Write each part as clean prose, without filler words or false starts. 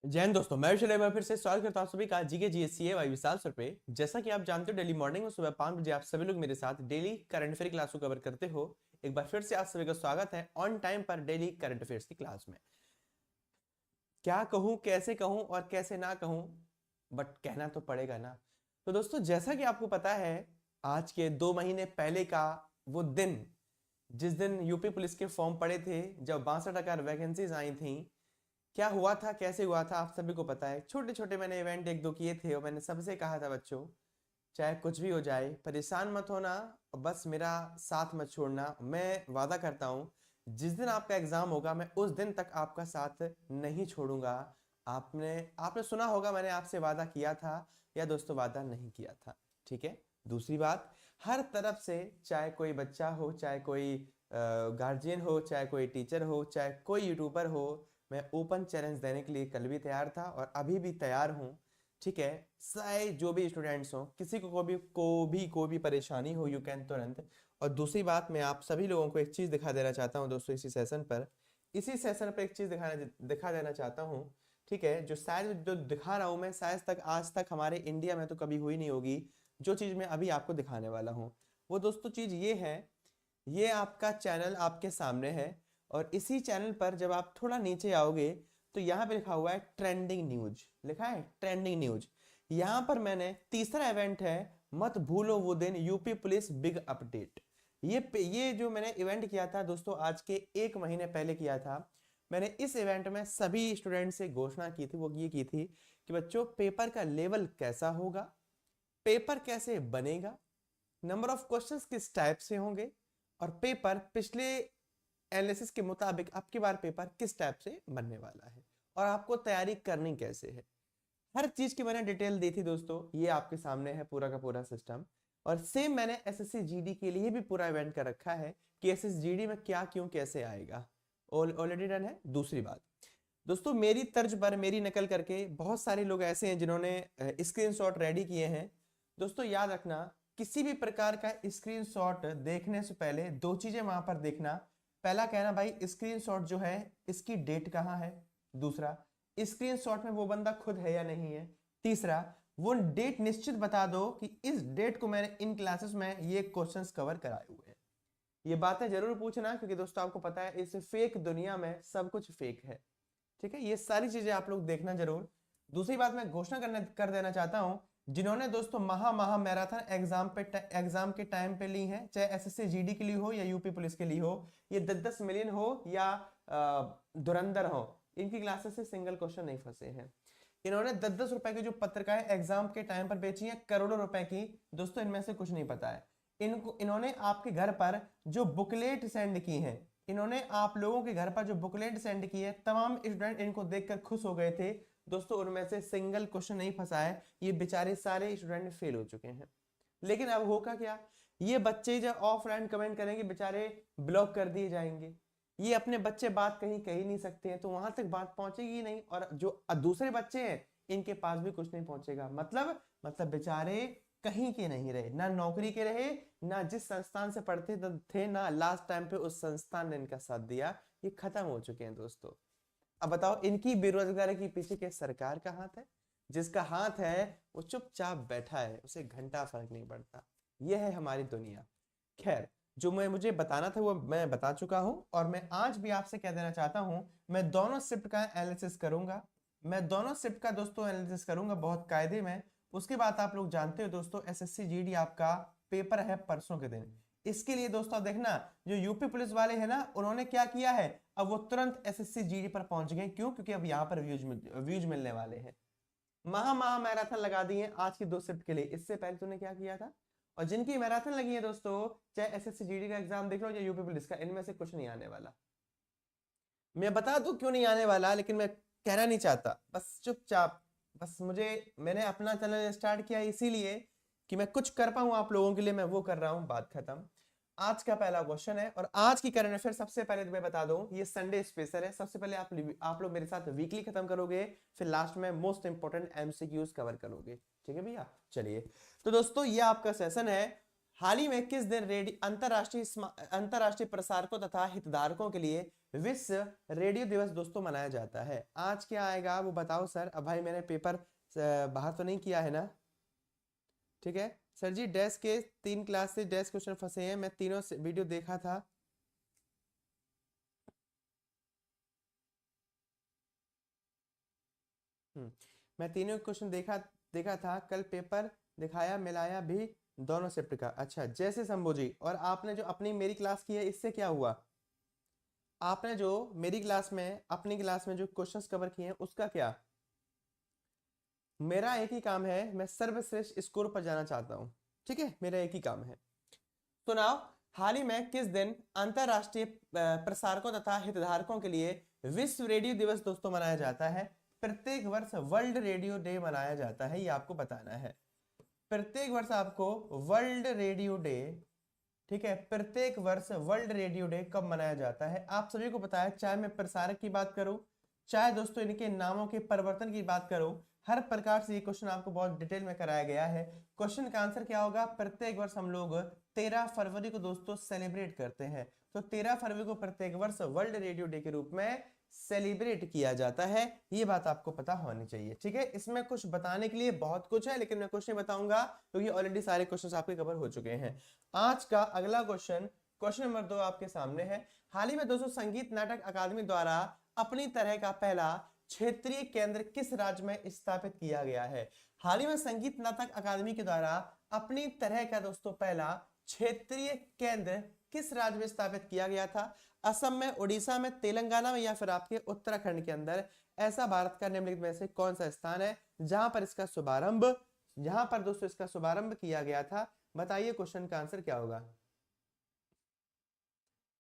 जय हिंद दोस्तों, मैं विशाल एक बार फिर से स्वागत करता हूं सभी का जीके जीएससीए वाई विशाल सर पे। जैसा कि आप जानते हो, डेली मॉर्निंग में सुबह 5 बजे आप सभी लोग मेरे साथ डेली करंट अफेयर क्लास को कवर करते हो। एक बार फिर से आप सभी का स्वागत है ऑन टाइम पर डेली करंट अफेयर्स की क्लास में। क्या कहूं, कैसे कहूं और कैसे ना कहूं, बट कहना तो पड़ेगा ना। तो दोस्तों, जैसा कि आपको पता है, आज के 2 महीने पहले का वो दिन, जिस दिन यूपी पुलिस के फॉर्म पड़े थे, जब 62,000 वैकेंसीज आई थी, क्या हुआ था, कैसे हुआ था, आप सभी को पता है। छोटे छोटे मैंने इवेंट एक दो किए थे और मैंने सबसे कहा था, बच्चों चाहे कुछ भी हो जाए परेशान मत होना, बस मेरा साथ मत छोड़ना। मैं वादा करता हूँ, जिस दिन आपका एग्जाम होगा मैं उस दिन तक आपका साथ नहीं छोड़ूंगा। आपने आपने सुना होगा, मैंने आपसे वादा किया था या दोस्तों वादा नहीं किया था। ठीक है। दूसरी बात, हर तरफ से, चाहे कोई बच्चा हो, चाहे कोई गार्जियन हो, चाहे कोई टीचर हो, चाहे कोई यूट्यूबर हो, मैं ओपन चैलेंज देने के लिए कल भी तैयार था और अभी भी तैयार हूँ। ठीक है। चाहे जो भी स्टूडेंट्स हो, किसी को भी परेशानी हो, यू कैन तुरंत। और दूसरी बात, मैं आप सभी लोगों को एक चीज दिखा देना चाहता हूँ दोस्तों, इसी सेशन पर एक चीज दिखा देना चाहता हूँ। ठीक है। जो शायद जो दिखा रहा हूँ मैं, शायद तक आज तक हमारे इंडिया में तो कभी हुई नहीं होगी। जो चीज मैं अभी आपको दिखाने वाला हूँ, वो दोस्तों चीज ये है। ये आपका चैनल आपके सामने है, और इसी चैनल पर जब आप थोड़ा नीचे आओगे तो यहाँ पे लिखा हुआ है ट्रेंडिंग न्यूज, लिखा है ट्रेंडिंग न्यूज। यहाँ पर मैंने तीसरा इवेंट है, मत भूलो वो दिन, यूपी पुलिस बिग अपडेट। ये जो मैंने इवेंट किया था दोस्तों, आज के 1 महीने पहले किया था। मैंने इस इवेंट में सभी स्टूडेंट से घोषणा की थी, वो ये की थी कि बच्चों पेपर का लेवल कैसा होगा, पेपर कैसे बनेगा, नंबर ऑफ क्वेश्चंस किस टाइप से होंगे, और पेपर पिछले एनालिसिस के मुताबिक अब की बार पेपर किस टाइप से बनने वाला है, और आपको तैयारी करनी कैसे है। हर चीज की मैंने डिटेल दी थी दोस्तों, ये आपके सामने है पूरा का पूरा सिस्टम। और सेम मैंने एसएससी जीडी के लिए भी पूरा इवेंट कर रखा है कि एसएससी जीडी में क्या क्यों कैसे आएगा। ऑलरेडी डन है। दूसरी बात दोस्तों, मेरी तर्ज पर मेरी नकल करके बहुत सारे लोग ऐसे हैं जिन्होंने स्क्रीनशॉट रेडी किए हैं। दोस्तों याद रखना, किसी भी प्रकार का स्क्रीनशॉट देखने से पहले दो चीजें वहां पर देखना। पहला कहना, भाई स्क्रीनशॉट जो है इसकी डेट कहाँ है। दूसरा, स्क्रीनशॉट में वो बंदा खुद है या नहीं है। तीसरा, वो डेट निश्चित बता दो कि इस डेट को मैंने इन क्लासेस में ये क्वेश्चंस कवर कराए हुए हैं। ये बातें जरूर पूछना, क्योंकि दोस्तों आपको पता है इस फेक दुनिया में सब कुछ फेक है। ठीक है। ये सारी चीजें आप लोग देखना जरूर। दूसरी बात, मैं घोषणा कर देना चाहता हूं, जिन्होंने दोस्तों महा मैराथन एग्जाम के टाइम पे ली है, चाहे एसएससी जीडी के लिए हो या यूपी पुलिस के लिए हो, ये 10-10 मिलियन हो या धुरंधर हो, इनकी क्लासेस से सिंगल क्वेश्चन नहीं फंसे हैं। इन्होंने 10-10 रुपए की जो पत्रिकाएं एग्जाम के टाइम पर बेची हैं, करोड़ों रुपए की, दोस्तों इनमें से कुछ नहीं पता है। इन्होंने आपके घर पर जो बुकलेट सेंड की हैं, इन्होंने आप लोगों के घर पर जो बुकलेट सेंड की है, तमाम स्टूडेंट इनको देखकर खुश हो गए थे दोस्तों, उनमें से सिंगल क्वेश्चन नहीं फंसा है। ये बेचारे सारे स्टूडेंट फेल हो चुके हैं। लेकिन अब होगा क्या, ये बच्चे जब ऑफलाइन कमेंट करेंगे बेचारे ब्लॉक कर दिए जाएंगे। ये अपने बच्चे बात कहीं कह ही नहीं सकते हैं, तो वहां तक बात पहुंचेगी नहीं, और जो दूसरे बच्चे हैं इनके पास भी कुछ नहीं पहुंचेगा। मतलब बेचारे कहीं के नहीं रहे, ना नौकरी के रहे, ना जिस संस्थान से पढ़ते थे, ना लास्ट टाइम पे उस संस्थान ने इनका साथ दिया। ये खत्म हो चुके हैं दोस्तों। अब बताओ, इनकी बेरोजगारी के पीछे के सरकार का हाथ है? जिसका हाथ है वो चुपचाप बैठा है, उसे घंटा फर्क नहीं पड़ता। यह है हमारी दुनिया। खैर, जो मैं मुझे बताना था वो मैं बता चुका हूं, और मैं आज भी आपसे कह देना चाहता हूं, मैं दोनों शिफ्ट का एनालिसिस करूंगा। मैं दोनों शिफ्ट का दोस्तों एनालिसिस करूंगा बहुत कायदे में। उसके बाद आप लोग जानते हो दोस्तों, एसएससी जीडी आपका पेपर है परसों के दिन। इसके लिए दोस्तों देखना, जो यूपी पुलिस वाले हैं ना, उन्होंने क्या किया है, अब वो तुरंत एसएससी जीडी पर पहुंच गए। क्यों? क्योंकि अब यहाँ पर व्यूज मिलने वाले हैं। महा मैराथन लगा दी है आज की 2 शिफ्ट के लिए। इससे पहले तूने क्या किया था? और जिनकी मैराथन लगी है दोस्तों, चाहे एसएससी जीडी का एग्जाम देख लो या यूपी पुलिस का, इनमें से कुछ नहीं आने वाला। मैं बता दूं क्यों नहीं आने वाला, लेकिन मैं कहना नहीं चाहता, बस चुपचाप। बस मैंने अपना चैनल स्टार्ट किया इसीलिए कि मैं कुछ कर पाऊं आप लोगों के लिए, मैं वो कर रहा हूं। बात खत्म। आज का पहला क्वेश्चन है, और आज की करंट अफेयर सबसे पहले तो मैं बता दूं, ये संडे स्पेशल है। सबसे पहले आप लोग मेरे साथ वीकली खत्म करोगे, फिर लास्ट में मोस्ट इंपोर्टेंट एमसीक्यूज कवर करोगे। ठीक है भैया, चलिए। तो दोस्तों ये आपका सेशन है, हाल ही में किस दिन अंतरराष्ट्रीय प्रसारकों तथा हितधारकों के लिए विश्व रेडियो दिवस दोस्तों मनाया जाता है? आज क्या आएगा वो बताओ सर। अब भाई मैंने पेपर बाहर तो नहीं किया है ना? ठीक है सर जी, डैश के 3 क्लास से डैश क्वेश्चन फंसे हैं, मैं तीनों से वीडियो देखा था। मैं तीनों क्वेश्चन देखा था, कल पेपर दिखाया मिलाया भी दोनों शिफ्ट का। अच्छा जैसे शंभू जी, और आपने जो अपनी मेरी क्लास की है इससे क्या हुआ? आपने जो मेरी क्लास में अपनी क्लास में जो क्वेश्चंस कवर किए हैं उसका क्या? मेरा एक ही काम है, मैं सर्वश्रेष्ठ स्कोर पर जाना चाहता हूं। ठीक है, मेरा एक ही काम है। सुनाओ, हाल ही में किस दिन अंतरराष्ट्रीय प्रसारकों तथा हितधारकों के लिए विश्व रेडियो दिवस दोस्तों मनाया जाता है? प्रत्येक वर्ष वर्ल्ड रेडियो डे मनाया जाता है, ये आपको बताना है। प्रत्येक वर्ष आपको वर्ल्ड रेडियो डे, ठीक है, प्रत्येक वर्ष वर्ल्ड रेडियो डे कब मनाया जाता है आप सभी को पता है। चाहे मैं प्रसारक की बात करूं, चाहे दोस्तों इनके नामों के परिवर्तन की बात करूं, हर प्रकार से ये क्वेश्चन आपको बहुत डिटेल में कराया गया है। क्वेश्चन का आंसर क्या होगा? प्रत्येक वर्ष हम लोग 13 फरवरी को दोस्तों सेलिब्रेट करते हैं। तो 13 फरवरी को प्रत्येक वर्ष वर्ल्ड रेडियो डे के रूप में सेलिब्रेट किया जाता है, ये बात आपको पता होनी चाहिए। ठीक है, इसमें कुछ बताने के लिए बहुत कुछ है, लेकिन मैं कुछ नहीं बताऊंगा क्योंकि ऑलरेडी सारे क्वेश्चंस आपके कवर हो चुके हैं। आज का अगला क्वेश्चन, क्वेश्चन नंबर 2 आपके सामने है। हाल ही में दोस्तों संगीत नाटक अकादमी द्वारा अपनी तरह का पहला क्षेत्रीय केंद्र किस राज्य में स्थापित किया गया है? हाल ही में संगीत नाटक अकादमी के द्वारा अपनी तरह का दोस्तों पहला क्षेत्रीय केंद्र किस राज्य में स्थापित किया गया था? असम में, उड़ीसा में, तेलंगाना में, या फिर आपके उत्तराखंड के अंदर? ऐसा भारत का निम्नलिखित में से कौन सा स्थान है जहां पर इसका शुभारंभ, जहां पर दोस्तों इसका शुभारंभ किया गया था? बताइए क्वेश्चन का आंसर क्या होगा।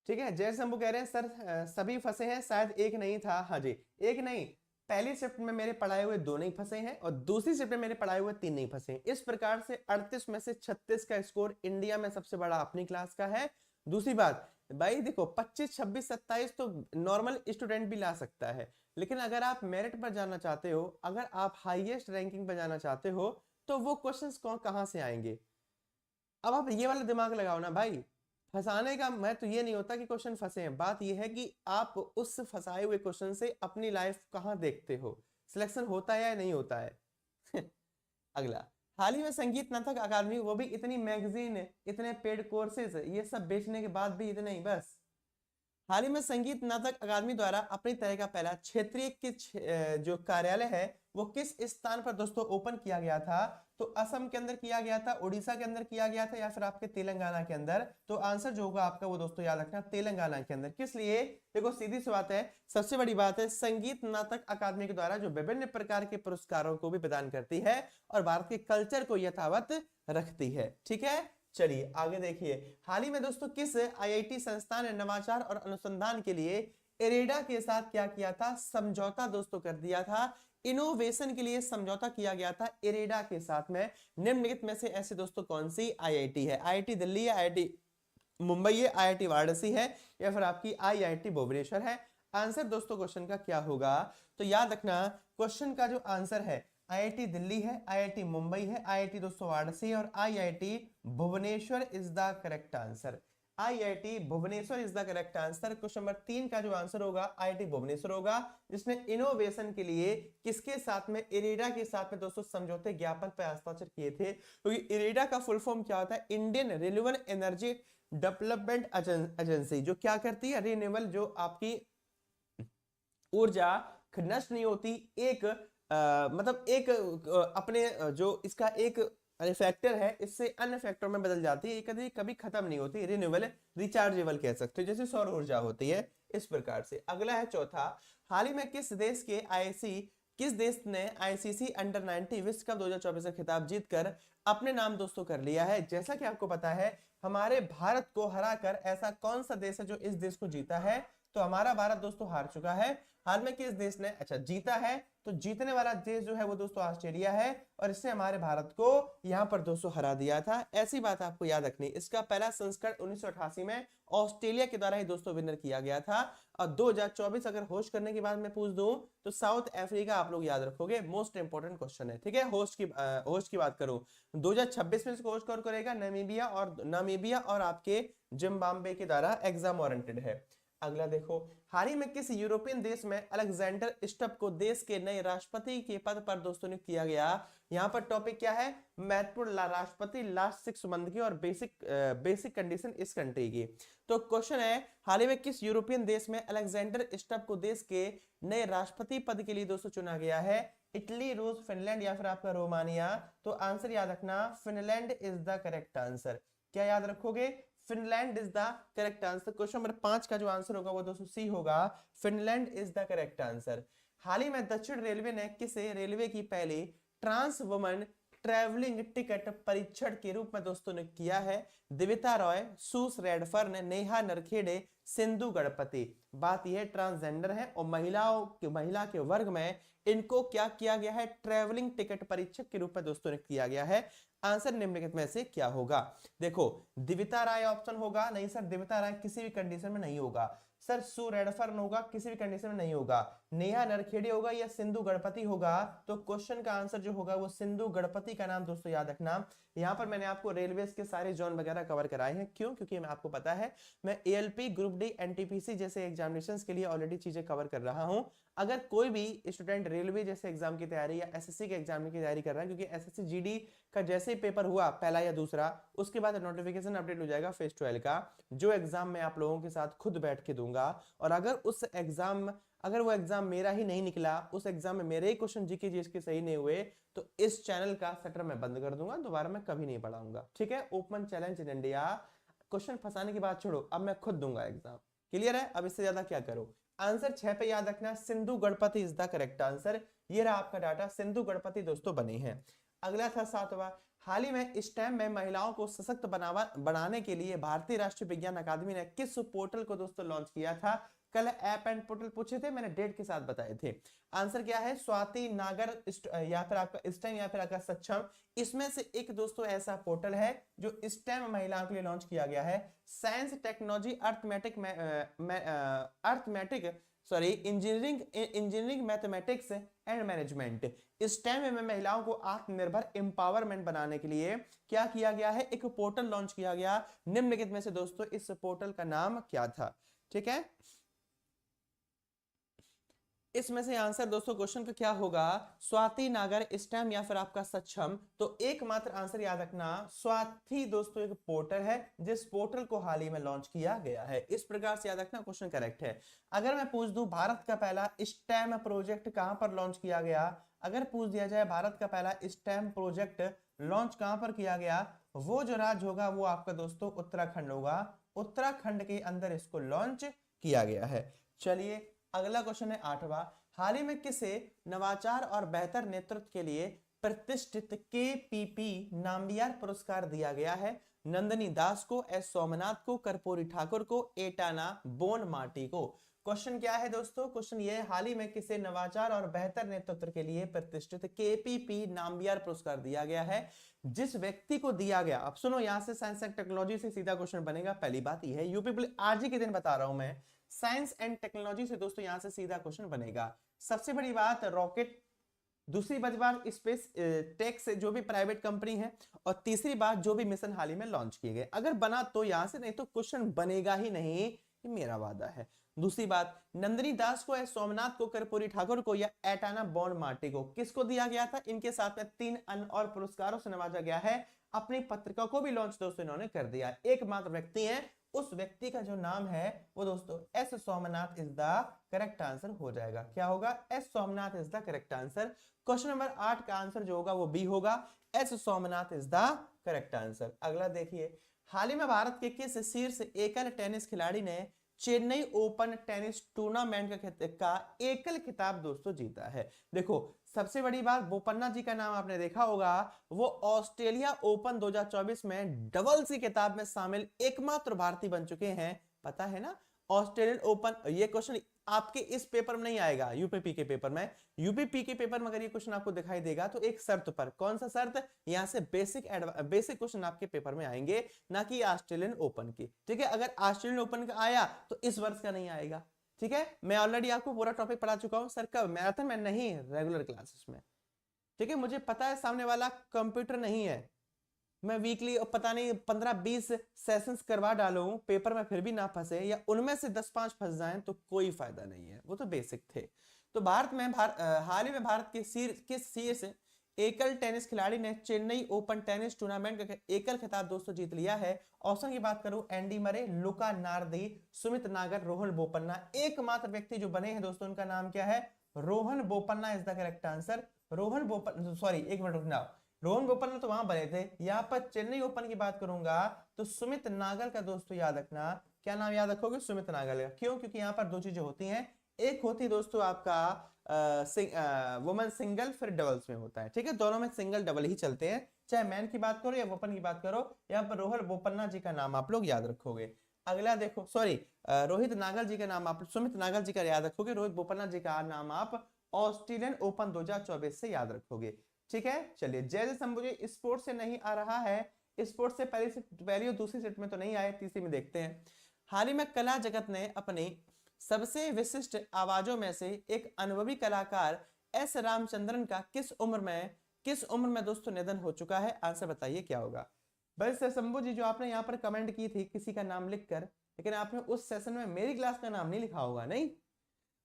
ठीक है, जय शंभू कह रहे हैं सर सभी फंसे हैं, शायद एक नहीं था। हाँ जी, एक नहीं, पहली शिफ्ट में मेरे पढ़ाए हुए 2 नहीं फंसे हैं और दूसरी शिफ्ट में मेरे पढ़ाए हुए 3 नहीं फंसे हैं। इस प्रकार से 38 में से 36 का स्कोर इंडिया में सबसे बड़ा अपनी क्लास का है। दूसरी बात भाई देखो, 25, 26, 27 तो नॉर्मल स्टूडेंट भी ला सकता है, लेकिन अगर आप मेरिट पर जाना चाहते हो, अगर आप हाईएस्ट रैंकिंग पर जाना चाहते हो, तो वो क्वेश्चंस कहां से आएंगे? अब आप ये वाला दिमाग लगाओ ना भाई, फंसाने का मैं तो ये नहीं होता कि क्वेश्चन फंसे हैं, बात ये है कि आप उस फंसाए हुए क्वेश्चन से अपनी लाइफ कहां देखते हो, सिलेक्शन होता है या नहीं होता है। अगला, हाल ही में संगीत नाटक अकादमी, वो भी इतनी मैगजीन, इतने पेड कोर्सेज, ये सब बेचने के बाद भी इतना ही बस। हाल ही में संगीत नाटक अकादमी द्वारा अपनी तरह का पहला क्षेत्रीय जो कार्यालय है वो किस स्थान पर दोस्तों ओपन किया गया था? तो असम के अंदर किया गया था, उड़ीसा के अंदर किया गया था, या फिर आपके तेलंगाना के अंदर? तो आंसर जो होगा आपका वो दोस्तों याद रखना, तेलंगाना के अंदर। किस लिए? देखो सीधी सी बात है, सबसे बड़ी बात है, संगीत नाटक अकादमी के द्वारा जो विभिन्न प्रकार के पुरस्कारों को भी प्रदान करती है और भारत के कल्चर को यथावत रखती है। ठीक है, चलिए आगे देखिए। हाल ही में दोस्तों किस आईआईटी संस्थान ने नवाचार और अनुसंधान के लिए इरेडा के साथ क्या किया था? समझौता दोस्तों कर दिया था। इनोवेशन के लिए समझौता किया गया था इरेडा के साथ में। निम्नलिखित में से ऐसे दोस्तों कौन सी आईआईटी है? आईआईटी दिल्ली है, आईआईटी मुंबई है, आईआईटी वाराणसी है, या फिर आपकी आईआईटी भुवनेश्वर है? आंसर दोस्तों क्वेश्चन का क्या होगा? तो याद रखना, क्वेश्चन का जो आंसर है आईआईटी दिल्ली है, आईआईटी मुंबई है, आईआईटी दोस्तों वाराणसी है और IIT Bhubaneswar is the correct answer. IIT Bhubaneswar is the correct answer. Question number 3 का जो आंसर होगा आईआईटी भुवनेश्वर होगा, जिसने इनोवेशन के लिए किसके साथ में? इरेडा के साथ में दोस्तों समझौते ज्ञापन पर हस्ताक्षर किए थे। क्योंकि तो इरेडा का फुल फॉर्म क्या होता है? Indian renewable energy development agency, जो क्या करती है? रिन्यूएबल, जो आपकी ऊर्जा नष्ट नहीं होती, एक मतलब एक अपने जो इसका एक फैक्टर है, इससे अन्य फैक्टर में बदल जाती है, कभी कभी खत्म नहीं होती, रिन्यूएबल, रिचार्जेबल कह सकते हो, जैसे सौर ऊर्जा होती है, इस प्रकार से। अगला है चौथा, हाल ही में किस देश ने आईसीसी अंडर 90 विश्व कप 2024 का खिताब जीतकर अपने नाम दोस्तों कर लिया है? जैसा कि आपको पता है, हमारे भारत को हराकर ऐसा कौन सा देश है जो इस देश को जीता है? तो हमारा भारत दोस्तों हार चुका है। हाल में किस देश ने अच्छा जीता है, तो जीतने वाला देश जो है वो दोस्तों ऑस्ट्रेलिया है, और इसने हमारे भारत को यहाँ पर दोस्तों हरा दिया था। ऐसी बात आपको याद रखनी। इसका पहला संस्करण 1988 में ऑस्ट्रेलिया के द्वारा ही दोस्तों विनर किया गया था। और 2024 अगर होस्ट करने के बाद मैं पूछ दूं तो साउथ अफ्रीका आप लोग याद रखोगे, मोस्ट इंपोर्टेंट क्वेश्चन है। ठीक है, होस्ट की बात करूं 2026 में इसको होस्ट कौन करेगा, नामीबिया और आपके जिम्बाब्वे के द्वारा एग्जाम वारंटेड है। अगला देखो, हाल ही में किस यूरोपियन देश में अलेक्जेंडर स्टब को देश के नए राष्ट्रपति के पद पर दोस्तों नियुक्त किया गया। यहाँ पर टॉपिक क्या है, महत्वपूर्ण राष्ट्रपति लास्ट 6 मंथ की और बेसिक कंडीशन इस कंट्री की। तो क्वेश्चन है, हाल ही में किस यूरोपियन देश में अलेक्जेंडर स्टब को देश के नए राष्ट्रपति पद के लिए दोस्तों चुना गया है। इटली, रूस, फिनलैंड या फिर आपका रोमानिया। तो आंसर याद रखना, Finland is the correct answer. क्या याद रखोगे, Finland is the correct answer. Question number 5 का जो आंसर होगा वो दोस्तों सी होगा, Finland is the correct answer. हाल ही में दक्षिण रेलवे ने किसे रेलवे की पहली ट्रांस वुमन ट्रैवलिंग टिकट परीक्षण के रूप में दोस्तों ने किया है। दिविता रॉय, सूस रेडफर्न, नेहा नरखेड़े, सिंधु गणपति। बात यह ट्रांसजेंडर है और महिला के वर्ग में इनको क्या किया गया है, ट्रैवलिंग टिकट परीक्षक के रूप में दोस्तों ने किया गया है। आंसर निम्नलिखित में से क्या होगा। देखो, दिविता राय ऑप्शन होगा, नहीं सर दिविता राय किसी भी कंडीशन में नहीं होगा। सर सू रेडफर्न होगा, किसी भी कंडीशन में नहीं होगा। नेहा नरखेड़े होगा या सिंधु गणपति होगा। तो क्वेश्चन का आंसर जो होगा वो सिंधु गणपति का नाम दोस्तों याद रखना। यहाँ पर मैंने आपको रेलवे के सारे जोन वगैरह कवर कराए हैं। क्यों, क्योंकि मैं आपको पता है मैं एएलपी, ग्रुप डी, एनटीपीसी जैसे एग्जामिनेशंस के लिए ऑलरेडी चीजें कवर कर रहा हूँ। अगर कोई भी स्टूडेंट रेलवे जैसे एग्जाम की तैयारी या एसएससी के एग्जाम की तैयारी कर रहा है, क्योंकि एसएससी जीडी का जैसे ही पेपर हुआ पहला या दूसरा, उसके बाद नोटिफिकेशन अपडेट हो जाएगा फेज 12 का, जो एग्जाम मैं आप लोगों के साथ खुद बैठ के दूंगा। और अगर वो एग्जाम मेरा ही नहीं निकला, उस एग्जाम में मेरे ही क्वेश्चन जीके जीएस के सही नहीं हुए, तो इस चैनल का शटर मैं बंद कर दूंगा, दोबारा मैं कभी नहीं पढ़ाऊंगा। ठीक है, open challenge in India. Question फंसाने की बात छोड़ो, अब मैं खुद दूंगा एग्जाम। क्लियर है, अब इससे ज्यादा क्या करो। आंसर 6 पे याद रखना, Sindhu Ganpati is the correct answer. ये रहा आपका डाटा, सिंधु गणपति दोस्तों बने हैं। अगला था 7वां, हाल ही में स्टेम में महिलाओं को सशक्त बनाने के लिए भारतीय राष्ट्रीय विज्ञान अकादमी ने किस पोर्टल को दोस्तों लॉन्च किया था। कल ऐप एंड पोर्टल पूछे थे, मैंने डेट के साथ बताए थे। आंसर क्या है, स्वाति नागर या फिर आपका स्टेम या फिर आपका सक्षम। इसमें से एक दोस्तों ऐसा पोर्टल है जो स्टेम महिलाओं के लिए लॉन्च किया गया है। Science, technology, engineering, mathematics and management. Stem में महिलाओं को आत्मनिर्भर एम्पावरमेंट बनाने के लिए क्या किया गया है, एक पोर्टल लॉन्च किया गया। निम्नलिखित में से दोस्तों इस पोर्टल का नाम क्या था। ठीक है, इसमें से आंसर दोस्तों क्वेश्चन का क्या होगा, स्वाति नागर, स्टेम या फिर आपका सक्षम। तो एकमात्र आंसर याद रखना, स्वाति दोस्तों एक पोर्टल है जिस पोर्टल को हाल ही में लॉन्च किया गया है। इस प्रकार से याद रखना, क्वेश्चन करेक्ट है। अगर मैं पूछ दूं भारत का पहला स्टेम प्रोजेक्ट कहां पर लॉन्च किया गया, अगर पूछ दिया जाए भारत का पहला स्टेम प्रोजेक्ट लॉन्च कहां पर किया गया, वो जो राज्य होगा वो आपका दोस्तों उत्तराखंड होगा। उत्तराखंड के अंदर इसको लॉन्च किया गया है। चलिए अगला क्वेश्चन है 8वां, हाल ही में किसे नवाचार और बेहतर नेतृत्व के लिए प्रतिष्ठित केपीपी नाम्बियार पुरस्कार दिया गया है। नंदनी दास को, एस सोमनाथ को, कर्पूरी ठाकुर को, एटाना बोनमार्टी को। क्वेश्चन क्या है दोस्तों, क्वेश्चन ये है, हाल ही में किसे नवाचार और बेहतर नेतृत्व के लिए प्रतिष्ठित केपीपी नाम्बियार पुरस्कार दिया गया है। जिस व्यक्ति को दिया गया, अब सुनो यहां से साइंस एंड टेक्नोलॉजी से सीधा क्वेश्चन बनेगा। पहली बात यह है, यूपी पुलिस आज ही के दिन बता रहा हूं मैं, साइंस एंड टेक्नोलॉजी से दोस्तों यहां से सीधा क्वेश्चन बनेगा। सबसे बड़ी बात रॉकेट, दूसरी बड़ी बात स्पेस टेक से जो भी प्राइवेट कंपनी है, और तीसरी बात जो भी मिशन हाल ही में लॉन्च किए गए। अगर बना तो यहां से, नहीं तो क्वेश्चन बनेगा ही नहीं, ये मेरा वादा है। दूसरी बात, नंदनी दास को, एस सोमनाथ को, कर्पूरी ठाकुर को या एटाना बोनमार्टी को किसको दिया गया था। इनके साथ में 3 अन्य और पुरस्कारों से नवाजा गया है। अपनी पत्रिका को भी लॉन्च दोस्तों इन्होंने कर दिया। एकमात्र व्यक्ति है, उस व्यक्ति का जो नाम है वो दोस्तों S Somnath is the correct answer हो जाएगा। क्या होगा, S Somnath is the correct answer. Question number 8 का आंसर जो होगा वो बी होगा, S Somnath is the correct answer. अगला देखिए, हाल ही में भारत के किस शीर्ष एकल टेनिस खिलाड़ी ने चेन्नई ओपन टेनिस टूर्नामेंट का एकल खिताब दोस्तों जीता है। देखो सबसे बड़ी बात, बोपन्ना जी का नाम आपने देखा होगा, वो ऑस्ट्रेलिया ओपन 2024 में डबल्स की खिताब में शामिल एकमात्र भारतीय बन चुके हैं। पता है ना, ऑस्ट्रेलियन ओपन, ये क्वेश्चन आपके इस पेपर में नहीं आएगा, यूपीपी के पेपर में। यूपीपी के पेपर में अगर ये क्वेश्चन आपको दिखाई देगा तो एक शर्त पर, कौन सा शर्त, यहां से बेसिक क्वेश्चन आपके पेपर में आएंगे, ना कि ऑस्ट्रेलियन ओपन की, ठीक है। अगर ऑस्ट्रेलियन ओपन का आया तो इस वर्ष का नहीं आएगा, ठीक है। मैं ऑलरेडी आपको पूरा टॉपिक पढ़ा चुका हूं सर, कब, मैराथन में नहीं, रेगुलर क्लासेस में, ठीक है। मुझे पता है सामने वाला कंप्यूटर नहीं है, मैं वीकली पता नहीं 15-20 सेशंस करवा डालूं पेपर में, फिर भी ना फंसे, या उनमें से 10-5 फंस जाएं तो कोई फायदा नहीं है, वो तो बेसिक थे। तो भारत में हाल ही में भारत के किस शीर्ष एकल टेनिस खिलाड़ी ने चेन्नई ओपन टेनिस टूर्नामेंट का एकल खिताब दोस्तों जीत लिया है? ऑप्शन की बात करूं, एंडी मरे, लुका नार्दी, सुमित नागल, रोहन बोपन्ना। एकमात्र व्यक्ति जो बने हैं दोस्तों, उनका नाम क्या है? Rohan Bopanna is the correct answer. Rohan Bopanna, sorry एक मिनट रुकना, रोहन बोपन्ना तो वहां बने थे, यहाँ पर चेन्नई ओपन की बात करूंगा तो सुमित नागल का दोस्तों याद रखना, क्या नाम याद रखोगे? सुमित नागल का। क्यों? क्योंकि यहाँ पर दो चीजें होती हैं, एक होती दोस्तों आपका वुमेन सिंगल, फिर डबल्स में होता है, ठीक है। दोनों में सिंगल डबल ही चलते हैं, चाहे मैन की बात करो या वुमेन की बात करो। यहाँ पर रोहन बोपन्ना जी का नाम आप लोग याद रखोगे। अगला देखो, सॉरी रोहित नागल जी का नाम आप, सुमित नागल जी का याद रखोगे, रोहित बोपन्ना जी का नाम आप ऑस्ट्रेलियन ओपन 2024 से याद रखोगे, ठीक है। चलिए, जय शंभू जी स्पोर्ट्स से नहीं आ रहा है, स्पोर्ट्स से पहली और दूसरी सेट में तो नहीं आए, तीसरी में देखते हैं। हाल ही में कला जगत ने अपनी सबसे विशिष्ट आवाजों में से एक अनुभवी कलाकार एस रामचंद्रन का किस उम्र में दोस्तों निधन हो चुका है? आंसर बताइए क्या होगा। भाई सर शंभू जी, जो आपने यहाँ पर कमेंट की थी किसी का नाम लिखकर, लेकिन आपने उस सेशन में मेरी क्लास का नाम नहीं लिखा होगा, नहीं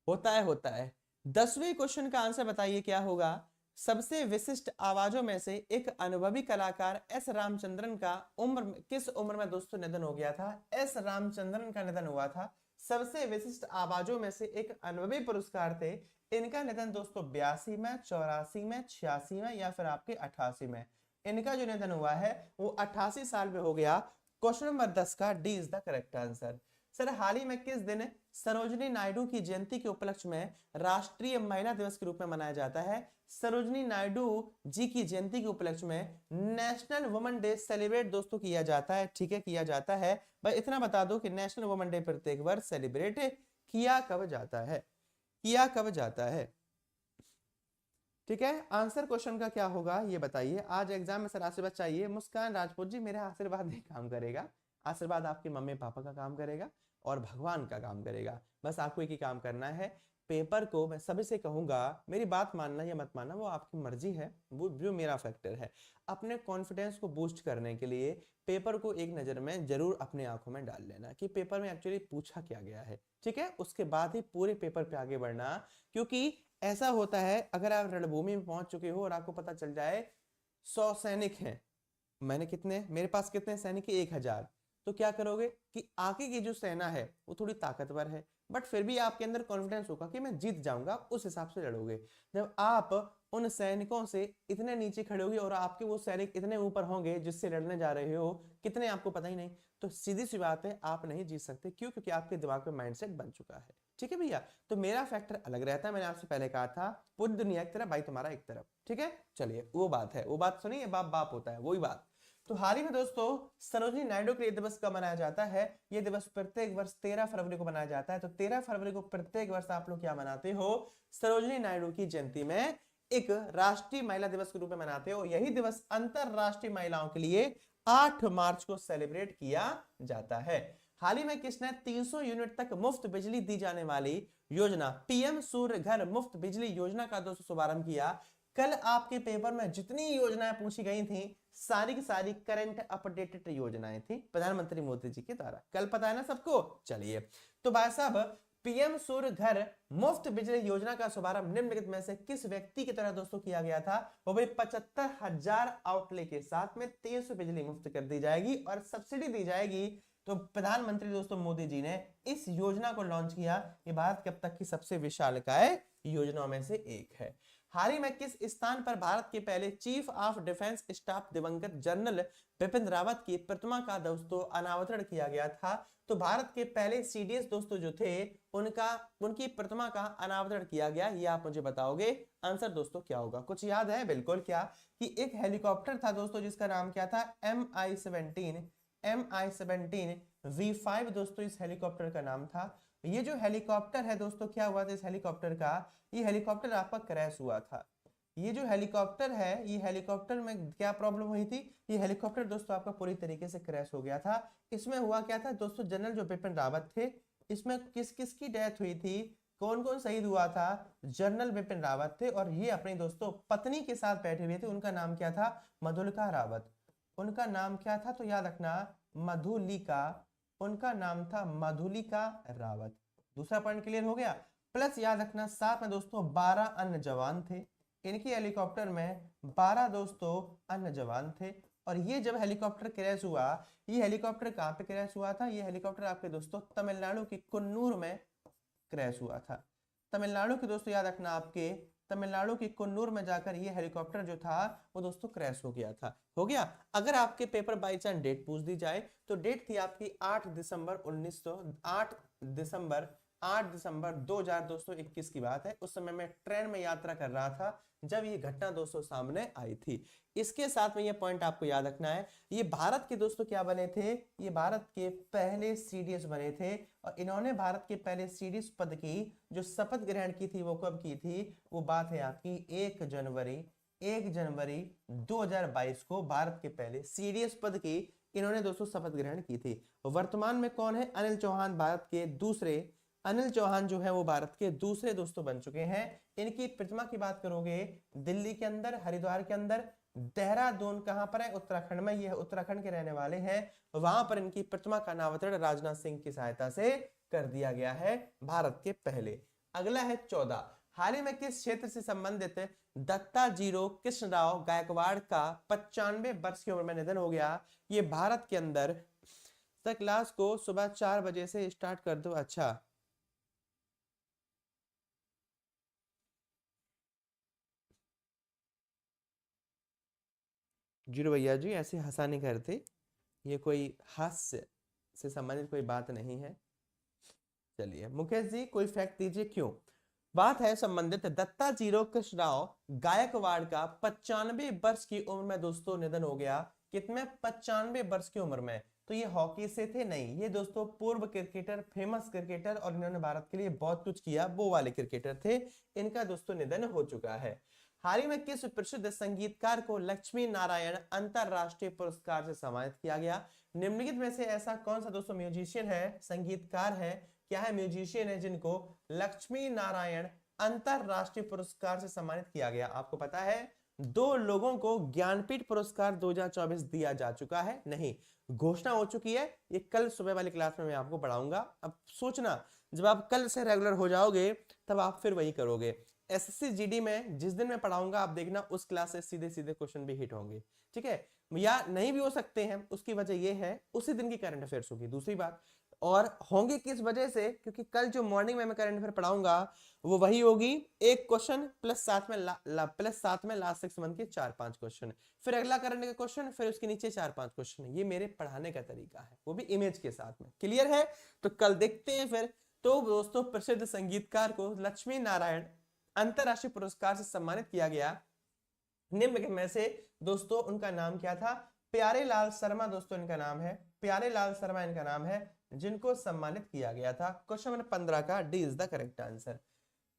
होता है। 10वें क्वेश्चन का आंसर बताइए क्या होगा। सबसे विशिष्ट आवाजों में से एक अनुभवी कलाकार एस रामचंद्रन का किस उम्र में दोस्तों निधन हो गया था? एस रामचंद्रन का निधन हुआ था। सबसे विशिष्ट आवाजों में से एक अनुभवी पुरस्कार थे, इनका निधन दोस्तों 82 में, 84 में, 86 में या फिर आपके 88 में। इनका जो निधन हुआ है वो 88 साल में हो गया। क्वेश्चन नंबर 10 का D is the correct answer. Sir हाल ही में किस दिन सरोजिनी नायडू की जयंती के उपलक्ष्य में राष्ट्रीय महिला दिवस के रूप में मनाया जाता है? सरोजिनी नायडू जी की जयंती के उपलक्ष्य में नेशनल वुमेन डे सेलिब्रेट दोस्तों किया जाता है, ठीक है, किया जाता है। भाई इतना बता दो कि नेशनल वुमेन डे प्रत्येक वर्ष सेलिब्रेट किया कब जाता है, ठीक है। आंसर क्वेश्चन का क्या होगा ये बताइए। आज एग्जाम में सर आशीर्वाद चाहिए। मुस्कान राजपूत जी, मेरा आशीर्वाद नहीं काम करेगा, आशीर्वाद आपके मम्मी पापा का काम करेगा और भगवान का काम करेगा। बस आपको एक ही काम करना है, पेपर को मैं सभी से कहूंगा, मेरी बात मानना या मत मानना वो आपकी मर्जी है, वो जो मेरा फैक्टर है। अपने कॉन्फिडेंस को बूस्ट करने के लिए पेपर को एक नजर में जरूर अपने आंखों में डाल लेना कि पेपर में एक्चुअली पूछा क्या गया है, ठीक है। उसके बाद ही पूरे पेपर पे आगे बढ़ना, क्योंकि ऐसा होता है अगर आप रणभूमि में पहुंच चुके हो और आपको पता चल जाए 100 सैनिक हैं, मेरे पास कितने सैनिक? 1000, तो क्या करोगे कि आगे की जो सेना है वो थोड़ी ताकतवर है, बट फिर भी आपके अंदर कॉन्फिडेंस होगा कि मैं जीत जाऊंगा, उस हिसाब से लड़ोगे। जब आप उन सैनिकों से इतने नीचे खड़े होगे और आपके वो सैनिक इतने ऊपर होंगे जिससे लड़ने जा रहे हो, कितने आपको पता ही नहीं, तो सीधी सी बात है आप नहीं जीत सकते। क्यों? क्योंकि आपके दिमाग में माइंडसेट बन चुका है, ठीक है भैया। तो मेरा फैक्टर अलग रहता है, मैंने आपसे पहले कहा था, पूरी दुनिया एक तरफ, भाई तुम्हारा एक तरफ, ठीक है। चलिए वो बात है, वो बात सुनिए, बाप बाप होता है, वही बात। तो हाल ही में दोस्तों सरोजिनी नायडू के दिवस कब मनाया जाता है? यह दिवस प्रत्येक वर्ष 13 फरवरी को मनाया जाता है। तो 13 फरवरी को प्रत्येक वर्ष आप लोग क्या मनाते हो? सरोजिनी नायडू की जयंती में एक राष्ट्रीय महिला दिवस के रूप में मनाते हो। यही दिवस अंतरराष्ट्रीय महिलाओं के लिए 8 मार्च को सेलिब्रेट किया जाता है। हाल ही में किसने 300 यूनिट तक मुफ्त बिजली दी जाने वाली योजना पीएम सूर्य घर मुफ्त बिजली योजना का दोस्तों शुभारंभ किया? कल आपके पेपर में जितनी योजनाएं पूछी गई थी सारी की सारी करंट अपडेटेड योजनाएं थी प्रधानमंत्री मोदी जी के द्वारा। कल पता है ना सबको? चलिए, तो भाई साहब पीएम सूर्य घर मुफ्त बिजली योजना का शुभारंभ निम्नलिखित में से किस व्यक्ति की तरह दोस्तों किया गया था? वो भाई 75,000 आउटले के साथ में 300 बिजली मुफ्त कर दी जाएगी और सब्सिडी दी जाएगी। तो प्रधानमंत्री दोस्तों मोदी जी ने इस योजना को लॉन्च किया। ये भारत के अब तक की सबसे विशालकाय योजनाओं में से एक है। हाल ही में किस स्थान पर भारत के पहले चीफ ऑफ डिफेंस स्टाफ दिवंगत जनरल बिपिन रावत की प्रतिमा का दोस्तों अनावरण किया गया था? तो भारत के पहले सीडीएस दोस्तों जो थे उनकी प्रतिमा का अनावरण किया गया, ये आप मुझे बताओगे। आंसर दोस्तों क्या होगा? कुछ याद है? बिल्कुल, क्या कि एक हेलीकॉप्टर था दोस्तों जिसका नाम क्या था? MI-17 V5 दोस्तों इस हेलीकॉप्टर का नाम था। ये जो हेलीकॉप्टर है दोस्तों, क्या हुआ था इस हेलीकॉप्टर का, ये हेलीकॉप्टर आपका क्रैश हुआ था। ये जो हेलीकॉप्टर है, ये हेलीकॉप्टर में क्या प्रॉब्लम हुई थी, ये हेलीकॉप्टर दोस्तों आपका पूरी तरीके से क्रैश हो गया था। इसमें हुआ क्या था दोस्तों, जनरल जो बिपिन रावत थे, इसमें किस किस की डेथ हुई थी, कौन कौन शहीद हुआ था, जनरल बिपिन रावत थे, और ये अपनी दोस्तों पत्नी के साथ बैठे हुए थे। उनका नाम क्या था, मधुलिका रावत। उनका नाम क्या था, तो याद रखना मधुलिका, उनका नाम था मधुलिका रावत। दूसरा पॉइंट क्लियर हो गया। प्लस याद रखना साथ में दोस्तों 12 अन्य जवान थे, इनकी हेलीकॉप्टर में 12 दोस्तों अन्य जवान थे। और ये जब हेलीकॉप्टर क्रैश हुआ, ये हेलीकॉप्टर कहाँ पे क्रैश हुआ था, ये हेलीकॉप्टर आपके दोस्तों तमिलनाडु के कुन्नूर में क्रैश हुआ था। तमिलनाडु के दोस्तों याद रखना, आपके तमिलनाडु के कुन्नूर में जाकर ये हेलीकॉप्टर जो था वो दोस्तों क्रैश हो गया था। हो गया। अगर आपके पेपर बाई चांस डेट पूछ दी जाए, तो डेट थी आपकी 8 दिसंबर 2021 की बात है। उस समय मैं ट्रेन में यात्रा कर रहा था जब ये घटना दोस्तों सामने आई थी। इसके साथ में ये पॉइंट आपको याद रखना है, ये भारत के दोस्तों क्या बने थे, ये भारत के पहले सीडीएस बने थे। और इन्होंने भारत के पहले सीडीएस पद की जो शपथ ग्रहण की थी वो कब की थी, वो बात है आपकी 1 जनवरी 2022 को भारत के पहले सीडीएस पद की इन्होंने दोस्तों शपथ ग्रहण की थी। वर्तमान में कौन है, अनिल चौहान भारत के दूसरे, अनिल चौहान जो है वो भारत के दूसरे दोस्तों बन चुके हैं। इनकी प्रतिमा की बात करोगे, दिल्ली के अंदर, हरिद्वार के अंदर, देहरादून कहां पर है, उत्तराखंड में, ये उत्तराखंड के रहने वाले हैं। वहां पर इनकी प्रतिमा का अनावरण राजनाथ सिंह की सहायता से कर दिया गया है, भारत के पहले। अगला है 14, हाल ही में किस क्षेत्र से संबंधित दत्ताजीरो कृष्णराव गायकवाड़ का 95 वर्ष की उम्र में निधन हो गया। ये भारत के अंदर, सर क्लास को सुबह 4 बजे से स्टार्ट कर दो। अच्छा, जीरो भैया जी ऐसे हंसा नहीं करते, ये कोई हास्य से संबंधित कोई बात नहीं है। चलिए मुकेश जी कोई फैक्ट दीजिए क्यों। बात है संबंधित दत्ताजीरो कृष्णराव गायकवाड़ का 95 वर्ष की उम्र में दोस्तों निधन हो गया। कितने, 95 वर्ष की उम्र में। तो ये हॉकी से थे नहीं, ये दोस्तों पूर्व क्रिकेटर, फेमस क्रिकेटर, और इन्होंने भारत के लिए बहुत कुछ किया, वो वाले क्रिकेटर थे। इनका दोस्तों निधन हो चुका है। हाल ही में किस प्रसिद्ध संगीतकार को लक्ष्मी नारायण अंतरराष्ट्रीय पुरस्कार से सम्मानित किया गया। निम्नलिखित में से ऐसा कौन सा दोस्तों म्यूजिशियन है, संगीतकार है, क्या है, म्यूजिशियन है, जिनको लक्ष्मी नारायण अंतरराष्ट्रीय पुरस्कार से सम्मानित किया गया। आपको पता है 2 लोगों को ज्ञानपीठ पुरस्कार 2024 दिया जा चुका है, नहीं घोषणा हो चुकी है। ये कल सुबह वाली क्लास में मैं आपको पढ़ाऊंगा। अब सोचना, जब आप कल से रेगुलर हो जाओगे तब आप फिर वही करोगे। एसएससी जीडी में जिस दिन मैं पढ़ाऊंगा, आप देखना उस क्लास से सीधे सीधे क्वेश्चन भी हिट होंगे, ठीक है, या नहीं भी हो सकते हैं। उसकी वजह यह है उसी दिन की करंट अफेयर्स होगी। दूसरी बात, और होंगे किस वजह से, क्योंकि कल जो मॉर्निंग में मैं करंट अफेयर पढ़ाऊंगा वो वही होगी, एक क्वेश्चन प्लस साथ में लास्ट 6 मंथ के 4-5 क्वेश्चन, फिर अगला करंट का क्वेश्चन, फिर उसके नीचे 4-5 क्वेश्चन। ये मेरे पढ़ाने का तरीका है, वो भी इमेज के साथ में। क्लियर है, तो कल देखते हैं फिर। तो दोस्तों प्रसिद्ध संगीतकार को लक्ष्मी नारायण अंतरराष्ट्रीय पुरस्कार से सम्मानित किया गया। निम्न में से दोस्तों उनका नाम क्या था, प्यारे लाल शर्मा दोस्तों इनका नाम है, प्यारे लाल शर्मा इनका नाम है, जिनको सम्मानित किया गया था। क्वेश्चन नंबर 15 का D is the correct answer.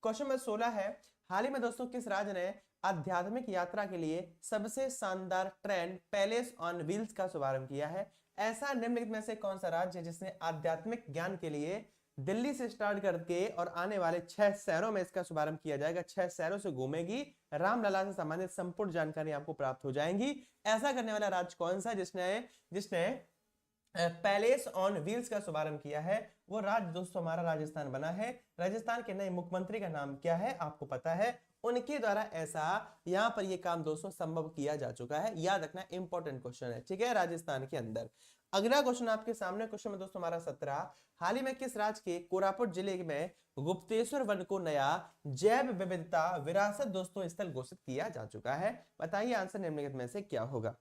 Question number 16 है, हाल ही में दोस्तों किस राज्य ने आध्यात्मिक यात्रा के लिए सबसे शानदार ट्रेन पैलेस ऑन व्हील्स का शुभारंभ किया है। ऐसा निम्नलिखित में से कौन सा राज्य है जिसने आध्यात्मिक ज्ञान के लिए दिल्ली से स्टार्ट करके और आने वाले 6 शहरों में इसका शुभारंभ किया जाएगा। 6 शहरों से घूमेगी, रामलला से संबंधित संपूर्ण जानकारी आपको प्राप्त हो जाएंगी। ऐसा करने वाला राज्य कौन सा जिसने पैलेस ऑन व्हील्स का शुभारंभ किया है, वो राज्य दोस्तों हमारा राजस्थान बना है। राजस्थान के नए मुख्यमंत्री का नाम क्या है आपको पता है, उनके द्वारा ऐसा यहां पर ये काम दोस्तों संभव किया जा चुका है। याद रखना इंपॉर्टेंट क्वेश्चन है, ठीक है, राजस्थान के अंदर। अगला क्वेश्चन आपके सामने, क्वेश्चन में दोस्तों हमारा 17, हाल ही में किस राज्य के कोरापुट जिले में गुप्तेश्वर वन को नया जैव विविधता विरासत दोस्तों स्थल घोषित किया जा चुका है। बताइए आंसर निम्नलिखित में से क्या होगा।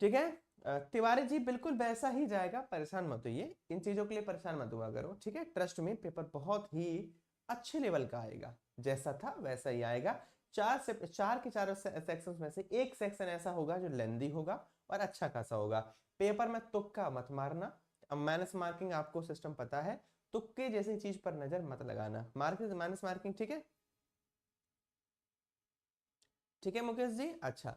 ठीक है, तिवारी जी बिल्कुल वैसा ही जाएगा, परेशान मत होइए, इन चीजों के लिए परेशान मत हुआ करो, ठीक है। ट्रस्ट में पेपर बहुत ही अच्छे लेवल का आएगा, जैसा था वैसा ही आएगा। 4 के चारों सेक्शंस में से एक सेक्शन ऐसा होगा जो लेंदी होगा और अच्छा खासा होगा। पेपर में तुक्का मत मारना, अब माइनस मार्किंग आपको सिस्टम पता है, तुक्के जैसी चीज पर नजर मत लगाना, मार्किंग माइनस मार्किंग, ठीक है? ठीक है मुकेश जी। अच्छा,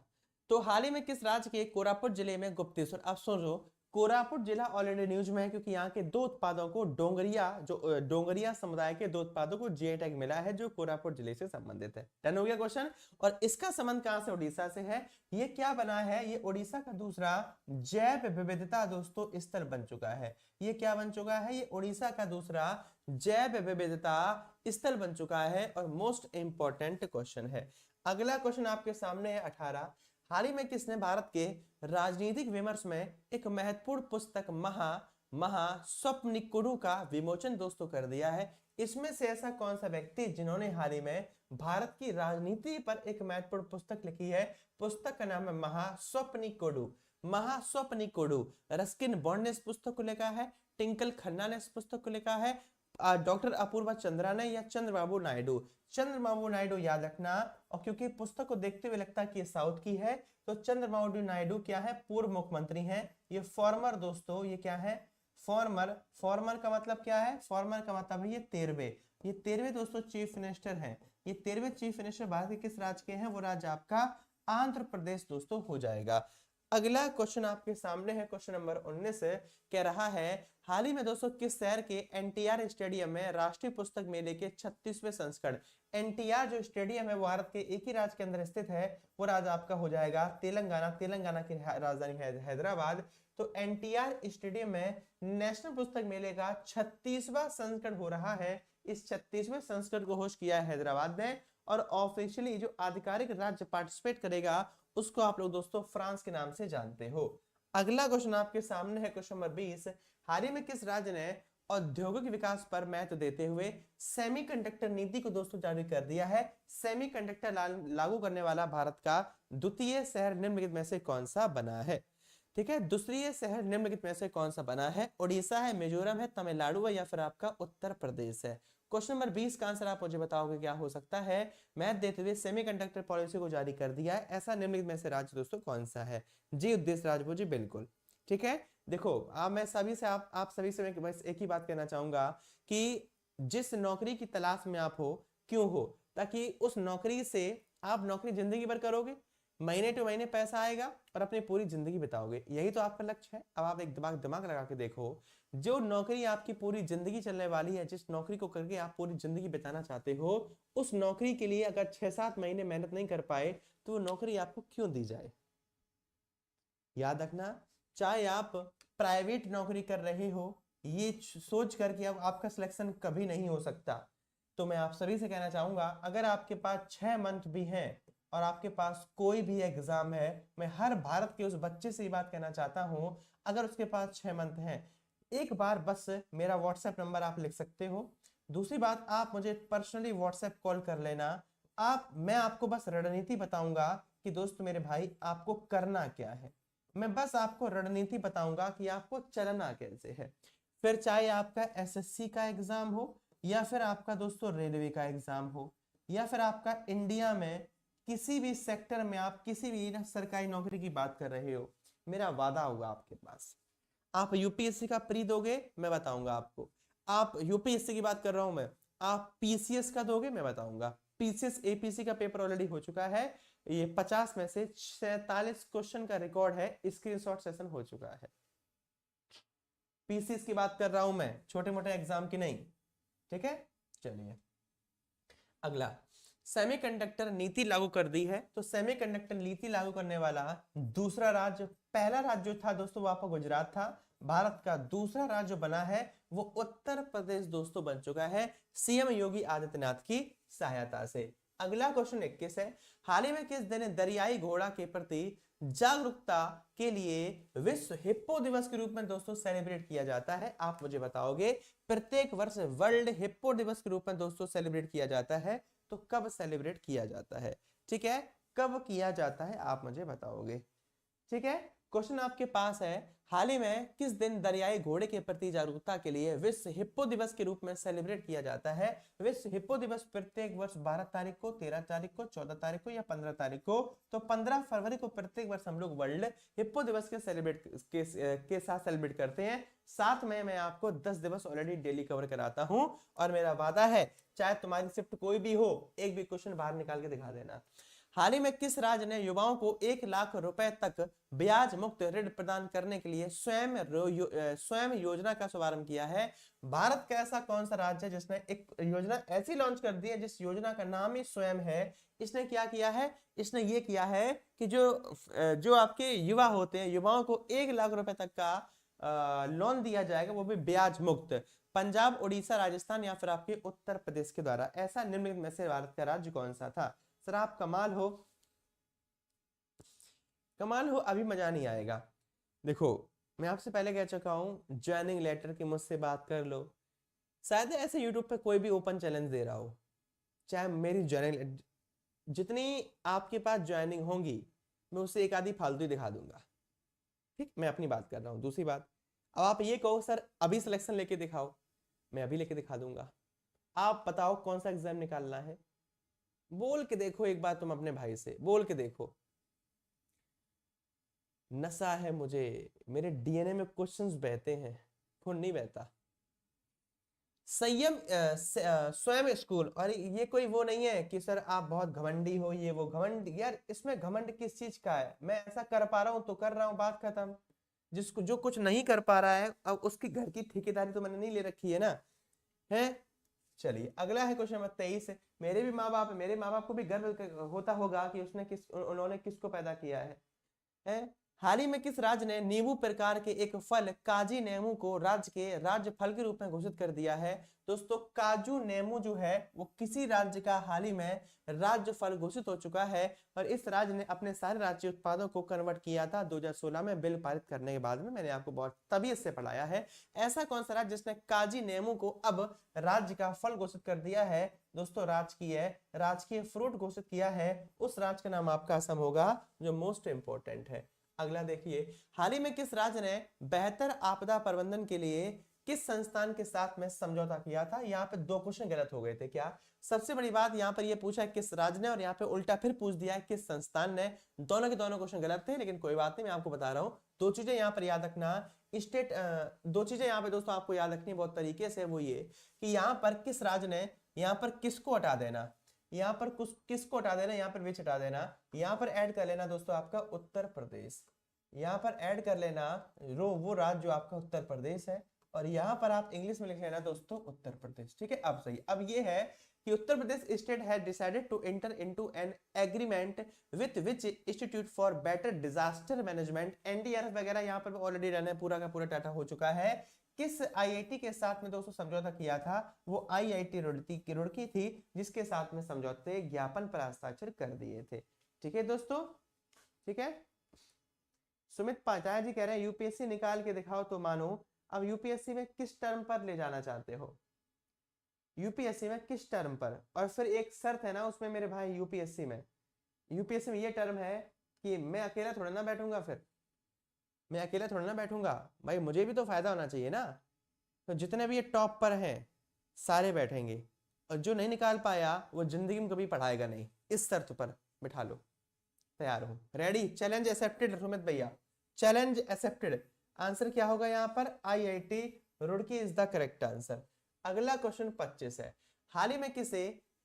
तो हाल ही में किस राज्य के कोरापुट जिले में गुप्तेश्वर, अब सोचो, कोरापुट जिला ऑलरेडी न्यूज में है क्योंकि यहाँ के दो उत्पादों को डोंगरिया, जो डोंगरिया समुदाय के दो उत्पादों को जीआई टैग मिला है जो कोरापुट जिले से संबंधित है। डन हो गया क्वेश्चन। और इसका संबंध कहां से? उड़ीसा से है। ये क्या बना है? ये उड़ीसा का दूसरा जैव विविधता दोस्तों स्थल बन चुका है। ये क्या बन चुका है? ये उड़ीसा का दूसरा जैव विविधता स्थल बन चुका है और मोस्ट इंपॉर्टेंट क्वेश्चन है। अगला क्वेश्चन आपके सामने है 18। हाल ही में किसने भारत के राजनीतिक विमर्श में एक महत्वपूर्ण पुस्तक महास्वप्निकुडु का विमोचन दोस्तों कर दिया है? इसमें से ऐसा कौन सा व्यक्ति जिन्होंने हाल ही में भारत की राजनीति पर एक महत्वपूर्ण पुस्तक लिखी है? पुस्तक का नाम है महास्वप्निकुडु। महास्वप्निकुडु। रस्किन बॉन्ड ने इस पुस्तक को लिखा है, टिंकल खन्ना ने इस पुस्तक को लिखा है, डॉक्टर अपूर्वा चंद्रा ने, या चंद्रबाबू नायडू? चंद्रबाबू नायडू याद रखना। और क्योंकि पुस्तक को देखते हुए लगता है कि ये साउथ की है, तो चंद्रबाबू नायडू क्या है? पूर्व मुख्यमंत्री हैं। ये फॉर्मर दोस्तों, ये क्या है? फॉर्मर। फॉर्मर का मतलब क्या है? फॉर्मर का मतलब है ये 13वें दोस्तों चीफ मिनिस्टर हैं। ये 13वें चीफ मिनिस्टर भारत के किस राज्य के हैं? वो राज्य आपका आंध्र प्रदेश दोस्तों हो जाएगा। अगला क्वेश्चन आपके सामने है, क्वेश्चन नंबर 19 कह रहा है हाल ही में दोस्तों किस शहर के एनटीआर स्टेडियम में राष्ट्रीय पुस्तक मेले के 36वें संस्करण, एनटीआर जो स्टेडियम है वो भारत के एक ही राज्य के अंदर स्थित है, वो राज्य आपका हो जाएगा तेलंगाना। तेलंगाना की राजधानी है हैदराबाद। तो एनटीआर स्टेडियम में नेशनल पुस्तक मेले का 36वां संस्करण हो रहा है। इस 36वें संस्करण को होस्ट किया है हैदराबाद ने, और ऑफिशियली जो आधिकारिक राज्य पार्टिसिपेट करेगा उसको आप लोग दोस्तों फ्रांस के नाम से जानते हो। अगला क्वेश्चन आपके सामने है, क्वेश्चन नंबर 20। हाल ही में किस राज्य ने औद्योगिक विकास पर महत्व देते हुए सेमीकंडक्टर नीति को दोस्तों जारी कर दिया है? सेमीकंडक्टर लागू करने वाला भारत का द्वितीय शहर निम्नलिखित में से कौन सा बना है? ठीक है, दूसरी शहर निम्नलिखित में से कौन सा बना है? उड़ीसा है, मिजोरम है, तमिलनाडु है, या फिर आपका उत्तर प्रदेश है? क्वेश्चन नंबर 20 का आंसर आप मुझे बताओगे क्या हो सकता है? मैथ देते हुए सेमीकंडक्टर पॉलिसी को जारी कर दिया है, ऐसा निम्नलिखित में से राज्य दोस्तों कौन सा है? जी उद्देश्य राजभोज जी, बिल्कुल ठीक है। देखो अब मैं सभी से आप सभी से मैं बस एक ही बात कहना चाहूंगा कि जिस नौकरी की तलाश में आप हो, क्यों हो? ताकि उस नौकरी से आप नौकरी जिंदगी भर करोगे, महीने टू महीने पैसा आएगा और अपनी पूरी जिंदगी बिताओगे, यही तो आपका लक्ष्य है। अब आप एक दिमाग लगा के देखो, जो नौकरी आपकी पूरी जिंदगी चलने वाली है, जिस नौकरी को करके आप पूरी जिंदगी बिताना चाहते हो, उस नौकरी के लिए अगर 6-7 महीने मेहनत नहीं कर पाए तो वो नौकरी आपको क्यों दी जाए? याद रखना, चाहे आप प्राइवेट नौकरी कर रहे हो, ये सोच कर कि अब आपका सिलेक्शन कभी नहीं हो सकता। तो मैं आप सभी से कहना चाहूंगा, अगर आपके पास 6 मंथ भी हैं और आपके पास कोई भी एग्जाम है, मैं हर भारत के उस बच्चे से ये बात कहना चाहता हूं, अगर उसके पास 6 मंथ हैं, एक बार बस मेरा व्हाट्सएप नंबर आप लिख सकते हो। दूसरी बात, आप मुझे पर्सनली व्हाट्सएप कॉल कर लेना। मैं आपको बस रणनीति बताऊंगा कि दोस्त मेरे भाई आपको करना क्या है, मैं बस आपको रणनीति बताऊंगा कि आपको चलना कैसे है। फिर चाहे आपका एसएससी का एग्जाम हो, या फिर आपका दोस्तों रेलवे का एग्जाम हो, या फिर आपका इंडिया में किसी भी सेक्टर में आप किसी भी सरकारी नौकरी की बात कर रहे हो, मेरा वादा होगा आपके पास। आप यूपीएससी का प्री दोगे, मैं बताऊंगा आपको। आप यूपीएससी की बात कर रहा हूं मैं, आप पीसीएस का दोगे, मैं बताऊंगा। पीसीएस एपीसी का पेपर ऑलरेडी हो चुका है, ये 50 में से 47 क्वेश्चन का रिकॉर्ड है, स्क्रीनशॉट सेशन हो चुका है। पीसीएस की बात कर रहा हूं मैं, छोटे मोटे एग्जाम की नहीं, ठीक है। चलिए अगला, सेमीकंडक्टर नीति लागू कर दी है, तो सेमीकंडक्टर नीति लागू करने वाला दूसरा राज्य, पहला राज्य जो था दोस्तों वो आपका गुजरात था, भारत का दूसरा राज्य बना है वो उत्तर प्रदेश दोस्तों बन चुका है, सीएम योगी आदित्यनाथ की सहायता से। अगला क्वेश्चन 21 है, हाल ही में किस दिन दरियाई घोड़ा के प्रति जागरूकता के लिए विश्व हिप्पो दिवस के रूप में दोस्तों सेलिब्रेट किया जाता है? आप मुझे बताओगे। प्रत्येक वर्ष वर्ल्ड हिप्पो दिवस के रूप में दोस्तों सेलिब्रेट किया जाता है, तो कब सेलिब्रेट किया जाता है? ठीक है, कब किया जाता है आप मुझे बताओगे, ठीक है। क्वेश्चन आपके पास है, हाल ही में किस दिन दरियाई घोड़े के प्रति जागरूकता के लिए विश्व हिप्पो दिवस के रूप में सेलिब्रेट किया जाता है? विश्व हिप्पो दिवस प्रत्येक वर्ष 12 तारीख को, 13 तारीख को, 14 तारीख को या 15 तारीख को? तो 15 फरवरी को प्रत्येक वर्ष हम लोग वर्ल्ड हिप्पो दिवस के साथ सेलिब्रेट करते हैं। साथ में मैं आपको 10 दिवस ऑलरेडी डेली कवर कराता हूं और मेरा वादा है चाहे तुम्हारी शिफ्ट कोई भी हो, एक भी क्वेश्चन बाहर निकाल के दिखा देना। हाल ही में किस राज्य ने युवाओं को 1 लाख रुपए तक ब्याज मुक्त ऋण प्रदान करने के लिए स्वयं योजना का शुभारंभ किया है? भारत का ऐसा कौन सा राज्य है जिसने एक योजना ऐसी लॉन्च कर दी है जिस योजना का नाम ही स्वयं है? इसने क्या किया है? इसने ये किया है कि जो आपके युवा होते हैं, युवाओं को 1 लाख रुपए तक का लोन दिया जाएगा, वो भी ब्याज मुक्त। पंजाब, उड़ीसा, राजस्थान या फिर आपके उत्तर प्रदेश के द्वारा। ऐसा निम्नलिखित में से भारत का राज्य कौन सा था? सर आप कमाल हो, कमाल हो, अभी मजा नहीं आएगा। देखो मैं आपसे पहले कह चुका हूं, ज्वाइनिंग लेटर की मुझसे बात कर लो। शायद ऐसे यूट्यूब पे कोई भी ओपन चैलेंज दे रहा हो, चाहे मेरी ज्वाइनिंग, जितनी आपके पास ज्वाइनिंग होंगी मैं उससे एक आधी फालतू ही दिखा दूंगा। ठीक, मैं अपनी बात कर रहा हूँ। दूसरी बात, अब आप ये कहो सर अभी सिलेक्शन लेके दिखाओ, मैं अभी लेके दिखा दूंगा। आप बताओ कौन सा एग्जाम निकालना है, बोल के देखो एक बार, तुम अपने भाई से बोल के देखो। नशा है मुझे, मेरे डीएनए में क्वेश्चंस बहते हैं, खून नहीं बहता। स्वयं स्कूल, और ये कोई वो नहीं है कि सर आप बहुत घमंडी हो, ये वो घमंड, यार इसमें घमंड किस चीज का है? मैं ऐसा कर पा रहा हूं तो कर रहा हूं, बात खत्म। जिसको जो कुछ नहीं कर पा रहा है, अब उसकी घर की ठेकेदारी तो मैंने नहीं ले रखी है ना, है। चलिए अगला है क्वेश्चन नंबर 23। मेरे भी माँ बाप, मेरे माँ बाप को भी गर्व होता होगा कि उन्होंने किसको पैदा किया है? हाल ही में किस राज्य ने नींबू प्रकार के एक फल काजी नेमू को राज्य के राज्य फल के रूप में घोषित कर दिया है? दोस्तों काजू नेमू जो है वो किसी राज्य का हाल ही में राज्य फल घोषित हो चुका है और इस राज्य ने अपने सारे राज्य उत्पादों को कन्वर्ट किया था 2016 में बिल पारित करने के बाद में। मैंने आपको बहुत तभी इससे पढ़ाया है। ऐसा कौन सा राज्य जिसने काजी नेमू को अब राज्य का फल घोषित कर दिया है? दोस्तों राजकीय फ्रूट घोषित किया है। उस राज्य का नाम आपका असम होगा, जो मोस्ट इंपोर्टेंट है। अगला देखिए, हाल ही में किस राज्य ने बेहतर आपदा प्रबंधन के लिए किस संस्थान के साथ में समझौता किया था? यहाँ पे 2 क्वेश्चन गलत हो गए थे। क्या? सबसे बड़ी बात यहाँ पर ये पूछा है किस राज्य ने, और यहाँ पे उल्टा फिर पूछ दिया है किस संस्थान ने। दोनों के दोनों क्वेश्चन गलत थे, लेकिन कोई बात नहीं, मैं आपको बता रहा हूँ। 2 चीजें यहाँ पर याद रखना। 2 चीजें यहाँ पे दोस्तों आपको याद रखनी बहुत तरीके से। वो ये कि यहाँ पर किस राज्य ने यहाँ पर किसको हटा देना, यहाँ पर किसको हटा देना, यहाँ पर विच हटा देना। यहाँ पर ऐड कर लेना दोस्तों आपका उत्तर प्रदेश, यहाँ पर ऐड कर लेना वो राज्य जो आपका उत्तर प्रदेश है, और यहाँ पर आप इंग्लिश में लिख लेना दोस्तों उत्तर प्रदेश। ठीक है, अब सही। अब ये है कि Uttar Pradesh state has decided to enter into an agreement with which institute for better disaster management, NDRF वगैरह यहाँ पर ऑलरेडी रन है, पूरा का पूरा डाटा हो चुका है। किस आईआईटी के साथ में दोस्तों समझौता किया था? वो आईआईटी रुड़की थी, जिसके साथ में समझौते ज्ञापन पर हस्ताक्षर कर दिए थे। ठीक है दोस्तों, ठीक है। सुमित पाचार्य जी कह रहे हैं यूपीएससी निकाल के दिखाओ तो मानो। अब यूपीएससी में किस टर्म पर ले जाना चाहते हो? यूपीएससी में किस टर्म पर? और फिर एक शर्त है ना उसमें मेरे भाई, यूपीएससी में ये टर्म है कि मैं अकेला थोड़ा ना बैठूंगा, फिर मैं अकेला थोड़ा ना बैठूंगा भाई, मुझे भी तो फायदा होना चाहिए ना। तो जितने भी ये टॉप पर हैं सारे बैठेंगे, और जो नहीं निकाल पाया वो जिंदगी में कभी पढ़ाएगा नहीं। इस शर्त पर बिठा लो। तैयार हो? रेडी? चैलेंज एक्सेप्टेड सुमित भैया, चैलेंज एक्सेप्टेड। आंसर क्या होगा यहाँ पर? IIT Roorkee is the correct answer. अगला क्वेश्चन 25 है। हाल ही में किसे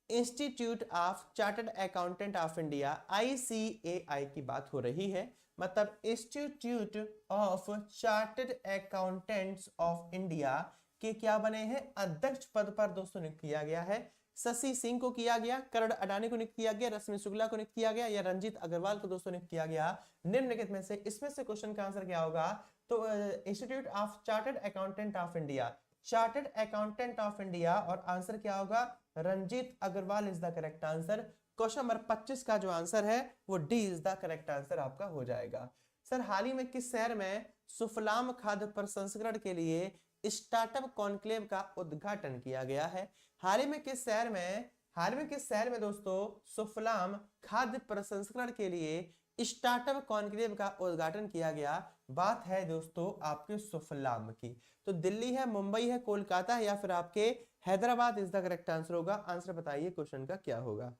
institute of chartered accountant of India ICAI की बात हो रही है, मतलब institute of chartered accountants of India के क्या बने हैं? अध्यक्ष पद पर दोस्तों नियुक्त किया गया है। शशि सिंह को किया गया, करण अडानी को नियुक्त किया गया, रश्मि शुक्ला को नियुक्त किया गया, या रंजीत अग्रवाल को दोस्तों नियुक्त किया गया? निम्नलिखित में से इसमें से क्वेश्चन का आंसर क्या होगा? तो institute of chartered accountant of India, chartered accountant of India, और आंसर क्या होगा? Ranjit Agarwal is the correct answer. Question number 25 का जो आंसर है वो D is the correct answer आपका हो जाएगा। सर हाल ही में किस शहर में सुफलाम खाद्य प्रसंस्करण के लिए स्टार्टअप कॉन्क्लेव का उद्घाटन किया गया है? हाल ही में किस शहर में दोस्तों सुफलाम खाद्य प्रसंस्करण के लिए स्टार्टअप कॉन्क्लेव का उद्घाटन किया गया? बात है दोस्तों आपके सुफलाम की। तो दिल्ली है, मुंबई है, कोलकाता है, या फिर आपके Hyderabad is the correct answer होगा। आंसर बताइए क्वेश्चन का क्या होगा।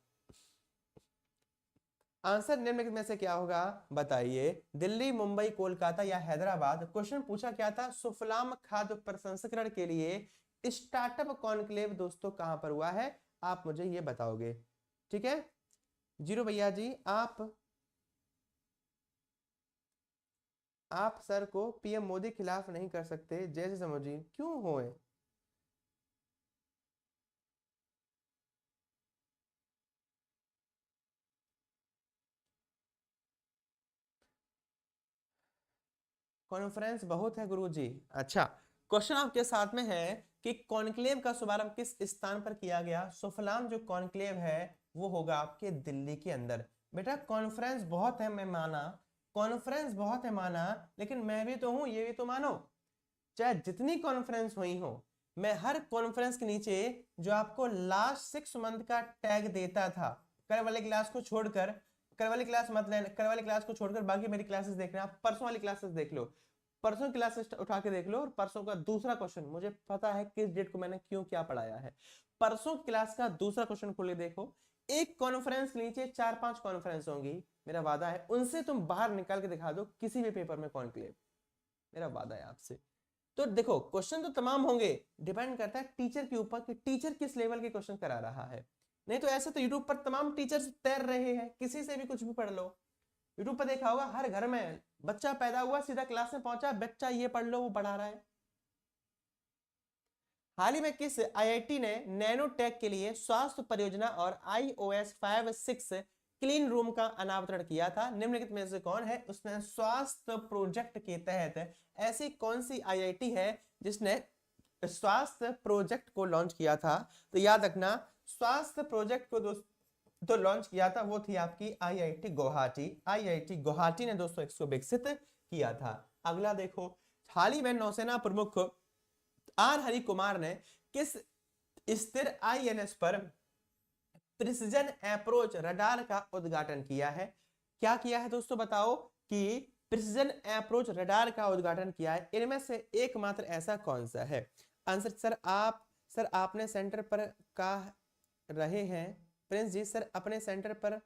आंसर निम्नलिखित में से क्या होगा बताइए। दिल्ली, मुंबई, कोलकाता या हैदराबाद। क्वेश्चन पूछा क्या था? सुफलाम खाद्य प्रसंस्करण के लिए स्टार्टअप कॉन्क्लेव दोस्तों कहां पर हुआ है, आप मुझे ये बताओगे। ठीक है जीरो भैया जी, आप सर को पीएम मोदी खिलाफ नहीं कर सकते, जैसे समझिए क्यों होए। कॉन्फ्रेंस बहुत है गुरुजी। अच्छा, क्वेश्चन आपके साथ में है कि कॉन्क्लेव का शुभारंभ किस स्थान पर किया गया? सुफलाम जो कॉन्क्लेव है वो होगा आपके दिल्ली के अंदर। बेटा कॉन्फ्रेंस बहुत है मैं माना, कॉन्फ्रेंस बहुत है माना, लेकिन मैं भी तो हूं, ये भी तो मानो। चाहे जितनी कॉन्फ्रेंस हुई हो, मैं हर कॉन्फ्रेंस के नीचे जो आपको लास्ट 6 मंथ का टैग देता था, कल वाले क्लास को छोड़कर, कल वाली क्लास मत लेना, कल वाली क्लास को छोड़कर बाकी मेरी क्लासेस देखना, आप परसों वाली क्लासेस देख लो, परसों क्लासेस उठा के देख लो, और परसों का दूसरा क्वेश्चन मुझे पता है किस डेट को मैंने क्यों क्या पढ़ाया है। परसों क्लास का दूसरा क्वेश्चन खोल के देखो, एक कॉन्फ्रेंस के नीचे 4-5 कॉन्फ्रेंस होंगी, मेरा वादा है उनसे तुम बाहर निकाल के दिखा दो किसी भी पेपर में कॉन्क्लेव, मेरा वादा है आपसे। तो देखो क्वेश्चन तो तमाम होंगे, डिपेंड करता है टीचर के ऊपर कि टीचर किस लेवल के क्वेश्चन करा रहा है। नहीं तो ऐसे तो यूट्यूब पर तमाम टीचर्स तैर रहे हैं, किसी से भी कुछ भी पढ़ लो। यूट्यूब पर देखा होगा हर घर में बच्चा पैदा हुआ सीधा क्लास में पहुंचा, बच्चा ये पढ़ लो वो पढ़ा रहा है। हाल ही में किस आईआईटी ने नैनोटेक के लिए स्वास्थ्य परियोजना और iOS 5.6 क्लीन रूम का अनावरण किया था? निम्नलिखित में से कौन है उसने स्वास्थ्य प्रोजेक्ट के तहत, ऐसी कौन सी आईआईटी है जिसने स्वास्थ्य प्रोजेक्ट को लॉन्च किया था? तो याद रखना, स्वास्थ्य प्रोजेक्ट को तो लॉन्च किया था वो थी आपकी आईआईटी गुवाहाटी। आईआईटी गुवाहाटी ने दोस्तों इसको विकसित किया था। अगला देखो, हाल ही में नौसेना प्रमुख आर हरि कुमार ने किस स्थिर आईएनएस पर प्रिसिजन अप्रोच रडार का उद्घाटन किया है? क्या किया है दोस्तों बताओ, कि प्रिसिजन अप्रोच रडार का उद्घाटन किया है। इनमें से एकमात्र ऐसा कौन सा है? आंसर सर आपने सेंटर पर का रहे हैं प्रिंस जी, सर अपने सेंटर पर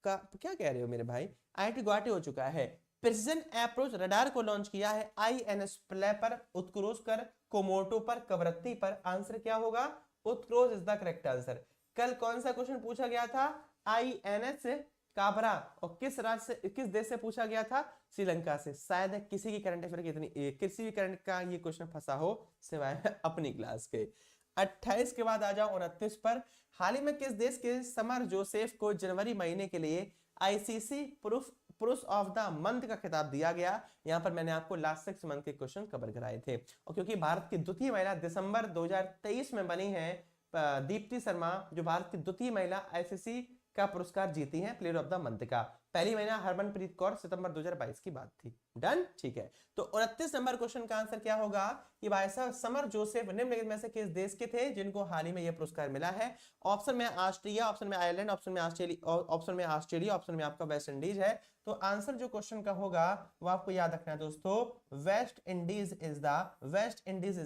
का क्या कह रहे हो मेरे भाई? आईआईटी गुवाहाटी हो चुका है, प्रिसिजन अप्रोच रडार को लॉन्च किया है आईएनएस प्ले पर, उत्क्रोश कर, कोमोटो पर, कवरत्ती पर। आंसर क्या होगा? उत्क्रोश इज द करेक्ट आंसर। कल कौन सा क्वेश्चन पूछा गया था? आईएनएस काबरा, और किस राज्य से, किस देश से पूछा गया था? श्रीलंका से। शायद किसी की करंट अफेयर की इतनी, किसी भी करंट का ये क्वेश्चन फंसा हो सिवाय अपनी क्लास के। 28 के बाद आ जाओ 29 पर। हाल ही में किस देश के समर जोसेफ को जनवरी महीने के लिए आईसीसी पुरुष ऑफ द मंथ का खिताब दिया गया? यहां पर मैंने आपको लास्ट 6 मंथ के क्वेश्चन कवर कराए थे, और क्योंकि भारत की द्वितीय महिला दिसंबर 2023 में बनी है दीप्ति शर्मा, जो भारत की द्वितीय महिला आईसीसी का पुरस्कार जीती हैं प्लेयर ऑफ द मंथ का। पहली महिला हरमनप्रीत कौर सितंबर 2022 की बात थी। डन, ठीक है। तो 29 नंबर क्वेश्चन का आंसर क्या होगा कि भाई साहब समर जोसेफ निम्नलिखित में से किस देश के थे जिनको हाल ही में यह पुरस्कार मिला है? ऑप्शन में ऑस्ट्रिया, ऑप्शन में आयरलैंड, ऑप्शन में ऑस्ट्रेलिया, ऑप्शन में आपका वेस्ट इंडीज है। तो आंसर जो क्वेश्चन का होगा वो आपको याद रखना है दोस्तों, West Indies is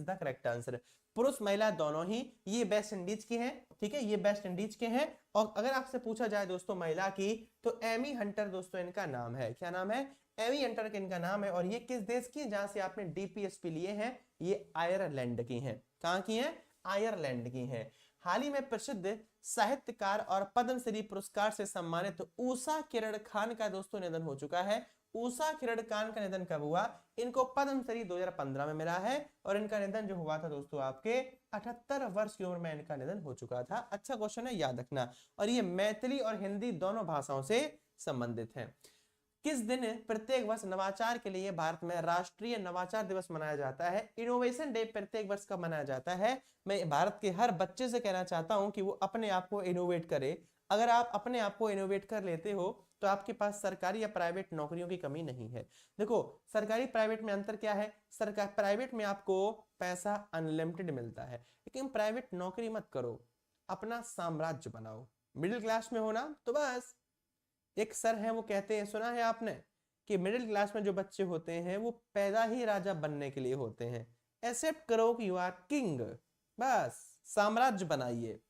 the correct answer. पुरुष महिला दोनों ही ये वेस्ट इंडीज की हैं, ठीक है, ये वेस्ट इंडीज के हैं। और अगर आपसे पूछा जाए दोस्तों महिला की, तो एमी हंटर दोस्तों इनका नाम है। क्या नाम है? एमी हंटर के इनका नाम है। और ये किस देश की है जहां से आपने डीपीएसपी लिए हैं? ये आयरलैंड की हैं। कहां की हैं? आयरलैंड की हैं। हाल ही में प्रसिद्ध साहित्यकार और पद्मश्री पुरस्कार से सम्मानित उषा किरण खान का दोस्तों निधन हो चुका है। उषा किरण खान का निधन कब हुआ? इनको पद्मश्री 2015 में मिला है, और इनका निधन जो हुआ था दोस्तों आपके 78 वर्ष की उम्र में इनका निधन हो चुका था। अच्छा क्वेश्चन है, याद रखना। और ये मैथिली और हिंदी दोनों भाषाओं से संबंधित है। किस दिन प्रत्येक वर्ष नवाचार के लिए भारत में राष्ट्रीय नवाचार दिवस मनाया जाता है? इनोवेशन डे प्रत्येक वर्ष का मनाया जाता है। मैं भारत के हर बच्चे से कहना चाहता हूं कि वो अपने आप को इनोवेट करे। अगर आप अपने आप को इनोवेट कर लेते हो तो आपके पास सरकारी या प्राइवेट नौकरियों की कमी नहीं है। देखो सरकारी प्राइवेट में अंतर क्या है? सरकार प्राइवेट में आपको पैसा अनलिमिटेड मिलता है, लेकिन प्राइवेट नौकरी मत करो, अपना साम्राज्य बनाओ। मिडिल क्लास में हो ना तो बस एक सर हैं वो कहते हैं, सुना है आपने, कि मिडिल क्लास में जो बच्चे होते हैं वो पैदा ही राजा बनने के लिए होते हैं। एक्सेप्ट करो कि यू आर किंग, बस साम्राज्य बनाइए।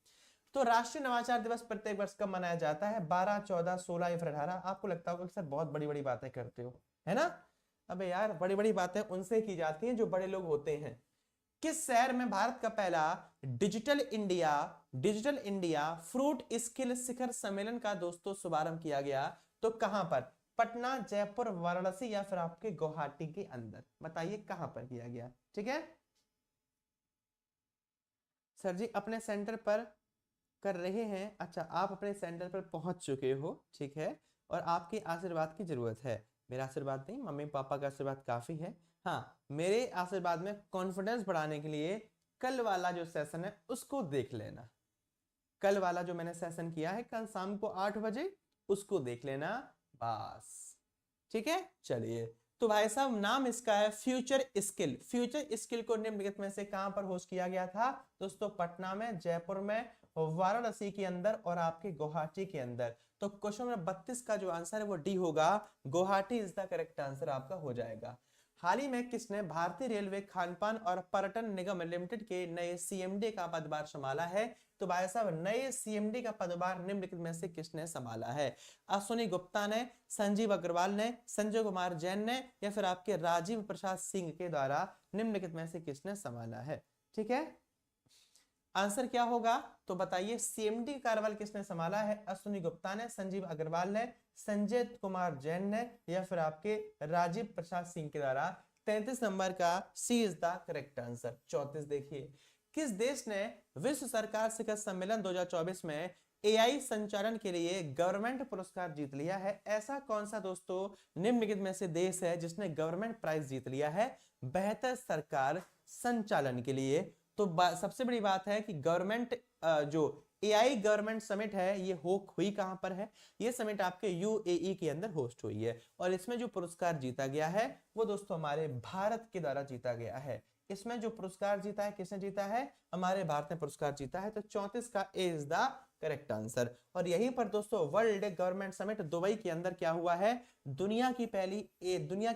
तो राष्ट्रीय नवाचार दिवस प्रत्येक वर्ष कब मनाया जाता है? 12, 14, 16 या फिर 18? आपको लगता होगा कि सर बहुत बड़ी बड़ी बातें करते हो, है ना? अबे यार, बड़ी बड़ी बातें उनसे की जाती हैं जो बड़े लोग होते हैं। किस शहर में भारत का पहला डिजिटल इंडिया फ्रूट स्किल शिखर सम्मेलन का दोस्तों शुभारंभ किया गया? तो कहां पर? पटना, जयपुर, वाराणसी या फिर आपके गुवाहाटी के अंदर? बताइए कहां पर किया गया। ठीक है सर जी, अपने सेंटर पर कर रहे हैं। अच्छा, आप अपने सेंटर पर पहुंच चुके हो, ठीक है, और आपके आशीर्वाद की जरूरत है। मेरा आशीर्वाद नहीं, मम्मी पापा का आशीर्वाद काफी है। हाँ, मेरे आशीर्वाद में कॉन्फिडेंस बढ़ाने के लिए कल वाला जो सेशन है उसको देख लेना। कल वाला जो मैंने सेशन किया है कल शाम को 8 बजे, उसको देख लेना बस। ठीक है, चलिए। तो भाई साहब, नाम इसका है फ्यूचर स्किल। फ्यूचर स्किल को निम्नलिखित में से कहां पर होस्ट किया गया था? दोस्तों, पटना में, जयपुर में, वाराणसी के अंदर और आपके गुवाहाटी के अंदर। तो क्वेश्चन नंबर 32 का जो आंसर है वो डी होगा, Guwahati is the correct answer आपका हो जाएगा। हाल ही में किसने भारतीय रेलवे खानपान और पर्यटन निगम लिमिटेड के नए सीएमडी का पदभार संभाला है? तो भाई साहब, नए सीएमडी का पदभार निम्नलिखित में से किसने संभाला है? अश्विनी गुप्ता ने, संजीव अग्रवाल ने, संजय कुमार जैन ने या फिर आपके राजीव प्रसाद सिंह के द्वारा निम्नलिखित में से किसने संभाला है? ठीक है, आंसर क्या होगा? तो बताइए, सीएमडी का कार्यभार किसने संभाला है? अश्विनी गुप्ता ने, संजीव अग्रवाल ने, संजय कुमार जैन ने या फिर आपके राजीव प्रसाद सिंह के द्वारा? 33 नंबर का सी इज द करेक्ट आंसर। 34 देखिए, किस देश ने विश्व सरकार शिखर सम्मेलन 2024 में एआई संचालन के लिए गवर्नमेंट पुरस्कार जीत लिया है? ऐसा कौन सा दोस्तों निम्नलिखित में से देश है जिसने गवर्नमेंट प्राइज जीत लिया है बेहतर सरकार संचालन के लिए? तो सबसे बड़ी बात है कि गवर्नमेंट जो एआई गवर्नमेंट समिट है ये हुई कहां पर है? ये समिट आपके यूएई के अंदर होस्ट हुई है और इसमें जो पुरस्कार जीता गया है वो दोस्तों हमारे भारत के द्वारा जीता गया है। इसमें जो पुरस्कार जीता है किसने जीता है? हमारे भारत ने पुरस्कार जीता है। तो 34 का ए इज द करेक्ट आंसर। और यहीं पर दोस्तों वर्ल्ड गवर्नमेंट समिट दुबई के अंदर क्या हुआ है? दुनिया की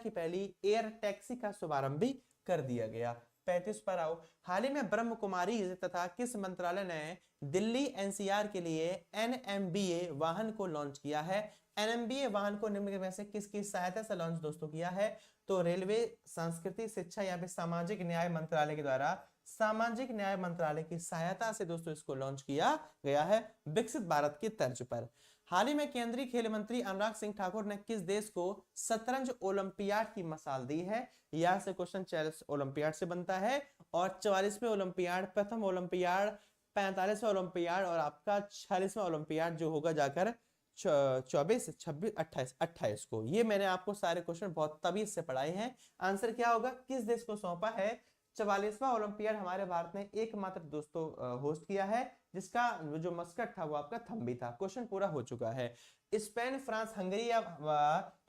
पहली एयर टैक्सी का शुभारंभ भी कर दिया गया। 35 पर आओ। हाल ही में ब्रह्म कुमारी तथा किस मंत्रालय ने दिल्ली एनसीआर के लिए एनएमबीए वाहन को लॉन्च किया है? एनएमबीए वाहन को निम्न में से किसकी सहायता से लॉन्च दोस्तों किया है? तो रेलवे, संस्कृति, शिक्षा या फिर सामाजिक न्याय मंत्रालय के द्वारा सामाजिक न्याय मंत्रालय की सहायता से दोस्तों इसको लॉन्च किया गया है विकसित भारत की तर्ज पर। हाल ही में केंद्रीय खेल मंत्री अनुराग सिंह ठाकुर ने किस देश को शतरंज ओलंपियाड की मसाल दी है? यहां से क्वेश्चन चेस ओलंपियाड से बनता है और 44वें ओलंपियाड, प्रथम ओलंपियाड, 45वें ओलंपियाड और आपका 46वां ओलंपियाड जो होगा जाकर 24, 26, 28 को। ये मैंने आपको सारे क्वेश्चन बहुत तमीज से पढ़ाए हैं। आंसर क्या होगा? किस देश को सौंपा है? 44वां ओलंपियाड हमारे भारत ने एकमात्र दोस्तों होस्ट किया है जिसका जो मस्कट था वो आपका थम्बी था। क्वेश्चन पूरा हो चुका है। स्पेन, फ्रांस, हंगरी या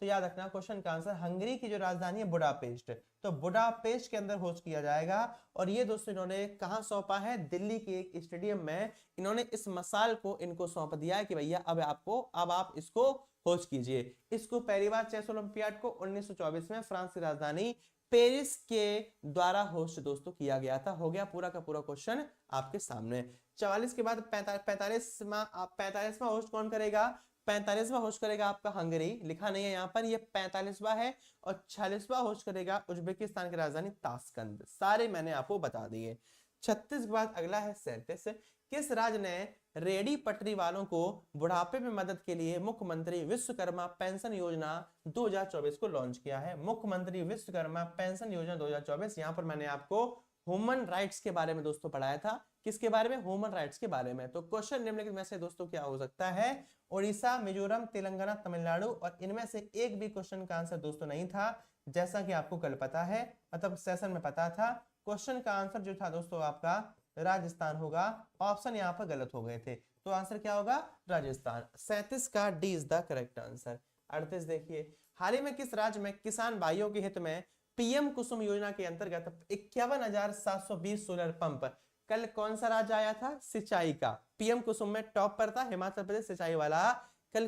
तो याद रखना क्वेश्चन का आंसर हंगरी की जो राजधानी है बुडापेस्ट, तो बुडापेस्ट के अंदर होस्ट किया जाएगा। और ये दोस्तों इन्होंने कहां सौंपा है? दिल्ली के एक स्टेडियम में इन्होंने इस मसाल को इनको सौंप दिया है कि भैया अब आप इसको होस्ट कीजिए। इसको पहली बार चेस ओलंपियाड को 1924 में फ्रांस की राजधानी पेरिस के द्वारा होस्ट दोस्तों किया गया था। हो गया पूरा का पूरा क्वेश्चन आपके सामने। 44 के बाद 45वां होस्ट कौन करेगा? 45वां होस्ट करेगा आपका हंगरी, लिखा नहीं है यहाँ पर, ये 45वां है। और 46वां होस्ट करेगा उज्बेकिस्तान की राजधानी ताशकंद। सारे मैंने आपको बता दिए। 36 के बाद अगला है 37। किस राज्य ने रेडी पटरी वालों को बुढ़ापे में मदद के लिए मुख्यमंत्री विश्वकर्मा पेंशन योजना 2024 को लॉन्च किया है? मुख्यमंत्री विश्वकर्मा पेंशन योजना 2024। यहां पर मैंने आपको ह्यूमन राइट्स के बारे में दोस्तों पढ़ाया था। किसके बारे में? ह्यूमन राइट्स के बारे में। तो क्वेश्चन निम्नलिखित में से दोस्तों क्या हो सकता है? उड़ीसा, मिजोरम, तेलंगाना, तमिलनाडु, और इनमें से एक भी क्वेश्चन का आंसर दोस्तों नहीं था, जैसा कि आपको कल पता है, मतलब सेशन में पता था। क्वेश्चन का आंसर जो था दोस्तों आपका राजस्थान होगा। ऑप्शन यहाँ पर गलत हो गए थे, तो आंसर क्या होगा? राजस्थान। 37 का D is the correct answer. 38 देखिए, हाल ही में किस राज्य में किसान भाइयों के हित में पीएम कुसुम योजना के अंतर्गत 51,720 सोलर पंप? कल कौन सा राज्य आया था सिंचाई का? पीएम कुसुम में टॉप पर था हिमाचल प्रदेश सिंचाई वाला। कल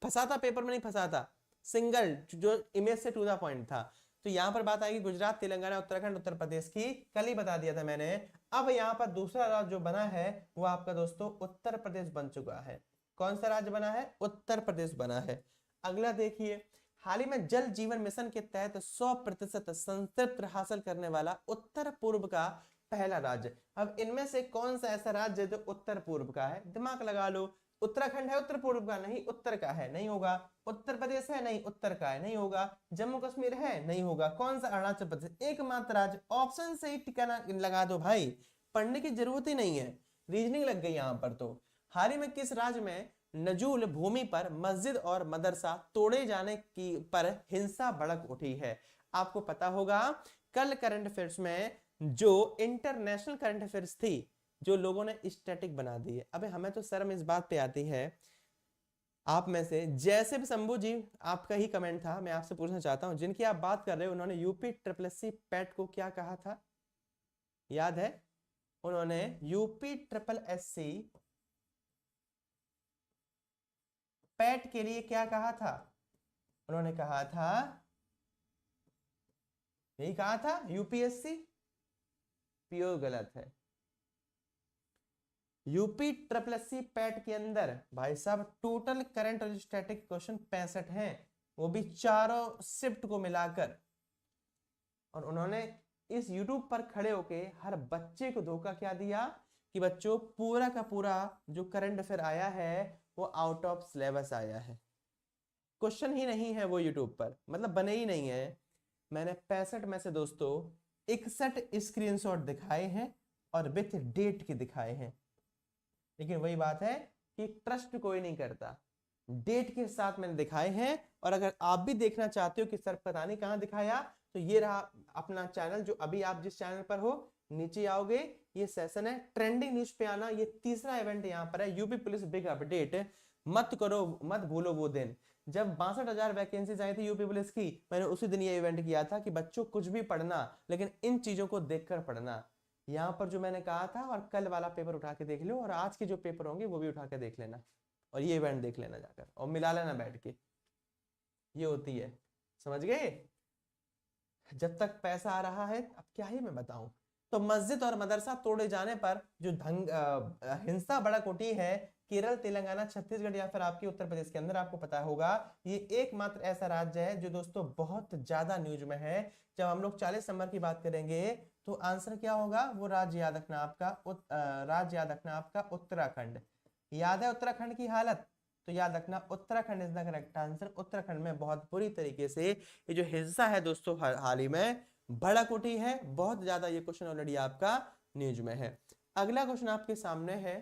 फंसा था पेपर में, नहीं फंसा था, सिंगल जो इमेज से टू द पॉइंट था। तो यहाँ पर बात आएगी गुजरात, तेलंगाना, उत्तराखंड, उत्तर प्रदेश की, कल ही बता दिया था मैंने। अब यहाँ पर दूसरा राज्य जो बना है वो आपका दोस्तों उत्तर प्रदेश बन चुका है। कौन सा राज्य बना है? उत्तर प्रदेश बना है। अगला देखिए, हाल ही में जल जीवन मिशन के तहत 100% संतृप्ति हासिल करने वाला उत्तर पूर्व का पहला राज्य। अब इनमें से कौन सा ऐसा राज्य जो उत्तर पूर्व का है? दिमाग लगा लो। उत्तराखंड है उत्तर पूर्व का? नहीं, उत्तर का है, नहीं होगा। उत्तर प्रदेश है? नहीं, उत्तर का है, नहीं होगा। जम्मू कश्मीर है? नहीं होगा। कौन सा? अरुणाचल प्रदेश, एकमात्र राज्य। ऑप्शन से ही टिकाना लगा दो भाई, पढ़ने की जरूरत ही नहीं है, रीजनिंग लग गई यहाँ पर। तो हाल ही में किस राज्य में नजूल भूमि पर मस्जिद और मदरसा तोड़े जाने की पर हिंसा भड़क उठी है? आपको पता होगा कल करंट अफेयर्स में जो इंटरनेशनल करंट अफेयर्स थी, जो लोगों ने स्टैटिक बना दी है। अबे हमें तो शर्म इस बात पे आती है। आप में से जैसे भी शंभू जी, आपका ही कमेंट था, मैं आपसे पूछना चाहता हूं, जिनकी आप बात कर रहे हो उन्होंने यूपी ट्रिपल एससी पैट को क्या कहा था? याद है? उन्होंने यूपी ट्रिपल एससी पैट के लिए क्या कहा था? उन्होंने कहा था, यही कहा था, यूपीएससी। प्योर गलत है। यूपी ट्रिपल एससी पैट के अंदर भाई साहब टोटल करंट और स्टैटिक क्वेश्चन 65 हैं, वो भी चारों शिफ्ट को मिलाकर। और उन्होंने इस यूट्यूब पर खड़े होके हर बच्चे को धोखा क्या दिया कि बच्चों पूरा का पूरा जो करंट अफेयर आया है वो आउट ऑफ सिलेबस आया है, क्वेश्चन ही नहीं है वो यूट्यूब पर, मतलब बने ही नहीं है। मैंने 65 में से दोस्तों 61 स्क्रीनशॉट दिखाए हैं और विथ डेट के दिखाए हैं। लेकिन वही बात है कि ट्रस्ट कोई नहीं करता, डेट के साथ मैंने दिखाए हैं। और अगर आप भी देखना चाहते हो कि सर पता नहीं कहां दिखाया, तो ये रहा अपना चैनल, जो अभी आप जिस चैनल पर हो नीचे आओगे, ये सेशन है ट्रेंडिंग न्यूज पे आना, ये तीसरा इवेंट यहाँ पर है, यूपी पुलिस बिग अपडेट। मत करो, मत भूलो वो दिन जब 62,000 वैकेंसीज आई थी यूपी पुलिस की। मैंने उसी दिन ये इवेंट किया था कि बच्चों कुछ भी पढ़ना, लेकिन इन चीजों को देखकर पढ़ना। यहाँ पर जो मैंने कहा था, और कल वाला पेपर उठा के देख लो, और आज के जो पेपर होंगे वो भी उठा के देख लेना, और ये इवेंट देख लेना जाकर, और मिला लेना बैठ के। ये होती है, समझ गए? जब तक पैसा आ रहा है, अब क्या ही मैं बताऊं। तो मस्जिद और मदरसा तोड़े जाने पर जो हिंसा भड़क उठी है, केरल, तेलंगाना, छत्तीसगढ़ या फिर आपके उत्तर प्रदेश के अंदर, आपको पता होगा ये एकमात्र ऐसा राज्य है जो दोस्तों बहुत ज्यादा न्यूज में है। जब हम लोग 40 नंबर की बात करेंगे तो आंसर क्या होगा, वो राज्य याद रखना आपका, राज्य याद रखना आपका उत्तराखंड। याद है उत्तराखंड की हालत? तो याद रखना Uttarakhand is the correct answer. Uttarakhand में बहुत बुरी तरीके से ये जो हिंसा है दोस्तों हाल ही में भड़क उठी है, बहुत ज्यादा। ये क्वेश्चन ऑलरेडी आपका न्यूज में है। अगला क्वेश्चन आपके सामने है,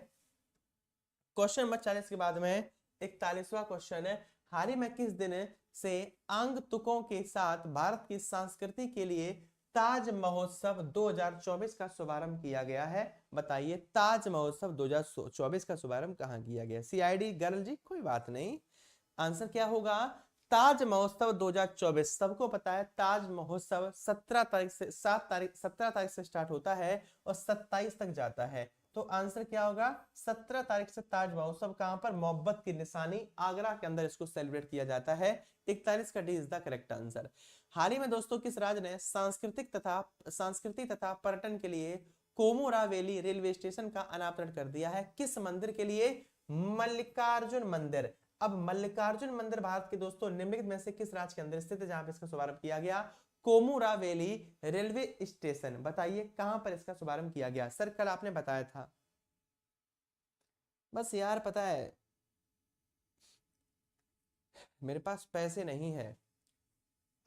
क्वेश्चन नंबर 40 के बाद में 41वां क्वेश्चन है, हाल ही में किस दिन से आगंतुकों के साथ भारत की संस्कृति के लिए ताज महोत्सव 2024 का शुभारंभ किया गया है? बताइए, ताज महोत्सव 2024 का शुभारंभ कहां किया गया? सीआईडी गर्ल जी, कोई बात नहीं, आंसर क्या होगा? ताज महोत्सव 2024। सबको पता है ताज महोत्सव 17 तारीख से 17 तारीख से स्टार्ट होता है और 27 तक जाता है। तो आंसर क्या होगा? 17 तारीख से ताज महोत्सव, कहां पर? मोहब्बत की निशानी आगरा के अंदर इसको सेलिब्रेट किया जाता है। 41 का D is the correct answer. हाल ही में दोस्तों किस राज्य ने संस्कृति तथा पर्यटन के लिए कोमुरावेली रेलवे स्टेशन का अनावरण कर दिया है? किस मंदिर के लिए? मल्लिकार्जुन मंदिर। अब मल्लिकार्जुन मंदिर भारत के दोस्तों निम्नलिखित में से किस राज्य के अंदर स्थित है जहां पर इसका शुभारंभ किया गया? कोमुरावेली रेलवे स्टेशन। बताइए कहां पर इसका शुभारंभ किया गया? सर कल आपने बताया था। बस यार पता है मेरे पास पैसे नहीं है।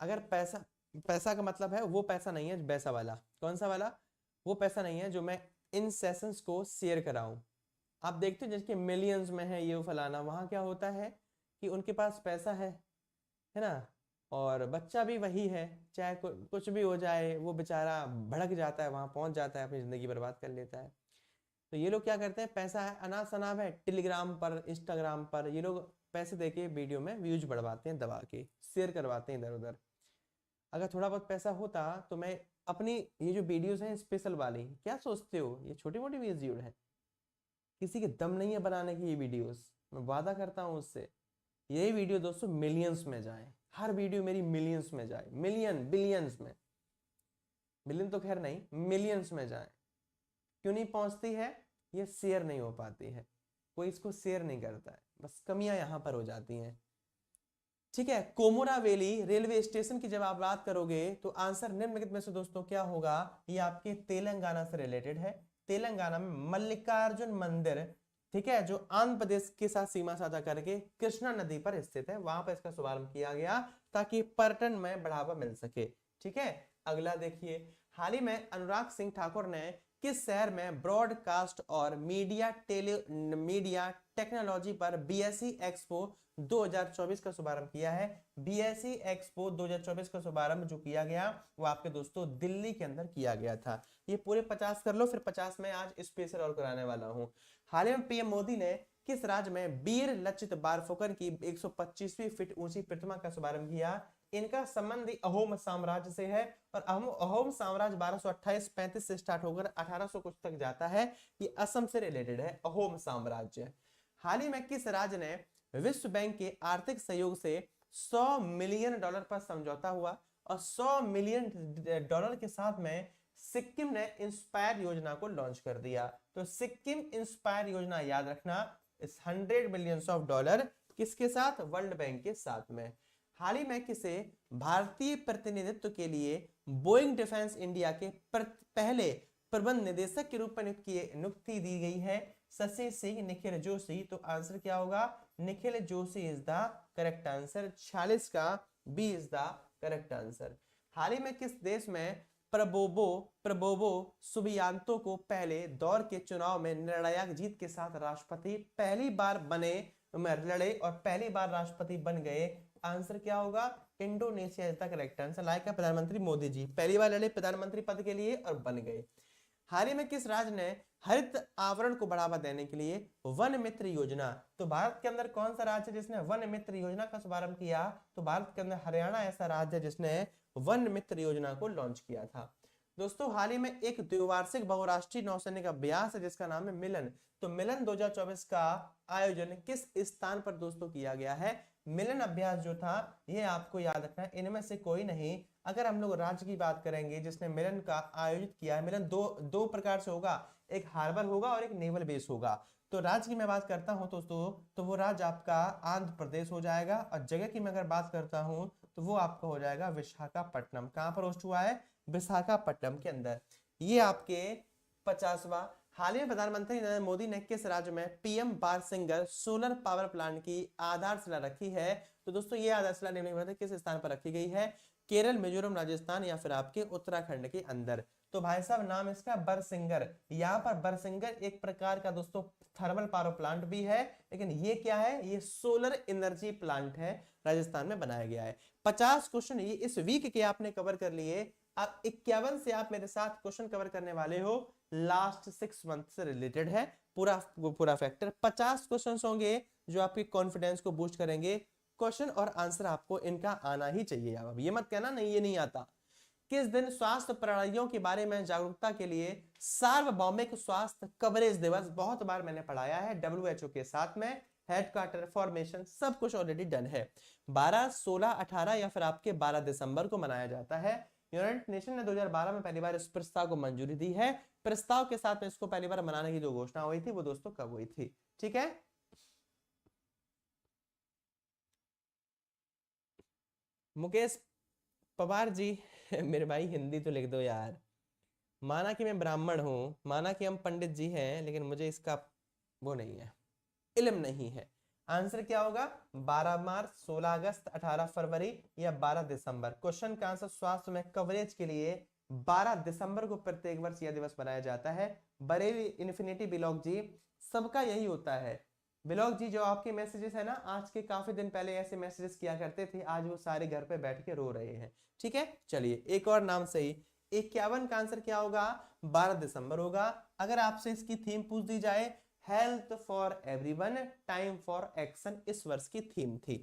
अगर पैसा, पैसा का मतलब है वो पैसा नहीं है पैसा वाला, कौन सा वाला? वो पैसा नहीं है जो मैं इन सेशंस को शेयर कराऊं। आप देखते हो जिसके मिलियंस में है ये फलाना, वहां क्या होता है कि उनके पास पैसा है ना, और बच्चा भी वही है, चाहे कुछ भी हो जाए वो बेचारा भड़क जाता है, वहां पहुंच जाता है, अपनी जिंदगी बर्बाद कर लेता है। तो ये लोग क्या करते हैं, पैसा है अनाप शनाप है, टेलीग्राम पर, इंस्टाग्राम पर ये लोग पैसे देके वीडियो में व्यूज बढ़वाते हैं, दबा के शेयर करवाते हैं इधर उधर। अगर थोड़ा बहुत पैसा होता तो मैं अपनी ये जो वीडियोस हैं स्पेशल वाली, क्या सोचते हो ये छोटी मोटी वीडियो है? किसी के दम नहीं है बनाने की ये वीडियोस, मैं वादा करता हूँ उससे। यही वीडियो दोस्तों मिलियंस में जाए, हर वीडियो मेरी मिलियंस में जाए, मिलियन बिलियंस में, मिलियन तो खैर नहीं, मिलियंस में जाए। क्यों नहीं पहुंचती है? ये शेयर नहीं हो पाती है, कोई इसको शेयर नहीं करता है, बस कमियां यहां पर हो जाती हैं। ठीक है, कोमुरावेली रेलवे स्टेशन की जब आप बात करोगे तो आंसर निम्नलिखित में से दोस्तों क्या होगा? ये आपके तेलंगाना से रिलेटेड है। तेलंगाना में मल्लिकार्जुन मंदिर, ठीक है, जो आंध्र प्रदेश के साथ सीमा साझा करके कृष्णा नदी पर स्थित है, वहां पर इसका शुभारंभ किया गया ताकि पर्यटन में बढ़ावा मिल सके। ठीक है, अगला देखिए, हाल ही में अनुराग सिंह ठाकुर ने किस शहर में ब्रॉडकास्ट और मीडिया टेक्नोलॉजी पर बीएसई एक्सपो 2024 का शुभारंभ किया है? बीएसई एक्सपो 2024 का शुभारंभ जो किया गया वो आपके दोस्तों दिल्ली के अंदर किया गया था। ये पूरे 50 कर लो, फिर 50 में आज स्पेशल और कराने वाला हूं। हाल ही में पीएम मोदी ने किस राज्य में वीर लचित बारफुकन की 125वीं फीट ऊंची प्रतिमा का शुभारंभ किया? इनका संबंध अहोम साम्राज्य से है और अहोम साम्राज्य 1228-35 से स्टार्ट होकर 1800 कुछ तक जाता है। ये असम से रिलेटेड है अहोम साम्राज्य। हाल ही में किस राज्य ने विश्व बैंक के आर्थिक सहयोग से $100 मिलियन पर समझौता हुआ और $100 मिलियन के साथ में सिक्किम ने इंस्पायर योजना को लॉन्च कर दिया? तो सिक्किम इंस्पायर योजना याद रखना, इस $100 मिलियन किसके साथ? वर्ल्ड बैंक के साथ में। हाल ही में किसे भारतीय प्रतिनिधित्व के लिए बोइंग डिफेंस इंडिया के पहले प्रबंध निदेशक के रूप में नियुक्ति दी गई है? शशि सिंह, निखिल जोशी। तो आंसर क्या होगा? Nikhil Joshi is the correct answer. 46 का B is the correct answer. हाल ही में किस देश में प्रबोवो सुबियांतो को पहले दौर के चुनाव में निर्णायक जीत के साथ राष्ट्रपति पहली बार लड़े और पहली बार राष्ट्रपति बन गए? आंसर क्या होगा? Indonesia is the correct answer. Like प्रधानमंत्री मोदी जी पहली बार लड़े प्रधानमंत्री पद के लिए और बन गए। हाल ही में किस राज्य ने हरित आवरण को बढ़ावा देने के लिए वन मित्र योजना? तो भारत के अंदर कौन सा राज्य है जिसने वन मित्र योजना का शुभारंभ किया? तो भारत के अंदर हरियाणा ऐसा राज्य है जिसने वन मित्र योजना को लॉन्च किया था। दोस्तों हाल ही में एक द्विवार्षिक बहुराष्ट्रीय नौसैनिक अभ्यास है जिसका नाम है मिलन। तो मिलन 2024 का आयोजन किस स्थान पर दोस्तों किया गया है? मिलन अभ्यास जो था ये आपको याद रखना है, इनमें से कोई नहीं। अगर हम लोग राज्य की बात करेंगे जिसने मिलन का आयोजित किया है, मिलन दो प्रकार से होगा, एक हार्बर होगा और एक नेवल बेस होगा। तो राज्य की मैं बात करता हूं दोस्तों तो वो राज्य आपका आंध्र प्रदेश हो जाएगा और जगह की मैं अगर बात करता हूं तो वो आपका हो जाएगा विशाखापट्टनम। कहां पर होस्ट हुआ है? विशाखापट्टनम के अंदर। ये आपके 50वां। हाल ही में प्रधानमंत्री नरेंद्र मोदी ने किस राज्य में पीएम बारसिंगर सोलर पावर प्लांट की आधारशिला रखी है? तो दोस्तों ये आधारशिला निम्नलिखित किस स्थान पर रखी गई है? केरल, मिजोरम, राजस्थान या फिर आपके उत्तराखंड के अंदर। तो भाई साहब नाम इसका बरसिंगर। यहाँ पर बरसिंगर एक प्रकार का दोस्तों थर्मल पावर प्लांट भी है, लेकिन ये क्या है? ये सोलर एनर्जी प्लांट है, राजस्थान में बनाया गया है। 50 क्वेश्चन ये इस वीक के आपने कवर कर लिए। अब 51 से आप मेरे साथ क्वेश्चन कवर करने वाले हो, लास्ट 6 मंथ से रिलेटेड है पूरा फैक्टर। 50 क्वेश्चन होंगे जो आपके कॉन्फिडेंस को बूस्ट करेंगे। क्वेश्चन और आंसर आपको इनका आना ही चाहिए। अब ये मत कहना नहीं ये नहीं आता। किस दिन स्वास्थ्य प्रणालियों के बारे में जागरूकता के लिए सार्वभौमिक स्वास्थ्य कवरेज दिवस? बहुत बार मैंने पढ़ाया है, WHO के साथ में हेडक्वार्टर फॉर्मेशन सब कुछ ऑलरेडी डन है। 12, 16, 18 या फिर आपके 12 दिसंबर को मनाया जाता है। यूनाइटेड नेशन ने 2012 में पहली बार इस प्रस्ताव को मंजूरी दी है। प्रस्ताव के साथ में इसको पहली बार मनाने की जो घोषणा हुई थी वो दोस्तों कब हुई थी? ठीक है, मुकेश पवार जी मेरे भाई हिंदी तो लिख दो यार। माना कि मैं ब्राह्मण हूं, माना कि हम पंडित जी हैं, लेकिन मुझे इसका वो नहीं है, इल्म नहीं है। आंसर क्या होगा? 12 मार्च, 16 अगस्त, 18 फरवरी या 12 दिसंबर। क्वेश्चन का आंसर स्वास्थ्य में कवरेज के लिए 12 दिसंबर को प्रत्येक वर्ष यह दिवस मनाया जाता है। बरेली इन्फिनिटी बिलॉग जी, सबका यही होता है। बिलॉग जी जो आपके मैसेजेस है ना, आज के काफी दिन पहले ऐसे मैसेजेस किया करते थे, आज वो सारे घर पे बैठ के रो रहे हैं। ठीक है, चलिए एक और नाम सही। 51 का आंसर क्या होगा? 12 दिसंबर होगा। अगर आपसे इसकी थीम पूछ दी जाए, health for everyone, time for action इस वर्ष की थीम थी।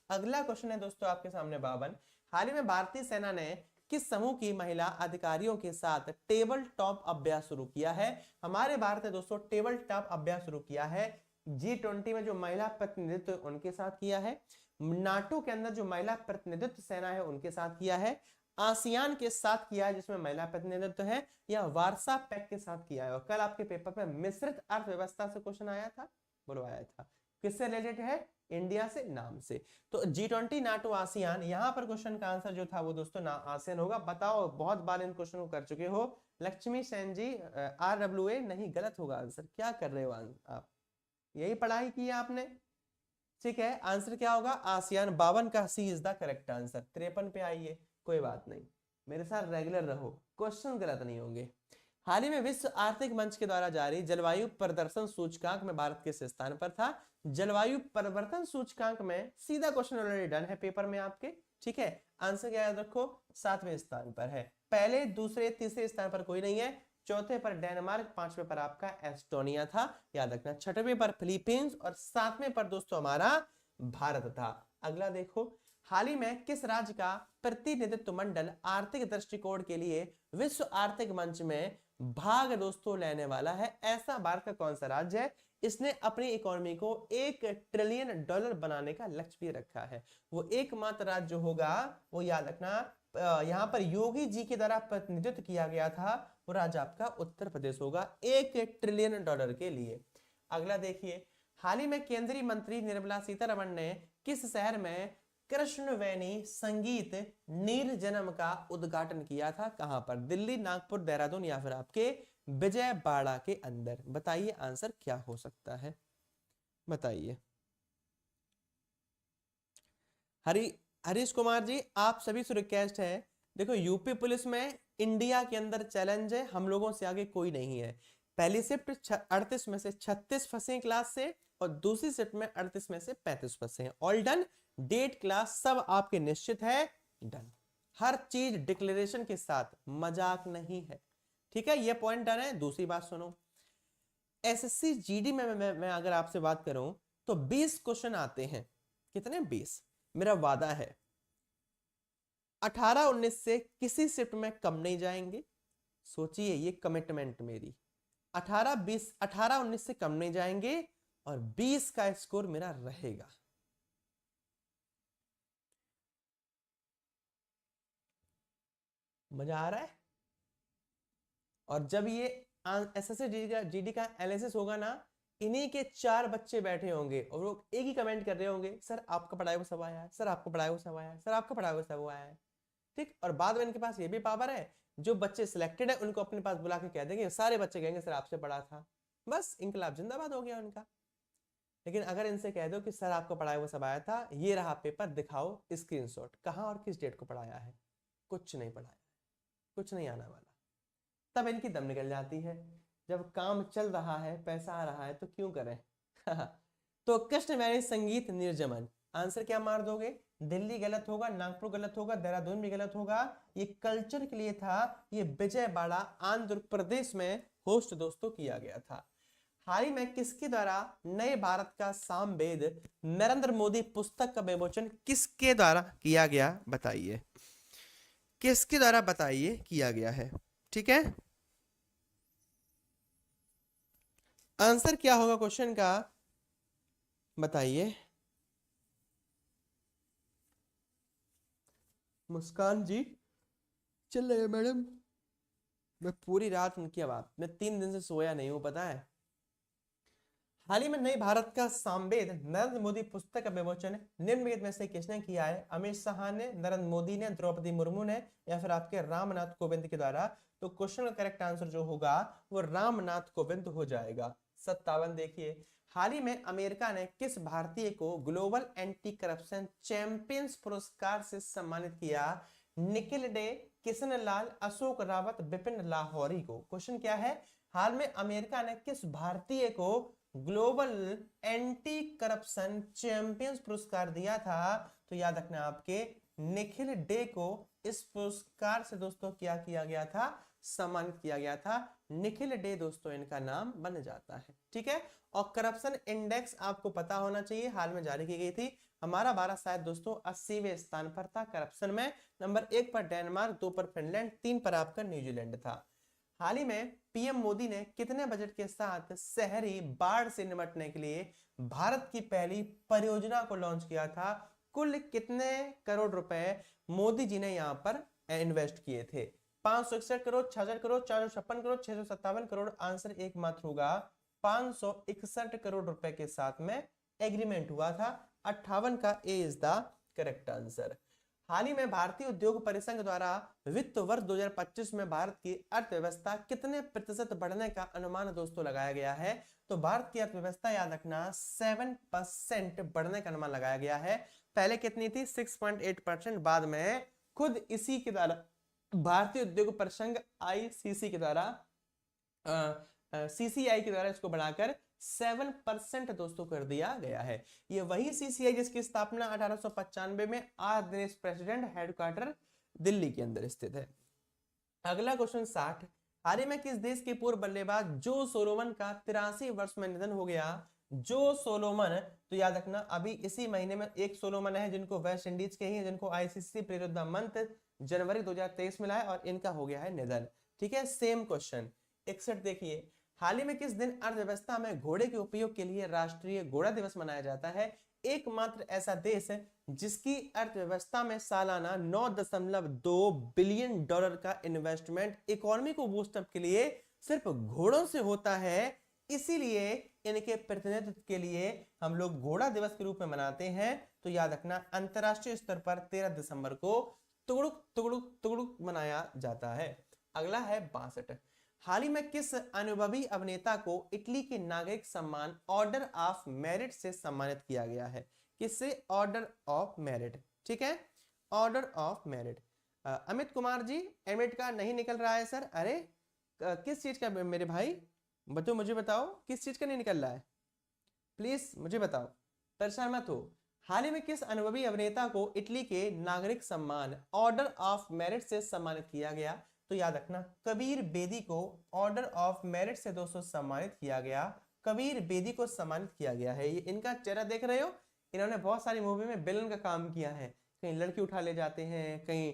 अगला क्वेश्चन है दोस्तों आपके सामने 52। हाल ही में भारतीय सेना ने किस समूह की महिला अधिकारियों के साथ टेबल टॉप अभ्यास शुरू किया है? हमारे भारत ने दोस्तों टेबल टॉप अभ्यास शुरू किया है G20 में जो महिला प्रतिनिधित्व उनके साथ किया है, नाटो के अंदर जो महिला प्रतिनिधित्व सेना है उनके साथ किया है, आसियान के साथ किया है जिसमें महिला प्रतिनिधित्व है, या वार्सा पैक्ट के साथ किया है। और कल आपके पेपर में मिश्रित अर्थव्यवस्था से क्वेश्चन आया था, बुलवाया था, किससे रिलेटेड है, इंडिया से, नाम से। तो G20, नाटो, आसियान, यहां पर क्वेश्चन का आंसर जो था वो दोस्तों ना आसियान होगा। बताओ, बहुत बार इन क्वेश्चन को कर चुके हो। लक्ष्मी सेन जी, RWA नहीं, गलत होगा आंसर। क्या कर रहे हो आप, यही पढ़ाई की है आपने, ठीक है। आंसर क्या होगा, आसियान। 52 का सी इज द करेक्ट आंसर। 53 पे आइए, कोई बात नहीं, मेरे साथ रेगुलर रहो, क्वेश्चन गलत नहीं होंगे। हाल ही में विश्व आर्थिक मंच के द्वारा जारी जलवायु प्रदर्शन सूचकांक में भारत किस स्थान पर था। जलवायु परिवर्तन सूचकांक में सीधा क्वेश्चन ऑलरेडी डन है पेपर में आपके, ठीक है। आंसर क्या याद रखो, 7वें स्थान पर है। पहले, दूसरे, तीसरे स्थान पर कोई नहीं है। चौथे पर डेनमार्क, 5वें पर आपका एस्टोनिया था, याद रखना। 6वें पर फिलीपींस और 7वें पर दोस्तों हमारा भारत था। अगला देखो, हाल ही में किस राज्य का प्रतिनिधित्व मंडल आर्थिक दृष्टिकोण के लिए विश्व आर्थिक मंच में भाग दोस्तों लेने वाला है। ऐसा भारत का कौन सा राज्य है, इसने अपनी इकोनॉमी को $1 ट्रिलियन बनाने का लक्ष्य भी रखा है। वो एकमात्र राज्य होगा, वो याद रखना, यहाँ पर योगी जी के द्वारा प्रतिनिधित्व किया गया था, वो राज्य आपका उत्तर प्रदेश होगा, $1 ट्रिलियन के लिए। अगला देखिए, हाल ही में केंद्रीय मंत्री निर्मला सीतारमण ने किस शहर में कृष्णवेणी संगीत निर्जनम का उद्घाटन किया था। कहां पर, दिल्ली, नागपुर, देहरादून या फिर आपके विजयवाड़ा के अंदर। बताइए आंसर क्या हो सकता है, बताइए। हरीश कुमार जी, आप सभी से रिक्वेस्ट है, देखो यूपी पुलिस में इंडिया के अंदर चैलेंज है, हम लोगों से आगे कोई नहीं है। पहली शिफ्ट 38 में से 36 फंसे क्लास से, और दूसरी शिफ्ट में 38 में से 35 फंसे हैं। ऑल डन, डेट, क्लास सब आपके निश्चित है, डन। हर चीज डिक्लेरेशन के साथ, मजाक नहीं है, ठीक है। ये पॉइंट डन है। दूसरी बात सुनो, एसएससी जीडी में मैं अगर आपसे बात करूं तो 20 क्वेश्चन आते हैं। कितने, 20। मेरा वादा है 18-19 से किसी शिफ्ट में कम नहीं जाएंगे। सोचिए, ये कमिटमेंट मेरी, 18-19 से कम नहीं जाएंगे, और 20 का स्कोर मेरा रहेगा। मजा आ रहा है। और जब ये एसएससी जीडी का एनालिसिस होगा ना, इन्हीं के 4 बच्चे बैठे होंगे और वो एक ही कमेंट कर रहे होंगे, सर आपका पढ़ाया हुआ सब आया है, सर आपका पढ़ाया हुआ सब आया है, सर आपका पढ़ाया हुआ सब आया है, ठीक। और बाद में इनके पास ये भी पावर है, जो बच्चे सिलेक्टेड है उनको अपने पास बुला के कह देंगे, सारे बच्चे कहेंगे सर आपसे पढ़ा था, बस इनकलाब जिंदाबाद हो गया उनका। लेकिन अगर इनसे कह दो कि सर आपका पढ़ाया हुआ सब आया था, ये रहा पेपर, दिखाओ स्क्रीनशॉट, कहां और किस डेट को पढ़ाया है, कुछ नहीं पढ़ाया, कुछ नहीं आने वाला, तब इनकी दम निकल जाती है। जब काम चल रहा है, पैसा आ रहा है, तो क्यों करें। तो कृष्णवेणी संगीत निर्जमन, आंसर क्या मार दोगे, दिल्ली गलत होगा, नागपुर गलत होगा, देहरादून भी गलत होगा। ये कल्चर के लिए था, ये विजयवाड़ा आंध्र प्रदेश में होस्ट दोस्तों किया गया था। हाल ही में किसके द्वारा नए भारत का सामवेद नरेंद्र मोदी पुस्तक का विमोचन किसके द्वारा किया गया, बताइए, किसके द्वारा बताइए किया गया है, ठीक है। आंसर क्या होगा क्वेश्चन का, बताइए। मुस्कान जी, चल रहे मैडम, मैं पूरी रात उनकी आवाज, मैं 3 दिन से सोया नहीं हूं, पता है। हाल ही में नए भारत का सामवेद नरेंद्र मोदी पुस्तक का विमोचन निम्नलिखित में से किसने किया है, अमित शाह ने, नरेंद्र मोदी ने, द्रौपदी मुर्मू ने, या फिर आपके रामनाथ कोविंद के द्वारा। तो क्वेश्चन का करेक्ट आंसर जो होगा वो रामनाथ कोविंद हो जाएगा। 57 देखिए, हाल ही में अमेरिका ने किस भारतीय को ग्लोबल एंटी करप्शन चैंपियंस पुरस्कार से सम्मानित किया। निखिल डे, किशन लाल, अशोक रावत, विपिन लाहौरी को। क्वेश्चन क्या है, हाल में अमेरिका ने किस भारतीय को ग्लोबल एंटी करप्शन चैंपियंस पुरस्कार दिया था। तो याद रखना आपके निखिल डे को इस पुरस्कार से दोस्तों क्या किया गया था, सम्मानित किया गया था। निखिल डे दोस्तों इनका नाम बन जाता है, ठीक है। और करप्शन इंडेक्स आपको पता होना चाहिए, हाल में जारी की गई थी। हमारा भारत शायद दोस्तों 80वें स्थान पर था करप्शन में। नंबर 1 पर डेनमार्क, 2 पर फिनलैंड, 3 पर आपका न्यूजीलैंड था। हाल ही में पीएम मोदी ने कितने बजट के साथ शहरी बाढ़ से निपटने के लिए भारत की पहली परियोजना को लॉन्च किया था? कुल कितने करोड़ रुपए मोदी जी ने यहां पर इन्वेस्ट किए थे? 561 करोड़, 66 करोड़, 456 करोड़, 657 करोड़? आंसर एकमात्र होगा 561 करोड़ रुपए के साथ में एग्रीमेंट हुआ था। 58 का ए इज द करेक्ट आंसर। हाल ही में भारतीय उद्योग परिसंघ द्वारा वित्त वर्ष 2025 में भारत की अर्थव्यवस्था कितने प्रतिशत बढ़ने का अनुमान दोस्तों लगाया गया है? तो भारत की अर्थव्यवस्था याद रखना 7% बढ़ने का अनुमान लगाया गया है। पहले कितनी थी? 6.8%। बाद में खुद इसी के द्वारा भारतीय उद्योग परिसंघ आईसीसी के द्वारा सीसीआई के द्वारा इसको बढ़ाकर 7% दोस्तों कर दिया गया है। ये वही सीसीआई जिसकी स्थापना 1895 में R Dinesh president headquarter Delhi के अंदर स्थित है। अगला क्वेश्चन 60। हाल ही में किस देश के पूर्व बल्लेबाज जो सोलोमन का 83 वर्ष में निधन हो गया? जो सोलोमन, तो याद रखना अभी इसी महीने में एक सोलोमन है जिनको वेस्ट इंडीज के ही, जिनको ICC player of the month January 2023 मिला है और इनका हो गया है निधन। ठीक है, सेम क्वेश्चन 61 देखिए। हाल ही में किस दिन अर्थव्यवस्था में घोड़े के उपयोग के लिए राष्ट्रीय घोड़ा दिवस मनाया जाता है? एकमात्र ऐसा देश है जिसकी अर्थव्यवस्था में सालाना 9.2 बिलियन डॉलर का इन्वेस्टमेंट इकोनॉमी को बूस्टअप के लिए सिर्फ घोड़ों से होता है। इसीलिए इनके प्रतिनिधित्व के लिए हम लोग घोड़ा दिवस के रूप में मनाते हैं। तो याद रखना अंतरराष्ट्रीय स्तर पर 13 दिसंबर को तुगड़ुक तुगड़ुक तुगड़ुक मनाया जाता है। अगला है 62। हाल ही में किस अनुभवी अभिनेता को इटली के नागरिक सम्मान ऑर्डर ऑफ मेरिट से सम्मानित किया गया है? किससे? Order of merit. ठीक है, order of merit. Amit Kumar ji, admit card नहीं निकल रहा है सर। अरे किस चीज का मेरे भाई? बच्चों मुझे बताओ किस चीज का नहीं निकल रहा है, प्लीज मुझे बताओ, परेशान मत हो। हाल ही में किस अनुभवी अभिनेता को इटली के नागरिक सम्मान ऑर्डर ऑफ मेरिट से सम्मानित किया गया? तो याद रखना कबीर बेदी को ऑर्डर ऑफ मेरिट से दोस्तों सम्मानित किया गया। कबीर बेदी को सम्मानित किया गया है। ये इनका चेहरा देख रहे हो, इन्होंने बहुत सारी मूवी में विलन का काम किया है। कहीं लड़की उठा ले जाते हैं, कहीं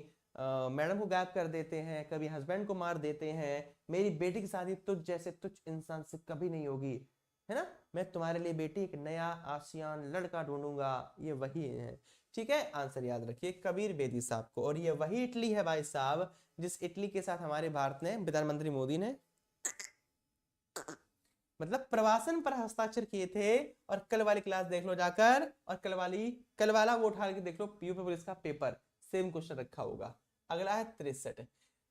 मैडम को गायब कर देते हैं, कभी हस्बैंड को मार देते हैं। मेरी बेटी की शादी तुझ जैसे तुच्छ इंसान से कभी नहीं होगी, है ना, मैं तुम्हारे लिए बेटी एक नया आसियान लड़का ढूंढूंगा। ये वही है। ठीक है, आंसर याद रखिए कबीर बेदी साहब को। और ये वही इटली है भाई साहब जिस इटली के साथ हमारे भारत ने, प्रधानमंत्री मोदी ने मतलब प्रवासन पर हस्ताक्षर किए थे। और कल वाली क्लास देख लो जाकर, और कल वाला वो उठा के देख लो, यूपी पुलिस का पेपर सेम क्वेश्चन रखा होगा। अगला है 63।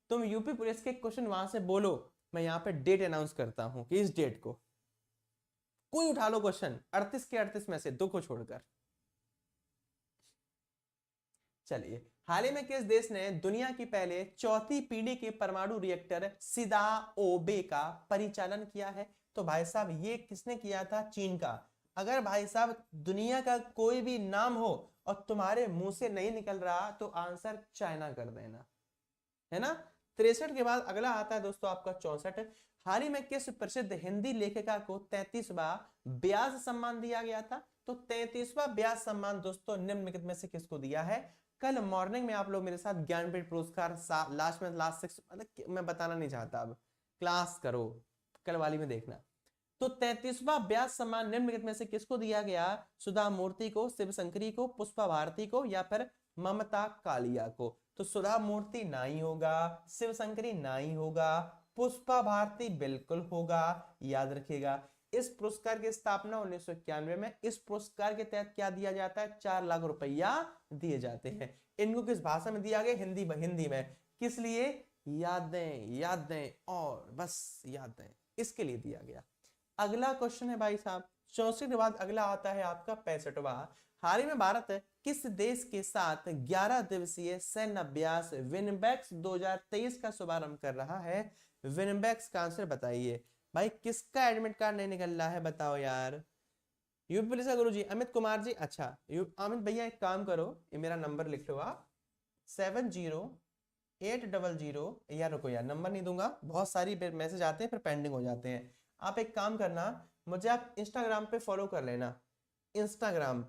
तुम यूपी पुलिस के क्वेश्चन वहां से बोलो, मैं यहाँ पे डेट अनाउंस करता हूं कि इस डेट को कोई उठा लो क्वेश्चन 38 के 38 में से 2 को छोड़कर। चलिए, हाल ही में किस देश ने दुनिया की पहले चौथी पीढ़ी के परमाणु रिएक्टर सिदाओबे का परिचालन किया है? तो भाई साहब ये किसने किया था? चीन का। अगर भाई साहब दुनिया का कोई भी नाम हो और तुम्हारे मुंह से नहीं निकल रहा तो आंसर चाइना कर देना, है ना। 63 के बाद अगला आता है दोस्तों आपका 64। हाल ही में किस प्रसिद्ध हिंदी लेखिका को 33वां व्यास सम्मान दिया गया था? तो 33वां व्यास सम्मान दोस्तों निम्नलिखित में से किसको दिया है? कल मॉर्निंग में आप लोग मेरे साथ ज्ञानपीठ पुरस्कार लास्ट 6 मतलब मैं बताना नहीं चाहता, अब क्लास करो, कल वाली में देखना। तो 33वां व्यास सम्मान निम्नलिखित में से किसको दिया गया? सुधा मूर्ति को, शिव शंकरी को, पुष्पा भारती को, या फिर ममता कालिया को? तो सुधा मूर्ति ना ही होगा, शिव शंकरी ना ही होगा, पुष्पा भारती बिल्कुल होगा। याद रखिएगा इस पुरस्कार की स्थापना 1991 में। इस पुरस्कार के तहत क्या दिया जाता है? 4 लाख रुपया दिए जाते हैं। इनको किस भाषा में दिया गया? हिंदी में। किस लिए? यादें और बस यादें, इसके लिए दिया गया। अगला क्वेश्चन है भाई साहब 64 के बाद अगला आता है आपका 65वां। हाल ही में भारत किस देश के साथ 11 दिवसीय सैन्य अभ्यास विनबैक्स 2023 का शुभारंभ कर रहा है? विनबैक्स का आंसर बताइए भाई, किसका एडमिट कार्ड नहीं निकल रहा है बताओ यार। यूपी पुलिस का गुरुजी अमित कुमार जी। अच्छा अमित भैया एक काम करो, ये मेरा नंबर लिख लो आप 7080, यार रुको यार नंबर नहीं दूंगा, बहुत सारी मैसेज आते हैं फिर पेंडिंग हो जाते हैं। आप एक काम करना, मुझे आप इंस्टाग्राम पे फॉलो कर लेना। इंस्टाग्राम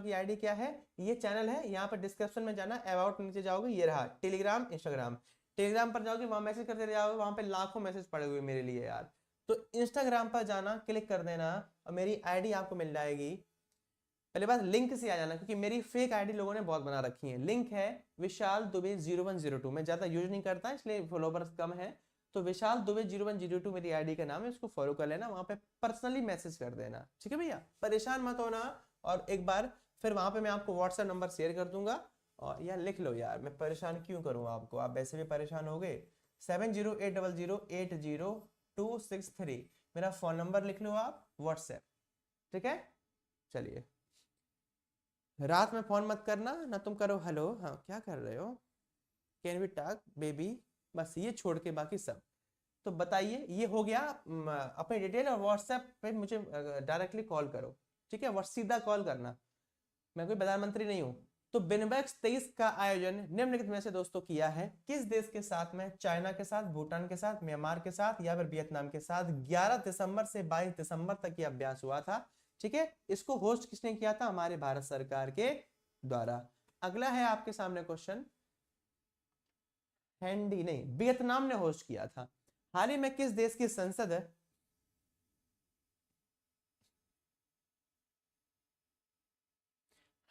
की आईडी क्या है? ये चैनल है, यहाँ पर डिस्क्रिप्शन में जाना, अबाउट नीचे जाओगे, ये रहा टेलीग्राम इंस्टाग्राम। टेलीग्राम पर जाओगे वहां मैसेज करते जाओगे, वहां पे लाखों मैसेज पड़े हुए मेरे लिए यार। तो इंस्टाग्राम पर जाना, क्लिक कर देना और मेरी आईडी आपको मिल जाएगी। पहले बात लिंक से आ जाना, क्योंकि मेरी फेक आईडी लोगों ने बहुत बना रखी है। लिंक है विशाल दुबे 0102, मैं ज्यादा यूज नहीं करता इसलिए फॉलोवर्स कम है। तो विशाल दुबे 0102 मेरी आईडी का नाम है, उसको फॉलो कर लेना, वहां पे पर्सनली मैसेज कर देना, ठीक है भैया, परेशान मत होना। और एक बार फिर वहां पे मैं आपको व्हाट्सएप नंबर शेयर कर दूंगा, और यार लिख लो यार, मैं परेशान क्यों करूँ आपको, आप वैसे भी परेशान हो गए। 7080080263 मेरा फोन नंबर लिख लो आप, व्हाट्सएप, ठीक है। चलिए, रात में फोन मत करना ना, तुम करो हेलो, हाँ क्या कर रहे हो, कैन वी टॉक बेबी, बस ये छोड़ के बाकी सब। तो बताइए, ये हो गया अपनी डिटेल, और व्हाट्सएप पे मुझे डायरेक्टली कॉल करो, ठीक है, सीधा कॉल करना, मैं कोई प्रधानमंत्री नहीं हूं। तो बिनबैक्स 23 का आयोजन निम्नलिखित में से दोस्तों किया है, किस देश के साथ में, चाइना के साथ, भूटान के साथ, म्यांमार के साथ या फिर वियतनाम के साथ। 11 दिसंबर से 22 दिसंबर तक ये अभ्यास हुआ था, ठीक है। इसको होस्ट किसने किया था, हमारे भारत सरकार के द्वारा। अगला है आपके सामने क्वेश्चन, हैंडी नहीं, वियतनाम ने होस्ट किया था। हाल ही में किस देश की संसद है,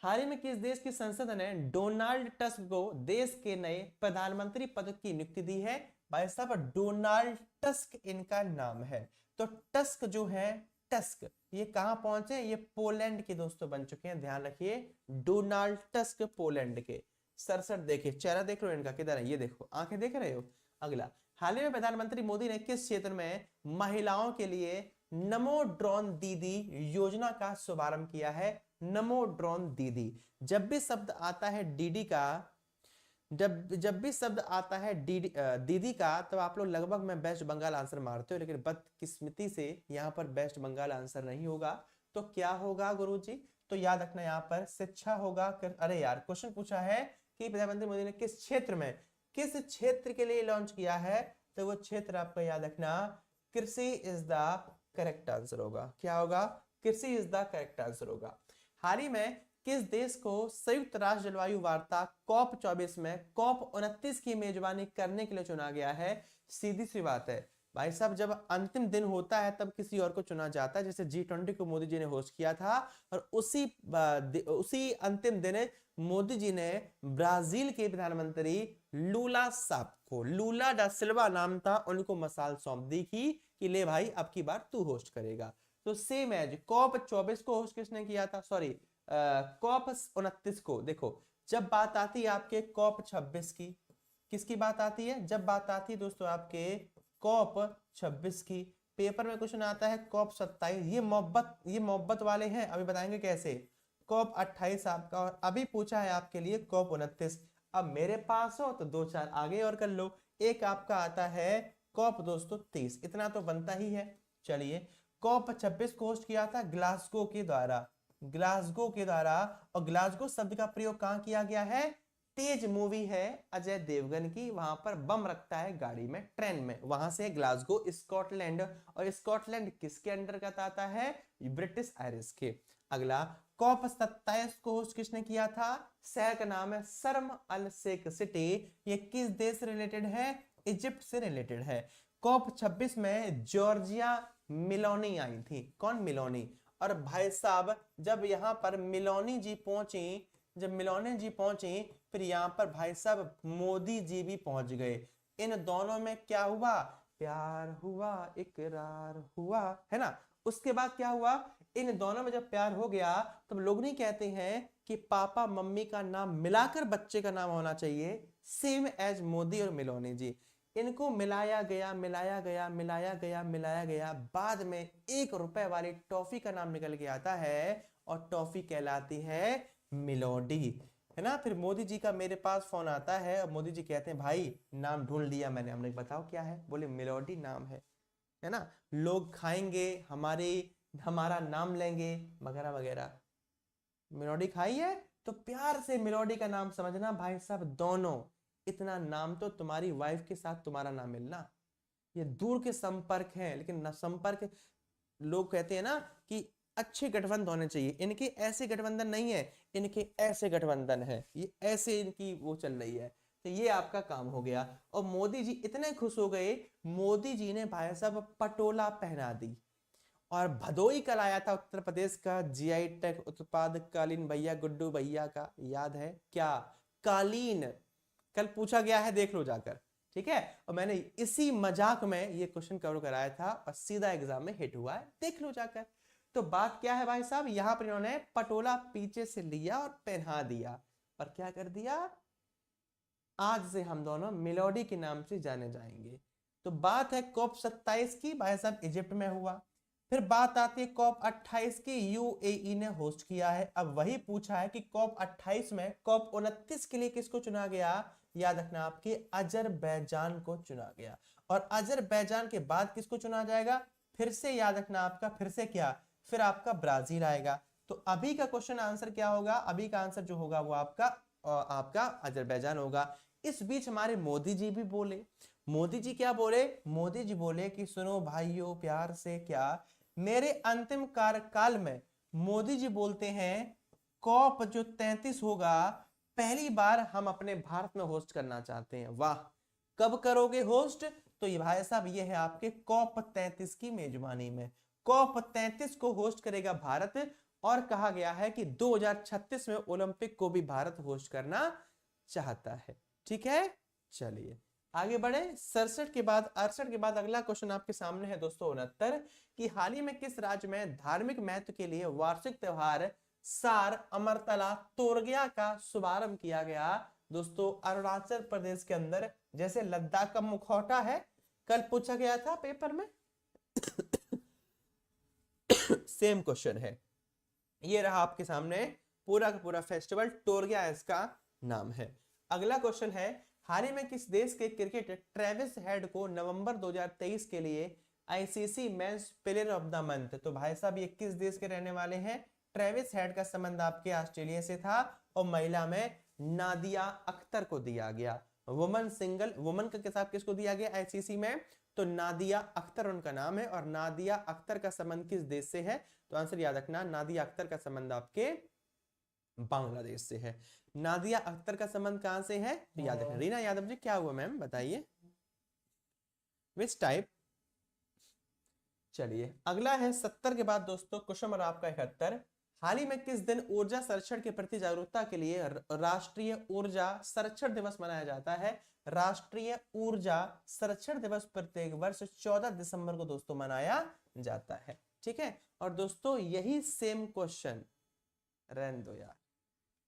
हाल ही में किस देश की संसद ने डोनाल्ड टस्क को देश के नए प्रधानमंत्री पद की नियुक्ति दी है। भाई साहब, डोनाल्ड टस्क इनका नाम है। तो टस्क जो है, टस्क ये कहां पहुंचे, ये पोलैंड के दोस्तों बन चुके हैं, ध्यान रखिए, डोनाल्ड टस्क पोलैंड के। सरसर देखिए, चेहरा देख लो इनका, किधर है ये देखो, आंखें देख रहे हो। अगला, हाल ही में प्रधानमंत्री मोदी ने किस क्षेत्र में महिलाओं के लिए नमो ड्रोन दीदी योजना का शुभारंभ किया है। नमो ड्रोन दीदी, जब भी शब्द आता है डीडी का, जब भी शब्द आता है दीदी का, तो आप लोग लगभग में वेस्ट बंगाल आंसर मारते हो, लेकिन बदकिस्मती से यहाँ पर वेस्ट बंगाल आंसर नहीं होगा। तो क्या होगा गुरुजी, तो याद रखना यहाँ पर शिक्षा होगा। अरे यार, क्वेश्चन पूछा है कि प्रधानमंत्री मोदी ने किस क्षेत्र में, किस क्षेत्र के लिए लॉन्च किया है, तो वो क्षेत्र आपको याद रखना कृषि इज द करेक्ट आंसर होगा। क्या होगा, कृषि इज द करेक्ट आंसर होगा। हाल ही में किस देश को संयुक्त राष्ट्र जलवायु वार्ता कॉप 24 में कॉप 29 की मेजबानी करने के लिए चुना गया है। सीधी सी बात है भाई साहब, जब अंतिम दिन होता है तब किसी और को चुना जाता है। जैसे G20 को मोदी जी ने होस्ट किया था, और उसी अंतिम दिन मोदी जी ने ब्राजील के प्रधानमंत्री लूला साहब को, लूला डा सिल्वा नाम था, उनको मसाल सौंप दी कि ले भाई अब की बार तू होस्ट करेगा। तो सेम एज कॉप 24 को होस्ट किसने किया था, सॉरी कॉप 29 को। देखो, जब बात आती है आपके कॉप 26 की, किसकी बात आती है, जब बात आती है दोस्तों आपके कॉप 26 की, पेपर में क्वेश्चन आता है कॉप 27, ये मोहब्बत वाले हैं, अभी बताएंगे कैसे। कॉप 28 आपका, और अभी पूछा है आपके लिए कॉप 29। अब मेरे पास हो तो 2-4 आगे और कर लो। एक आपका आता है कॉप दोस्तों 30, इतना तो बनता ही है। चलिए, कॉप 26 को होस्ट किया था ग्लासगो के द्वारा, ग्लासगो के द्वारा। और ग्लासगो शब्द का प्रयोग कहां किया गया है, तेज मूवी है अजय देवगन की, वहां पर बम रखता है गाड़ी में, ट्रेन में, वहां से ग्लासगो स्कॉटलैंड। और स्कॉटलैंड किसके अंतर्गत आता है, ब्रिटिश आयरिश के। अगला, कॉप 27 को होस्ट किसने किया था, शहर का नाम है शर्म अल शेख सिटी, ये किस देश से रिलेटेड है, इजिप्ट से रिलेटेड है। कॉप 26 में जॉर्जिया मिलोनी आई थी, कौन, मिलोनी। और भाई साहब, जब यहाँ पर मिलोनी जी पहुंची, जब मिलोनी जी पहुंची, फिर यहाँ पर भाई साहब मोदी जी भी पहुंच गए। इन दोनों में क्या हुआ, प्यार हुआ, इकरार हुआ, है ना। उसके बाद क्या हुआ, इन दोनों में जब प्यार हो गया, तो लोग नहीं कहते हैं कि पापा मम्मी का नाम मिलाकर बच्चे का नाम होना चाहिए, सेम एज मोदी और मिलोनी जी। इनको मिलाया गया, मिलाया गया, मिलाया गया, मिलाया गया, बाद में 1 रुपए वाली टॉफी का नाम निकल के आता है, और टॉफी कहलाती है मिलोडी, है ना। फिर मोदी जी का मेरे पास फोन आता है, और मोदी जी कहते हैं भाई नाम ढूंढ लिया मैंने। हमने बताओ क्या है, बोले मिलोडी नाम है ना। लोग खाएंगे हमारा नाम लेंगे, वगैरह वगैरह। मिलोडी खाई है, तो प्यार से मिलोडी का नाम समझना भाई साहब दोनों। इतना नाम तो तुम्हारी वाइफ के साथ तुम्हारा नाम मिलना, ये दूर के संपर्क हैं, लेकिन न संपर्क, लोग कहते हैं ना कि अच्छे गठबंधन होने चाहिए, इनके ऐसे गठबंधन नहीं है, इनके ऐसे गठबंधन है, ये ऐसे इनकी वो चल रही है। तो ये आपका काम हो गया। और मोदी जी इतने खुश हो गए, मोदी जी ने भाई साहब पटोला पहना दी। और भदोई कल आया था उत्तर प्रदेश का जीआई टैग उत्पाद कालीन भैया, गुड्डू भैया का, याद है क्या? कालीन कल पूछा गया है, देख लो जाकर, ठीक है। और मैंने इसी मजाक में ये क्वेश्चन कवर कराया था और सीधा एग्जाम में हिट हुआ है, देख लो जाकर। तो बात क्या है भाई साहब, यहां पर इन्होंने पटोला पीछे से लिया और पहना दिया, और क्या कर दिया, आज से हम दोनों मिलोडी के नाम से जाने जाएंगे। तो बात है कॉप 27 की, भाई साहब इजिप्ट में हुआ। फिर बात आती है कॉप 28 की, यूएई ने होस्ट किया है। अब वही पूछा है कि कॉप 28 में कॉप 29 के लिए किसको चुना गया? याद रखना आपके अजरबैजान को चुना गया। और अजरबैजान के बाद किसको चुना जाएगा? फिर से याद रखना आपका, फिर से क्या, फिर आपका ब्राजील आएगा। तो अभी का क्वेश्चन आंसर क्या होगा? अभी का आंसर जो होगा वो आपका अजरबैजान होगा। इस बीच हमारे मोदी जी भी बोले। मोदी जी क्या बोले? मोदी जी बोले कि सुनो भाइयों प्यार से, क्या मेरे अंतिम कार्यकाल में, मोदी जी बोलते हैं कॉप जो 33 होगा, पहली बार हम अपने भारत में होस्ट करना चाहते हैं। वाह, कब करोगे होस्ट? तो ये भाई साहब ये है आपके कॉप 33 की मेजबानी में। कॉप 33 को होस्ट करेगा भारत, और कहा गया है कि 2036 में ओलंपिक को भी भारत होस्ट करना चाहता है। ठीक है, चलिए आगे बढ़े। 67 के बाद 68 के बाद अगला क्वेश्चन आपके सामने है दोस्तों 69, कि हाल ही में किस राज्य में धार्मिक महत्व के लिए वार्षिक त्योहार सार अमरतला तोरगिया का शुभारंभ किया गया? दोस्तों अरुणाचल प्रदेश के अंदर, जैसे लद्दाख का मुखौटा है, कल पूछा गया था पेपर में सेम क्वेश्चन है। ये रहा आपके सामने पूरा का पूरा फेस्टिवल, टोरगिया इसका नाम है। अगला क्वेश्चन है, हाल ही में किस देश के क्रिकेटर ट्रेविस हेड को नवंबर 2023 के लिए ICC men's player of the month? तो भाई साहब ये किस देश के रहने वाले हैं? ट्रेविस हेड का संबंध आपके ऑस्ट्रेलिया से था, और महिला में नादिया अख्तर को दिया गया। वुमन सिंगल, वुमन के साथ किसको दिया गया आईसीसी में? तो नादिया अख्तर उनका नाम है। और नादिया अख्तर का संबंध किस देश से है? तो आंसर याद रखना, नादिया अख्तर का संबंध आपके बांग्लादेश से है। नादिया अख्तर का संबंध कहां से है? तो याद रखना। रीना यादव जी क्या हुआ मैम, बताइए विच टाइप। चलिए अगला है 70 के बाद दोस्तों क्वेश्चन नंबर आपका 71, हाल ही में किस दिन ऊर्जा संरक्षण के प्रति जागरूकता के लिए राष्ट्रीय ऊर्जा संरक्षण दिवस मनाया जाता है? राष्ट्रीय ऊर्जा संरक्षण दिवस प्रत्येक वर्ष 14 दिसंबर को दोस्तों मनाया जाता है। ठीक है, और दोस्तों यही सेम क्वेश्चन, रहने दो यार,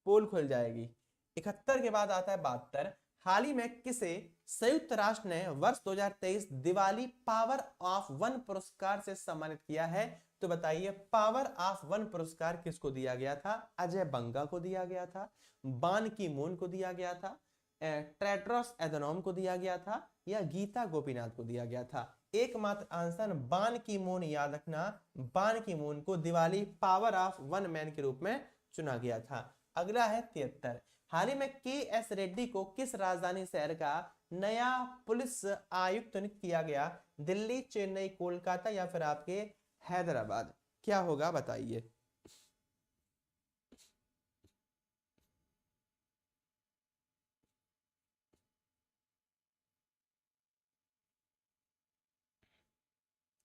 पोल खुल जाएगी। 71 के बाद आता है 72, हाल ही में किसे संयुक्त राष्ट्र ने वर्ष 2023 दिवाली पावर ऑफ वन पुरस्कार से सम्मानित किया है? तो बताइए पावर ऑफ वन पुरस्कार किसको दिया गया था? अजय बंगा को दिया गया था, बान की मून को दिया गया था, टेड्रोस एधनोम को दिया गया था, या गीता गोपीनाथ को दिया गया था? एकमात्र आंसर बान की मून, याद रखना बान की मून को Diwali power of one man के रूप में चुना गया था। अगला है 73, हाल ही में के एस रेड्डी को किस राजधानी शहर का नया पुलिस आयुक्त नियुक्त किया गया? दिल्ली, चेन्नई, कोलकाता, या फिर आपके हैदराबाद? क्या होगा बताइए।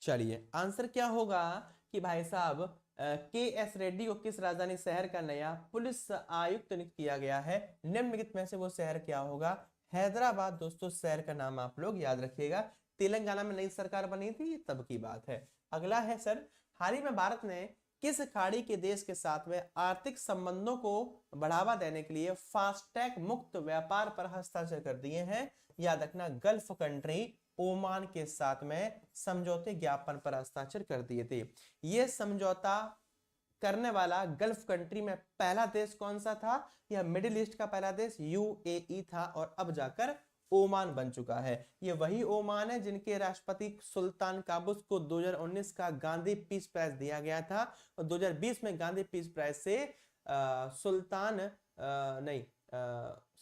चलिए आंसर क्या होगा कि भाई साहब के एस रेड्डी को किस राजधानी शहर का नया पुलिस आयुक्त नियुक्त किया गया है? निम्नलिखित में से वो शहर क्या होगा? हैदराबाद दोस्तों शहर का नाम आप लोग याद रखिएगा। तेलंगाना में नई सरकार बनी थी तब की बात है। अगला है सर, हाल ही में भारत ने किस खाड़ी के देश के साथ में आर्थिक संबंधों को बढ़ावा देने के लिए फास्टैग मुक्त व्यापार पर हस्ताक्षर कर दिए हैं? याद रखना गल्फ कंट्री ओमान के साथ में समझौते ज्ञापन पर हस्ताक्षर कर दिए थे। यह समझौता करने वाला गल्फ कंट्री में पहला देश कौन सा था? यह मिडिल ईस्ट का पहला देश यूएई था, और अब जाकर ओमान बन चुका है। ये वही ओमान है जिनके राष्ट्रपति सुल्तान काबूस को 2019 का गांधी पीस प्राइज दिया गया था, और 2020 में गांधी पीस प्राइज से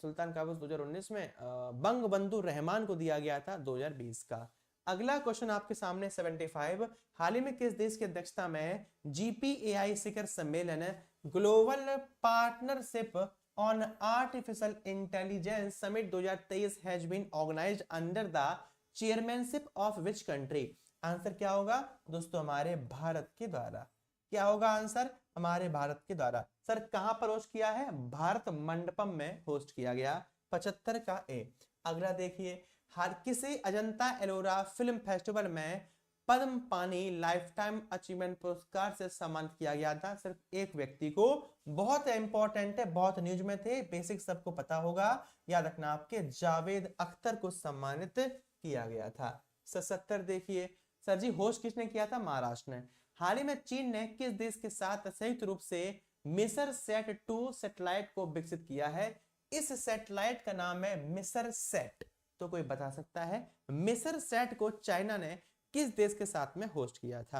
सुल्तान काबूस 2019 में बंगबंधु रहमान को दिया गया था 2020 का। अगला क्वेश्चन आपके सामने 75, हाल ही में किस देश की अध्यक्षता में जीपीएआई शिखर सम्मेलन global partnership on artificial intelligence summit 2023 has been organized under the chairmanship of which country? Answer क्या होगा दोस्तों? हमारे भारत के द्वारा। क्या होगा आंसर? हमारे भारत के द्वारा। सर कहां पर होस्ट किया है? भारत मंडपम में होस्ट किया गया। 75 का ए। अगला देखिए, हर किसी अजंता एलोरा फिल्म फेस्टिवल में पद्म पानी लाइफ टाइम अचीवमेंट पुरस्कार से सम्मानित किया गया था सिर्फ एक व्यक्ति को। बहुत इंपॉर्टेंट है, बहुत न्यूज में थे, बेसिक सबको पता होगा, याद रखना। आपके जावेद अख्तर को सम्मानित किया गया था। 77 देखिए, सर जी होस्ट किसने किया था? महाराष्ट्र ने। हाल ही में चीन ने किस देश के साथ संयुक्त रूप से मिसर सेट 2 सैटेलाइट को विकसित किया है? इस सैटेलाइट का नाम है मिसर सेट। तो कोई बता सकता है? मिसर सेट को चाइना ने किस देश के साथ में होस्ट किया था?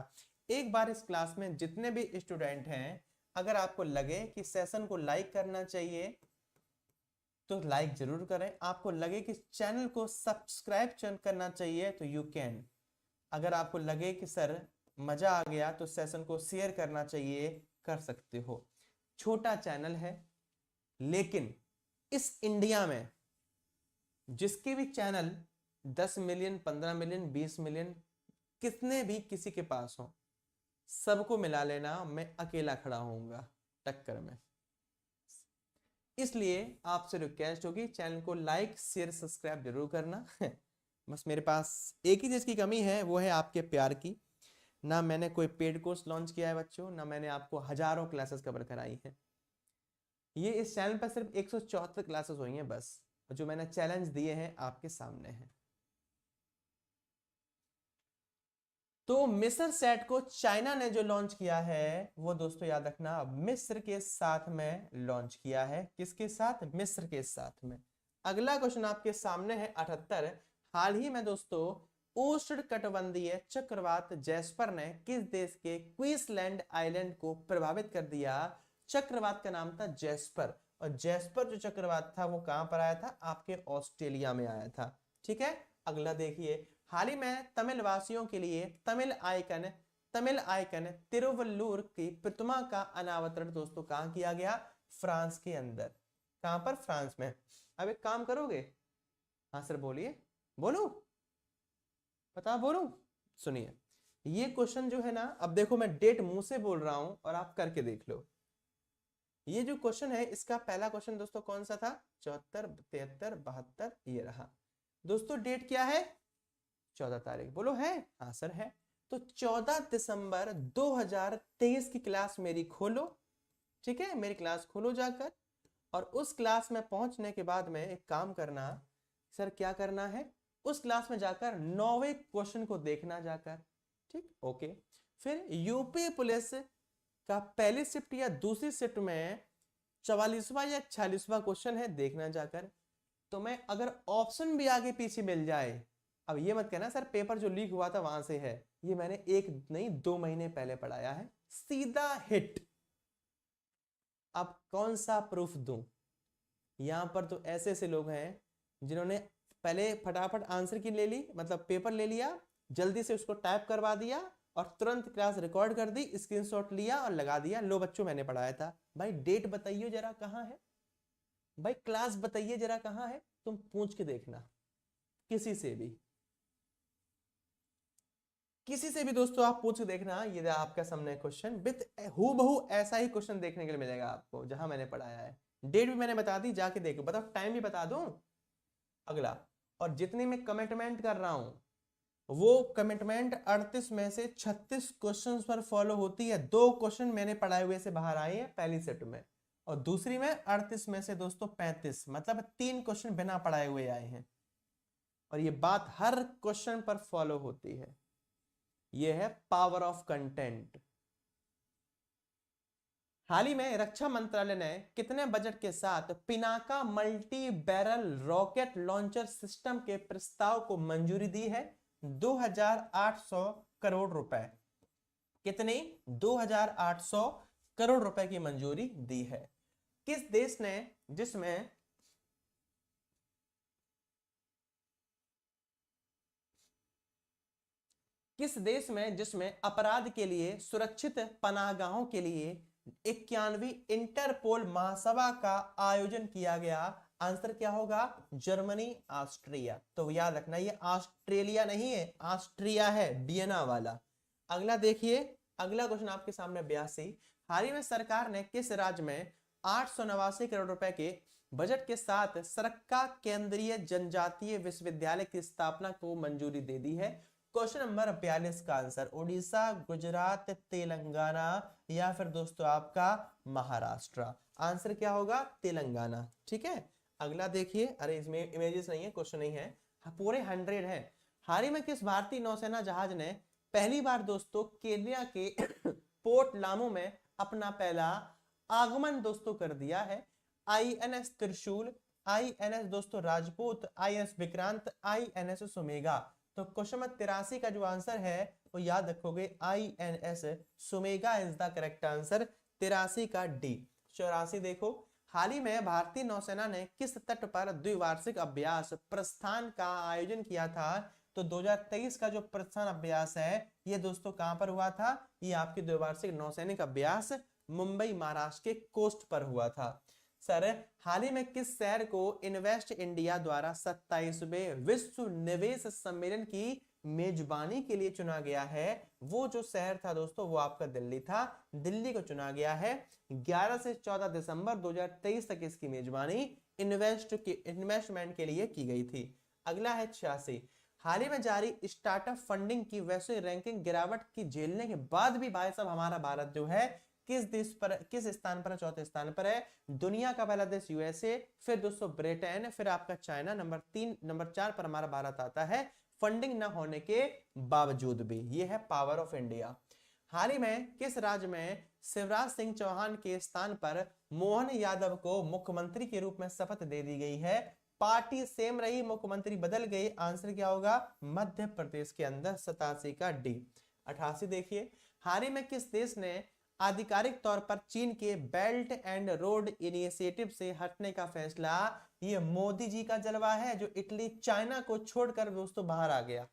एक बार इस क्लास में जितने भी स्टूडेंट हैं, अगर आपको लगे कि सेशन को लाइक करना चाहिए तो लाइक जरूर करें। आपको लगे कि चैनल को सब्सक्राइब करना चाहिए तो यू कैन। अगर आपको लगे कि सर मजा आ गया तो सेशन को शेयर करना चाहिए, कर सकते हो। छोटा चैनल है, लेकिन इस इंडिया में जिसके भी चैनल 10 मिलियन, 15 मिलियन, 20 मिलियन, कितने भी किसी के पास हो, सबको मिला लेना, मैं अकेला खड़ा होऊंगा टक्कर में। इसलिए आपसे रिक्वेस्ट होगी चैनल को लाइक शेयर सब्सक्राइब जरूर करना। बस मेरे पास एक ही चीज की कमी है, वो है आपके प्यार की। ना मैंने कोई पेड कोर्स लॉन्च किया है बच्चों, ना मैंने आपको हजारों क्लासेस कवर कराई हैं। ये इस चैनल पर सिर्फ 174 क्लासेस हुई हैं बस, जो मैंने चैलेंज दिए हैं आपके सामने हैं। तो मिस्र सेट को चाइना ने जो लॉन्च किया है वो दोस्तों याद रखना मिस्र के साथ में लॉन्च किया है। किसके साथ? मिस्र के साथ में। अगला क्वेश्चन आपके सामने है 78। हाल ही में दोस्तों उष्णकटिबंधीय चक्रवात जैस्पर ने किस देश के क्वींसलैंड आइलैंड को प्रभावित कर दिया? चक्रवात का नाम था जैस्पर, और जैस्पर जो चक्रवात था वो कहां पर आया था? आपके ऑस्ट्रेलिया में आया था। ठीक है, अगला देखिए, हाल ही में तमिल वासियों के लिए तमिल आइकन तिरुवल्लुर की प्रतिमा का अनावरण दोस्तों कहां किया गया? फ्रांस के अंदर। कहां पर? फ्रांस में। अब एक काम करोगे? हाँ सर बोलिए। बोलूं? बता बोलूं? सुनिए, ये क्वेश्चन जो है ना, अब देखो मैं डेट मुंह से बोल रहा हूं और आप करके देख लो। ये जो क्वेश्चन है, इसका पहला क्वेश्चन दोस्तों कौन सा था? 74, 73, 72, ये रहा दोस्तों। डेट क्या है? 14 तारीख। बोलो है? हाँ सर है। तो 14 दिसंबर 2023 की क्लास मेरी खोलो। ठीक है, मेरी क्लास खोलो जाकर, और उस क्लास में पहुंचने के बाद में एक काम करना। सर क्या करना है? उस क्लास में जाकर 9वें क्वेश्चन को देखना जाकर। ठीक, ओके। फिर यूपी पुलिस का पहली शिफ्ट या दूसरी शिफ्ट में 44वां या 46वां क्वेश्चन है, देखना जाकर। तो मैं अगर ऑप्शन भी आगे पीछे मिल जाए, अब ये मत कहना सर पेपर जो लीक हुआ था वहां से है, ये मैंने 1 नहीं 2 महीने पहले पढ़ाया है, सीधा हिट। अब कौन सा प्रूफ दूं? यहां पर तो ऐसे ऐसे लोग हैं जिन्होंने पहले फटाफट आंसर की ले ली, मतलब पेपर ले लिया, जल्दी से उसको टाइप करवा दिया और तुरंत क्लास रिकॉर्ड कर दी, स्क्रीनशॉट लिया और लगा दिया, लो बच्चों मैंने पढ़ाया था। भाई डेट बताइए जरा कहां है? भाई क्लास बताइए जरा कहां है? तुम पूछ के देखना किसी से भी, किसी से भी दोस्तों आप पूछ के देखना। ये आपका सामने क्वेश्चन विद हूबहू ऐसा ही क्वेश्चन देखने के लिए मिलेगा आपको जहां मैंने पढ़ाया है। डेट भी मैंने बता दी, जाके देखो। बताओ टाइम भी बता दूं? अगला, और जितनी मैं कमिटमेंट कर रहा हूं वो कमिटमेंट 38 में से 36 क्वेश्चंस पर फॉलो होती है। 2 क्वेश्चन मैंने पढ़ाए हुए से बाहर आए हैं पहली सेट में, और दूसरी में 38 में से दोस्तों 35, मतलब 3 क्वेश्चन बिना पढ़ाए हुए आए हैं, और ये बात हर क्वेश्चन पर फॉलो होती है। ये है पावर ऑफ कंटेंट। हाल ही में रक्षा मंत्रालय ने कितने बजट के साथ Pinaka multi barrel rocket launcher system के प्रस्ताव को मंजूरी दी है? 2800 करोड़ रुपए। कितनी? 2800 करोड़ रुपए की मंजूरी दी है। किस देश ने जिसमें जिसमें अपराध के लिए सुरक्षित पनाहगाहों के लिए 91वीं इंटरपोल महासभा का आयोजन किया गया? आंसर क्या होगा? Germany, Austria. तो याद रखना ये ऑस्ट्रेलिया नहीं है, ऑस्ट्रिया है, वियना वाला। अगला देखिए, अगला क्वेश्चन आपके सामने 82। हाल ही में सरकार ने किस राज्य में 889 करोड़ रुपए के बजट के साथ सरक्का केंद्रीय जनजातीय विश्वविद्यालय की स्थापना को मंजूरी दे दी है? क्वेश्चन नंबर 42 का आंसर उड़ीसा, गुजरात, तेलंगाना या फिर दोस्तों आपका महाराष्ट्र। आंसर क्या होगा? तेलंगाना। ठीक है, अगला देखिए। अरे इसमें इमेजेस नहीं है, क्वेश्चन नहीं है, पूरे 100 है। हाल ही में किस भारतीय नौसेना जहाज ने पहली बार दोस्तों केन्या के पोर्ट लामो में अपना पहला आगमन दोस्तों कर दिया है? INS त्रिशूल, INS दोस्तों राजपूत, INS विक्रांत, INS सुमेगा। तो क्वेश्चन नंबर 83 का जो आंसर है वो याद रखोगे INS सुमेगा इज द करेक्ट आंसर। 83 का डी। 84 देखो, हाल ही में भारतीय नौसेना ने किस तट पर द्विवार्षिक अभ्यास प्रस्थान का आयोजन किया था? तो 2023 का जो प्रस्थान अभ्यास है ये दोस्तों कहां पर हुआ था? ये आपके द्विवार्षिक नौसैनिक अभ्यास मुंबई महाराष्ट्र के कोस्ट पर हुआ था। सर, हाल ही में किस शहर को इन्वेस्ट इंडिया द्वारा 27वें विश्व निवेश सम्मेलन की मेजबानी के लिए चुना गया है? वो जो शहर था दोस्तों वो आपका दिल्ली था, दिल्ली को चुना गया है। 11 से 14 दिसंबर 2023 तक इसकी मेजबानी इन्वेस्टमेंट के लिए की गई थी। अगला है 86। हाल ही में जारी स्टार्टअप फंडिंग की वैश्विक रैंकिंग गिरावट की झेलने के बाद भी भाई साहब हमारा भारत जो है किस देश पर, किस स्थान पर? चौथे स्थान पर है। दुनिया का पहला देश USA, फिर दोस्तों ब्रिटेन, फिर आपका चाइना, नंबर 3, नंबर 4 पर हमारा भारत आता है, फंडिंग न होने के बावजूद भी। ये है पावर ऑफ इंडिया। हाल ही में किस राज्य में शिवराज सिंह चौहान के स्थान पर मोहन यादव को मुख्यमंत्री के रूप में शपथ दे दी गई है? पार्टी सेम रही, मुख्यमंत्री बदल गई। आंसर क्या होगा? मध्य प्रदेश के अंदर। 87 का डी। 88 देखिए, हाल ही में किस देश ने आधिकारिक तौर पर चीन के बेल्ट एंड रोड इनिशिएटिव से हटने का फैसला? ये मोदी जी का जलवा है जो इटली चाइना को छोड़कर दोस्तों बाहर आ गया।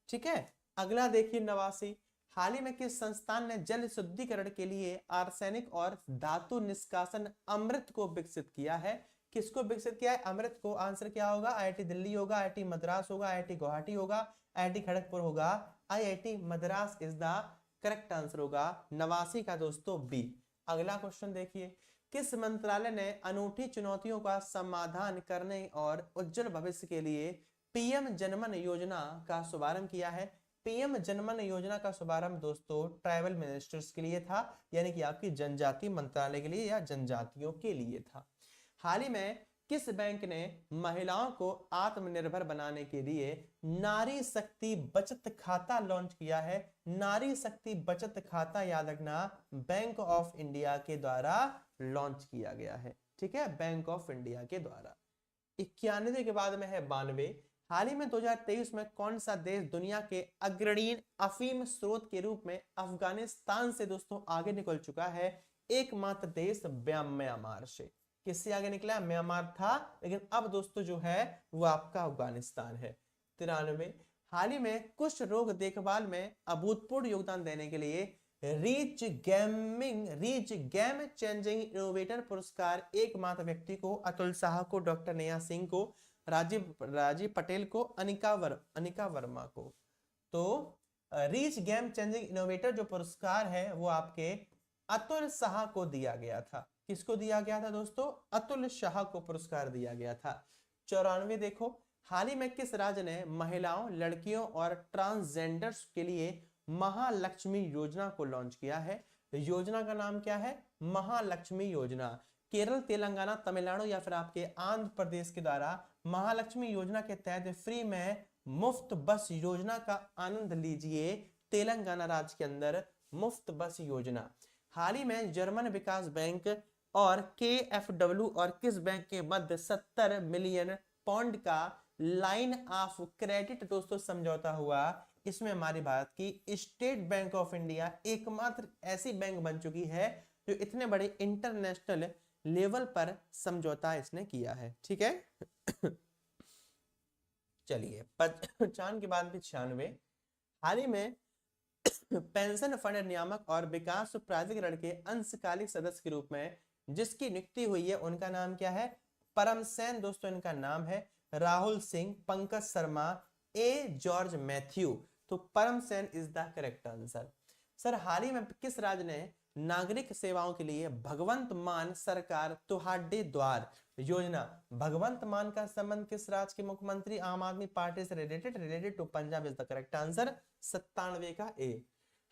ठीक है, अगला देखिए 89। हाल ही में किस संस्थान ने जल शुद्धिकरण के लिए आर्सेनिक और धातु निष्कासन अमृत को विकसित किया है? किसको विकसित किया है? अमृत को। आंसर क्या होगा? IIT दिल्ली होगा, IIT मद्रास होगा, IIT गुवाहाटी होगा, IIT खड़गपुर होगा। IIT Madras is the correct answer होगा। 89 का दोस्तों बी। अगला क्वेश्चन देखिए, किस मंत्रालय ने अनूठी चुनौतियों का समाधान करने और उज्जवल भविष्य के लिए PM जनमन योजना का शुभारंभ किया है? PM जनमन योजना का शुभारंभ दोस्तों ट्राइबल मिनिस्टर्स के लिए था, यानी कि आपकी जनजाति मंत्रालय के लिए या जनजातियों के लिए था। हाल ही में किस बैंक ने महिलाओं को आत्मनिर्भर बनाने के लिए नारी शक्ति बचत खाता लॉन्च किया है? नारी शक्ति बचत खाता याद रखना बैंक ऑफ इंडिया के द्वारा लॉन्च किया गया है। ठीक है, बैंक ऑफ इंडिया के द्वारा। 91 के बाद में है 92। हाल ही में 2023 में कौन सा देश दुनिया के अग्रणी अफीम स्रोत के रूप में अफगानिस्तान से दोस्तों आगे निकल चुका है? एकमात्र देश म्यांमार से। किससे आगे निकला? म्यांमार था, लेकिन अब दोस्तों जो है वो आपका अफगानिस्तान है। 93। हाल ही में कुष्ठ रोग देखभाल में अभूतपूर्व योगदान देने के लिए रीच गेम चेंजिंग इनोवेटर पुरस्कार एकमात्र व्यक्ति को अतुल साह को, डॉक्टर नेहा सिंह को, राजीव पटेल को, अनिका वर्मा को। तो रीच गेम चेंजिंग इनोवेटर जो पुरस्कार है वो आपके अतुल साह को दिया गया था। किसको दिया गया था दोस्तों? अतुल शाह को पुरस्कार दिया गया था। 94 देखो, हाल ही में किस राज्य ने महिलाओं, लड़कियों और ट्रांसजेंडर्स के लिए महालक्ष्मी योजना को लॉन्च किया है? योजना का नाम क्या है? महालक्ष्मी योजना। केरल, तेलंगाना, तमिलनाडु या फिर आपके आंध्र प्रदेश के द्वारा महालक्ष्मी योजना के तहत फ्री में मुफ्त बस योजना का आनंद लीजिए। तेलंगाना राज्य के अंदर मुफ्त बस योजना। हाल ही में जर्मन विकास बैंक और KfW और किस बैंक के मध्य 70 मिलियन पाउंड का लाइन ऑफ क्रेडिट दोस्तों समझौता हुआ? इसमें हमारी भारत की स्टेट बैंक ऑफ इंडिया एकमात्र ऐसी बैंक बन चुकी है जो इतने बड़े इंटरनेशनल लेवल पर समझौता इसने किया है। ठीक है चलिए 55 के बाद भी 96। हाल ही में पेंशन फंड नियामक और विकास प्राधिकरण के अंशकालिक सदस्य के रूप में जिसकी नियुक्ति हुई है उनका नाम क्या है? परमसेन दोस्तों इनका नाम है। राहुल सिंह, पंकज शर्मा, ए जॉर्ज मैथ्यू। तो परमसेन is the correct answer. Sir हाल ही में किस राज्य ने नागरिक सेवाओं के लिए भगवंत मान सरकार तुहाडे द्वार योजना, भगवंत मान का संबंध किस राज्य के मुख्यमंत्री आम आदमी पार्टी से related to Punjab is the correct answer. 97 का ए।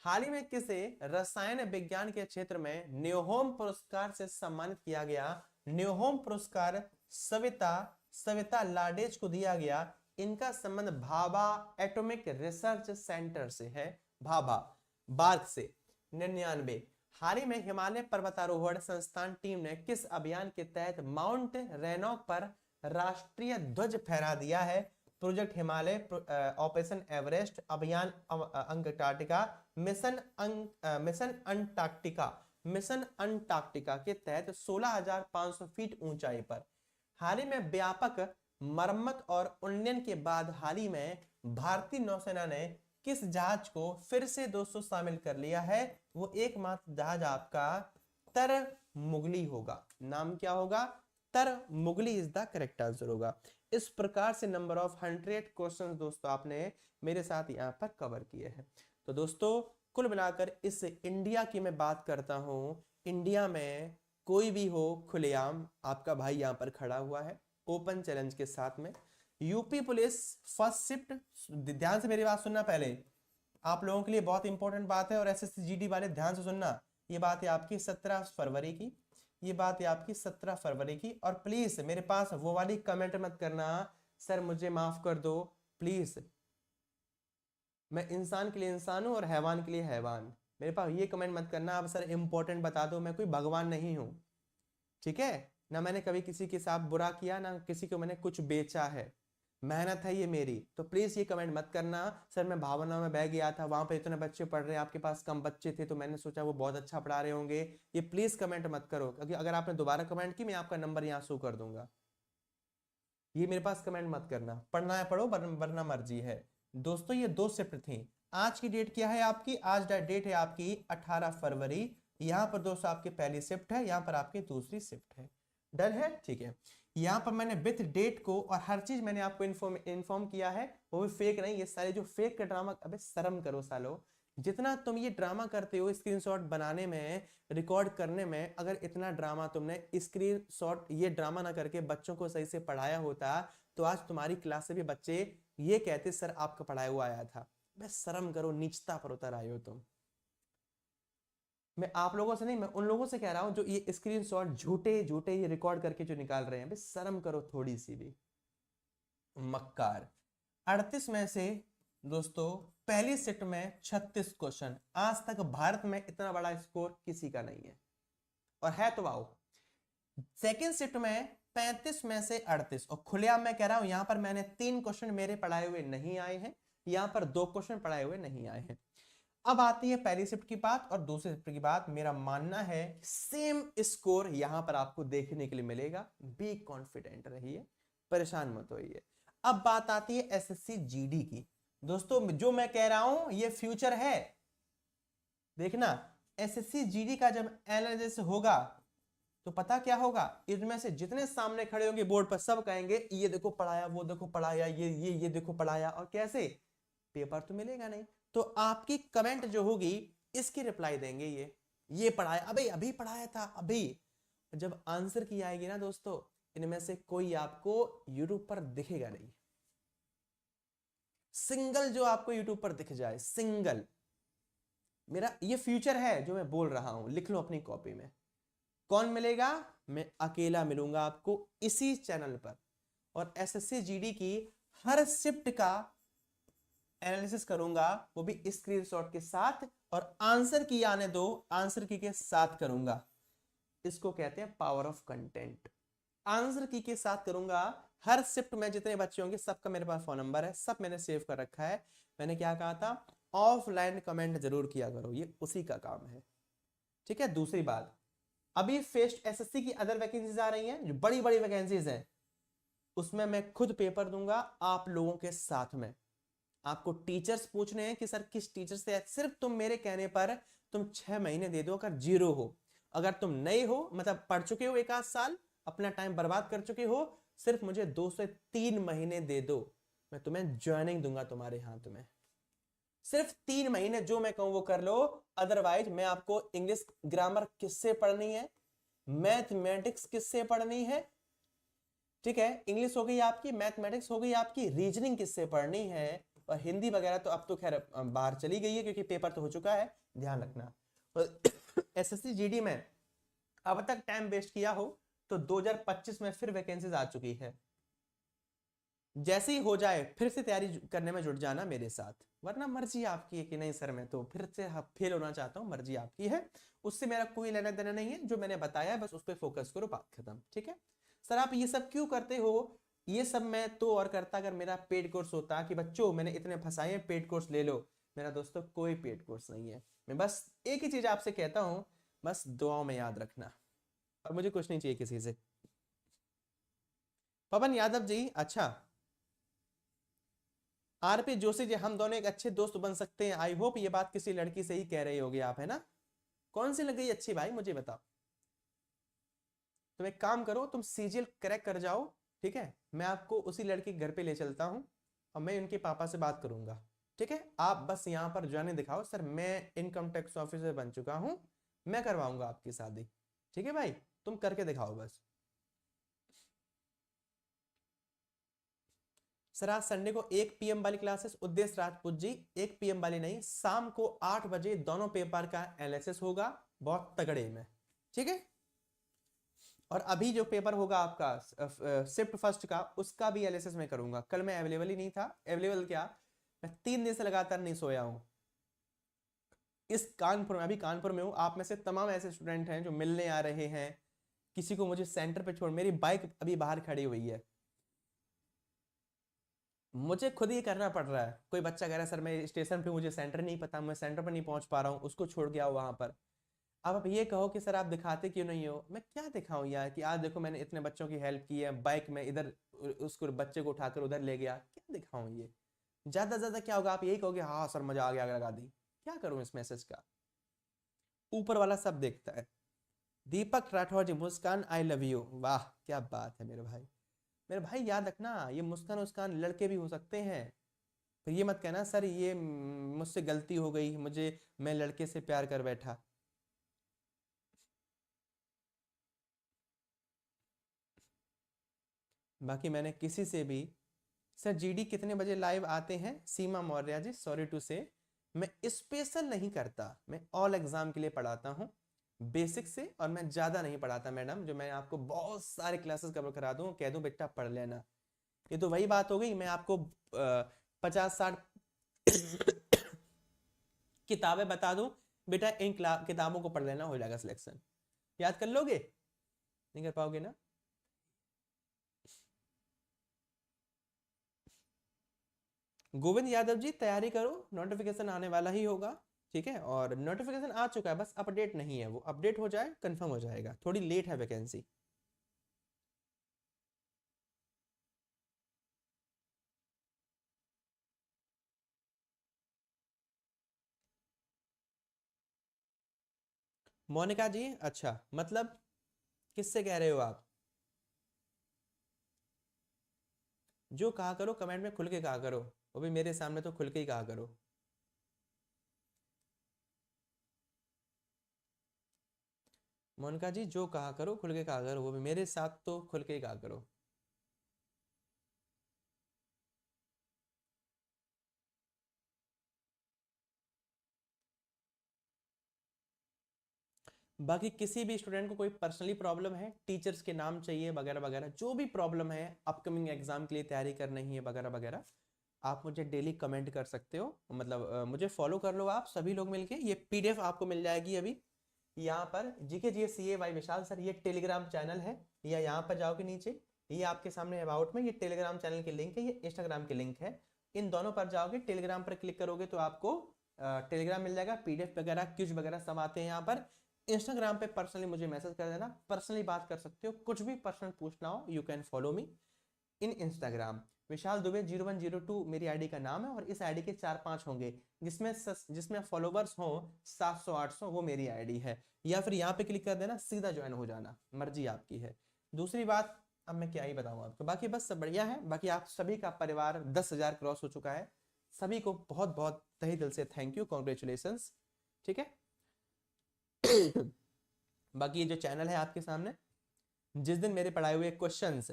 हाल ही में किसे रसायन विज्ञान के क्षेत्र में न्यूहोम पुरस्कार से सम्मानित किया गया? न्यूहोम पुरस्कार सविता लाडेज को दिया गया। इनका संबंध भाभा एटॉमिक रिसर्च सेंटर से है, भाभा बार्क से। 99। हाल ही में हिमालय पर्वतारोहण संस्थान टीम ने किस अभियान के तहत माउंट रैनॉक पर राष्ट्रीय ध्वज फहरा दिया है? प्रोजेक्ट हिमालय, ऑपरेशन एवरेस्ट, अभियान अंटार्कटिका, मिशन अंटार्कटिका के तहत 16,500 फीट ऊंचाई पर। हाल ही में व्यापक मरम्मत और उन्नयन के बाद हाल ही में भारतीय नौसेना ने किस जहाज को फिर से दोस्तों शामिल कर लिया है? वो एकमात्र जहाज आपका तर मुगली होगा। नाम क्या होगा? तर मुगली इज द करेक्ट आंसर होगा। इस प्रकार से नंबर ऑफ 100 क्वेश्चंस दोस्तों आपने मेरे साथ यहाँ पर कवर किए हैं। तो दोस्तों कुल मिलाकर इस इंडिया की मैं बात करता हूँ, इंडिया में कोई भी हो खुलेआम आपका भाई यहाँ पर खड़ा हुआ है ओपन चैलेंज के साथ में। यूपी पुलिस फर्स्ट शिफ्ट, ध्यान से मेरी बात सुनना पहले, आप लोगों के लिए बहुत इंपॉर्टेंट बात है और एसएससी जीडी वाले ध्यान से सुनना। ये बात है आपकी 17 फरवरी की, ये बात है आपकी 17 फरवरी की। और प्लीज मेरे पास वो वाली कमेंट मत करना सर मुझे माफ कर दो, प्लीज। मैं इंसान के लिए इंसान हूं और हैवान के लिए हैवान। मेरे पास ये कमेंट मत करना आप सर इंपॉर्टेंट बता दो, मैं कोई भगवान नहीं हूं, ठीक है ना। मैंने कभी किसी के साथ बुरा किया ना किसी को मैंने कुछ बेचा है, मेहनत है ये मेरी। तो प्लीज ये कमेंट मत करना सर मैं भावना में बह गया था, वहां पे इतने बच्चे पढ़ रहे हैं, आपके पास कम बच्चे थे तो मैंने सोचा वो बहुत अच्छा पढ़ा रहे होंगे। ये प्लीज कमेंट मत करो, क्योंकि अगर आपने दोबारा कमेंट की मैं आपका नंबर यहाँ शो कर दूंगा। ये मेरे पास कमेंट मत करना, पढ़ना है पढ़ो वरना मर्जी है। दोस्तों ये 2 शिफ्ट थी। आज की डेट क्या है आपकी? आज डेट है आपकी 18 फरवरी। यहाँ पर दोस्तों आपकी पहली शिफ्ट है, यहाँ पर आपकी दूसरी शिफ्ट है। डन है, ठीक है। यहाँ पर मैंने विथ डेट को और हर चीज मैंने आपको इन्फॉर्म किया है, वो भी फेक नहीं। ये सारे जो फेक का ड्रामा, अबे शर्म करो सालो, जितना तुम ये ड्रामा करते हो स्क्रीनशॉट बनाने में, रिकॉर्ड करने में, अगर इतना ड्रामा तुमने स्क्रीनशॉट ये ड्रामा ना करके बच्चों को सही से पढ़ाया होता तो आज तुम्हारी क्लास से भी बच्चे ये कहते सर आपका पढ़ाया हुआ आया था। बस शर्म करो, नीचता पर उतर आए हो तुम। मैं आप लोगों से नहीं, मैं उन लोगों से कह रहा हूं जो ये स्क्रीनशॉट झूठे झूठे ये रिकॉर्ड करके जो निकाल रहे हैं, बस शर्म करो थोड़ी सी भी, मक्कार। 38 में से दोस्तों पहली शिफ्ट में 36 क्वेश्चन। आज तक भारत में इतना बड़ा स्कोर किसी का नहीं है, और है तो आओ। सेकेंड शिफ्ट में 35 में से 38, और खुलेआम मैं कह रहा हूं यहां पर मैंने 3 क्वेश्चन मेरे पढ़ाए हुए नहीं आए हैं, यहां पर 2 क्वेश्चन पढ़ाए हुए नहीं आए हैं। अब आती है पहली शिफ्ट की बात और दूसरी शिफ्ट की बात। मेरा मानना है सेम स्कोर यहां पर आपको देखने के लिए मिलेगा। बी कॉन्फिडेंट रहिए, परेशान मत होइए। अब बात आती है एसएससी जीडी की। दोस्तों जो मैं कह रहा हूं ये फ्यूचर है, देखना एसएससी जीडी का जब एनालिसिस होगा तो पता क्या होगा, इनमें से जितने सामने खड़े होंगे बोर्ड पर सब कहेंगे ये देखो पढ़ाया, वो देखो पढ़ाया, ये देखो पढ़ाया। और कैसे? पेपर तो मिलेगा नहीं, तो आपकी कमेंट जो होगी इसकी रिप्लाई देंगे ये पढ़ाया, अबे अभी पढ़ाया था अभी। जब आंसर की आएगी ना दोस्तों, इनमें से कोई आपको यूट्यूब पर दिखेगा नहीं, सिंगल जो आपको यूट्यूब पर दिख जाए, सिंगल। मेरा ये फ्यूचर है जो मैं बोल रहा हूं, लिख लो अपनी कॉपी में। कौन मिलेगा? मैं अकेला मिलूंगा आपको इसी चैनल पर, और एसएससी जीडी की हर शिफ्ट का एनालिसिस करूंगा, वो भी स्क्रीनशॉट के साथ, और आंसर की आने दो, आंसर की के साथ करूंगा। इसको कहते हैं पावर ऑफ कंटेंट। आंसर की के साथ करूंगा। हर शिफ्ट में जितने बच्चे होंगे सबका मेरे पास फोन नंबर है, सब मैंने सेव कर रखा है। मैंने क्या कहा था, ऑफलाइन कमेंट जरूर किया करो, ये उसी का काम है, ठीक है। दूसरी बात, अभी फेस्ट एसएससी की अदर वैकेंसीज आ रही हैं, जो बड़ी बड़ी वैकेंसीज हैं, उसमें मैं खुद पेपर दूंगा आप लोगों के साथ में, आपको टीचर्स पूछने हैं कि सर किस टीचर से, सिर्फ तुम मेरे कहने पर तुम 6 महीने दे दो अगर जीरो हो। अगर तुम नए हो मतलब पढ़ चुके हो एक आध साल, अपना टाइम बर्बाद कर चुके हो, सिर्फ मुझे 2 से 3 महीने दे दो, मैं तुम्हें ज्वाइनिंग दूंगा तुम्हारे हाथ में। सिर्फ 3 महीने, जो मैं कहूं वो कर लो। अदरवाइज मैं आपको इंग्लिश ग्रामर किससे पढ़नी है, मैथमेटिक्स किससे पढ़नी है, ठीक है, इंग्लिश हो गई आपकी, मैथमेटिक्स हो गई आपकी, रीजनिंग किससे पढ़नी है, और हिंदी वगैरह तो अब तो खैर बाहर चली गई है क्योंकि पेपर तो हो चुका है, ध्यान रखना। एसएससी जीडी में अब तक टाइम वेस्ट किया हो तो 2025 में फिर वैकेंसीज आ चुकी है। जैसे ही हो जाए फिर से तैयारी करने में जुट जाना मेरे साथ, वरना मर्जी आपकी है कि नहीं सर मैं तो फिर से फेल होना चाहता हूँ, मर्जी आपकी है, उससे मेरा कोई लेना देना नहीं है। जो मैंने बताया है बस उस पर फोकस करो, बात खत्म, ठीक है। सर आप ये सब क्यों करते हो, ये सब मैं तो और करता अगर मेरा पेड कोर्स होता कि बच्चों मैंने इतने फंसाए हैं पेड कोर्स ले लो। मेरा दोस्तों कोई पेड कोर्स नहीं है, मैं बस एक ही चीज आपसे कहता हूँ, बस दुआओं में याद रखना, और मुझे कुछ नहीं चाहिए किसी से। पवन यादव जी, अच्छा आरपी जोशी जी, हम दोनों एक अच्छे दोस्त बन सकते हैं, आई होप ये बात किसी लड़की से ही कह रहे होगे आप, है ना। कौन सी लगी अच्छी भाई मुझे बताओ। तुम एक काम करो, तुम सीजीएल क्रैक कर जाओ, ठीक है, मैं आपको उसी लड़की के घर पे ले चलता हूँ और मैं उनके पापा से बात करूंगा, ठीक है। आप बस यहाँ पर जाने दिखाओ सर मैं इनकम टैक्स ऑफिसर बन चुका हूँ, मैं करवाऊंगा आपकी शादी, ठीक है भाई, तुम करके दिखाओ बस। सर आज संडे को 1 PM वाली क्लासेस, उद्देश्य राजपूत जी 1 PM वाली नहीं, शाम को 8 बजे दोनों पेपर का एनालिसिस होगा, बहुत तगड़े में, ठीक है। और अभी जो पेपर होगा आपका शिफ्ट फर्स्ट का, उसका भी एनालिसिस मैं करूंगा। कल मैं अवेलेबल ही नहीं था, अवेलेबल क्या, मैं 3 दिन से लगातार नहीं सोया हूं। इस कानपुर में, अभी कानपुर में हूँ, आप में से तमाम ऐसे स्टूडेंट हैं जो मिलने आ रहे हैं, किसी को मुझे सेंटर पे छोड़, मेरी बाइक अभी बाहर खड़ी हुई है, मुझे खुद ही करना पड़ रहा है। कोई बच्चा कह रहा है सर मैं स्टेशन पे, मुझे सेंटर नहीं पता, मैं सेंटर पर नहीं पहुंच पा रहा हूँ, उसको छोड़ गया वहां पर। अब आप ये कहो कि सर आप दिखाते क्यों नहीं हो, मैं क्या दिखाऊं यार, कि आज देखो मैंने इतने बच्चों की हेल्प की है, बाइक में इधर उसको बच्चे को उठाकर उधर ले गया, क्या दिखाऊं ये, ज्यादा से ज्यादा क्या होगा, आप यही कहोगे हाँ सर मजा आ गया लगा दी, क्या करूं इस मैसेज का, ऊपर वाला सब देखता है। दीपक राठौर जी, मुस्कान आई लव यू, वाह क्या बात है मेरे भाई। मेरे भाई याद रखना ये मुस्कान मुस्कान लड़के भी हो सकते हैं, फिर ये मत कहना सर ये मुझसे गलती हो गई, मुझे मैं लड़के से प्यार कर बैठा। बाकी मैंने किसी से भी, सर जीडी कितने बजे लाइव आते हैं, सीमा मौर्य जी सॉरी टू से, मैं स्पेशल नहीं करता, मैं ऑल एग्जाम के लिए पढ़ाता हूँ बेसिक से, और मैं ज्यादा नहीं पढ़ाता मैडम, जो मैं आपको बहुत सारे क्लासेस कवर करा दूं कह दूं बेटा पढ़ लेना। ये तो वही बात हो गई, मैं आपको 50-60 किताबें बता दूं, बेटा इन किताबों को पढ़ लेना, हो जाएगा सिलेक्शन। याद कर लोगे, नहीं कर पाओगे ना। गोविंद यादव जी तैयारी करो, नोटिफिकेशन आने वाला ही होगा, ठीक है, और नोटिफिकेशन आ चुका है, बस अपडेट नहीं है, वो अपडेट हो जाए कंफर्म हो जाएगा, थोड़ी लेट है वैकेंसी। मोनिका जी, अच्छा मतलब किससे कह रहे हो आप, जो कहा करो कमेंट में खुल के कहा करो, वो भी मेरे सामने तो खुल के ही कहा करो। मोनिका जी जो कहा करो खुल के कहा करो, वो भी मेरे साथ तो खुल के ही कहा करो। बाकी किसी भी स्टूडेंट को कोई पर्सनली प्रॉब्लम है, टीचर्स के नाम चाहिए वगैरह वगैरह, जो भी प्रॉब्लम है, अपकमिंग एग्जाम के लिए तैयारी करनी है वगैरह वगैरह, आप मुझे डेली कमेंट कर सकते हो, मतलब मुझे फॉलो कर लो आप सभी लोग मिलके, ये पीडीएफ आपको मिल जाएगी अभी यहाँ पर, जीके जी सी ए वाई विशाल सर, ये टेलीग्राम चैनल है, या यहाँ पर जाओगे नीचे, ये आपके सामने अबाउट में ये टेलीग्राम चैनल की लिंक है, ये इंस्टाग्राम की लिंक है, इन दोनों पर जाओगे, टेलीग्राम पर क्लिक करोगे तो आपको टेलीग्राम मिल जाएगा, पीडीएफ वगैरह क्यूज वगैरह सब आते हैं यहाँ पर। इंस्टाग्राम पे पर्सनली मुझे मैसेज कर देना, पर्सनली बात कर सकते हो, कुछ भी पर्सनल पूछना हो you can follow me in Instagram. Vishal Dubey 0102 मेरी आईडी का नाम है, और इस आईडी के 4-5 होंगे जिसमें जिसमें फॉलोवर्स हो 700-800, वो मेरी आईडी है। या फिर यहाँ पे क्लिक कर देना, सीधा ज्वाइन हो जाना, मर्जी आपकी है। दूसरी बात, अब मैं क्या ही बताऊं आपको, बाकी बस सब बढ़िया है। बाकी आप सभी का परिवार 10,000 क्रॉस हो चुका है। सभी को बहुत बहुत तहे दिल से थैंक यू, कॉन्ग्रेचुलेशन। ठीक है। बाकी ये जो चैनल है आपके सामने, जिस दिन मेरे पढ़ाए हुए क्वेश्चंस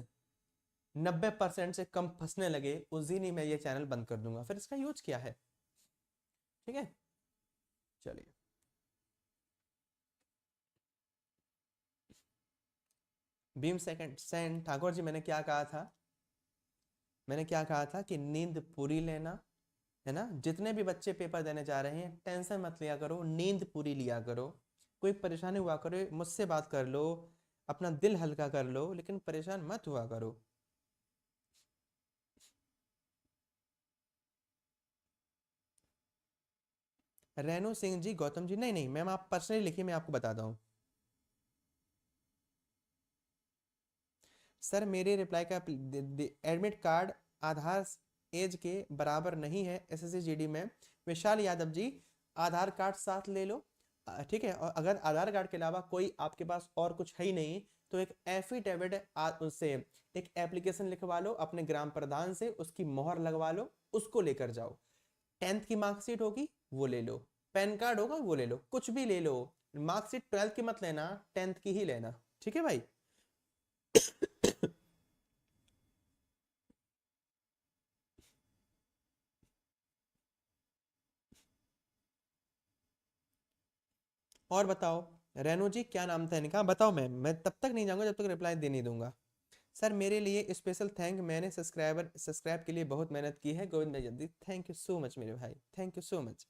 90% से कम फंसने लगे, उस दिन ही मैं ये चैनल बंद कर दूंगा, फिर इसका यूज क्या है। ठीक है, चलिए। भीम सेकंड सेन ठाकुर जी, मैंने क्या कहा था? मैंने क्या कहा था कि नींद पूरी लेना है ना। जितने भी बच्चे पेपर देने जा रहे हैं, टेंशन मत लिया करो, नींद पूरी लिया करो। कोई परेशानी हुआ करो, मुझसे बात कर लो, अपना दिल हल्का कर लो, लेकिन परेशान मत हुआ करो। रेणु सिंह जी, गौतम जी, नहीं नहीं मैम, आप पर्सनली लिखिए, मैं आपको बताता हूँ। सर मेरे रिप्लाई का एडमिट कार्ड आधार एज के बराबर नहीं है एसएससी जीडी में। विशाल यादव जी, आधार कार्ड साथ ले लो। ठीक है, और अगर आधार कार्ड के अलावा कोई आपके पास और कुछ है ही नहीं, तो एक एफिडेविट उससे एक एप्लीकेशन लिखवा लो अपने ग्राम प्रधान से, उसकी मोहर लगवा लो, उसको लेकर जाओ। 10th की मार्कशीट होगी वो ले लो, पैन कार्ड होगा वो ले लो, कुछ भी ले लो। मार्कशीट 12th की मत लेना, 10th की ही लेना। ठीक है भाई। और बताओ, रेनू जी क्या नाम था इनका, बताओ मैम, मैं तब तक नहीं जाऊंगा जब तक रिप्लाई दे नहीं दूंगा। सर मेरे लिए स्पेशल थैंक, मैंने सब्सक्राइब के लिए बहुत मेहनत की है, गोविंद भाई जल्दी, थैंक यू सो मच मेरे भाई, थैंक यू सो मच।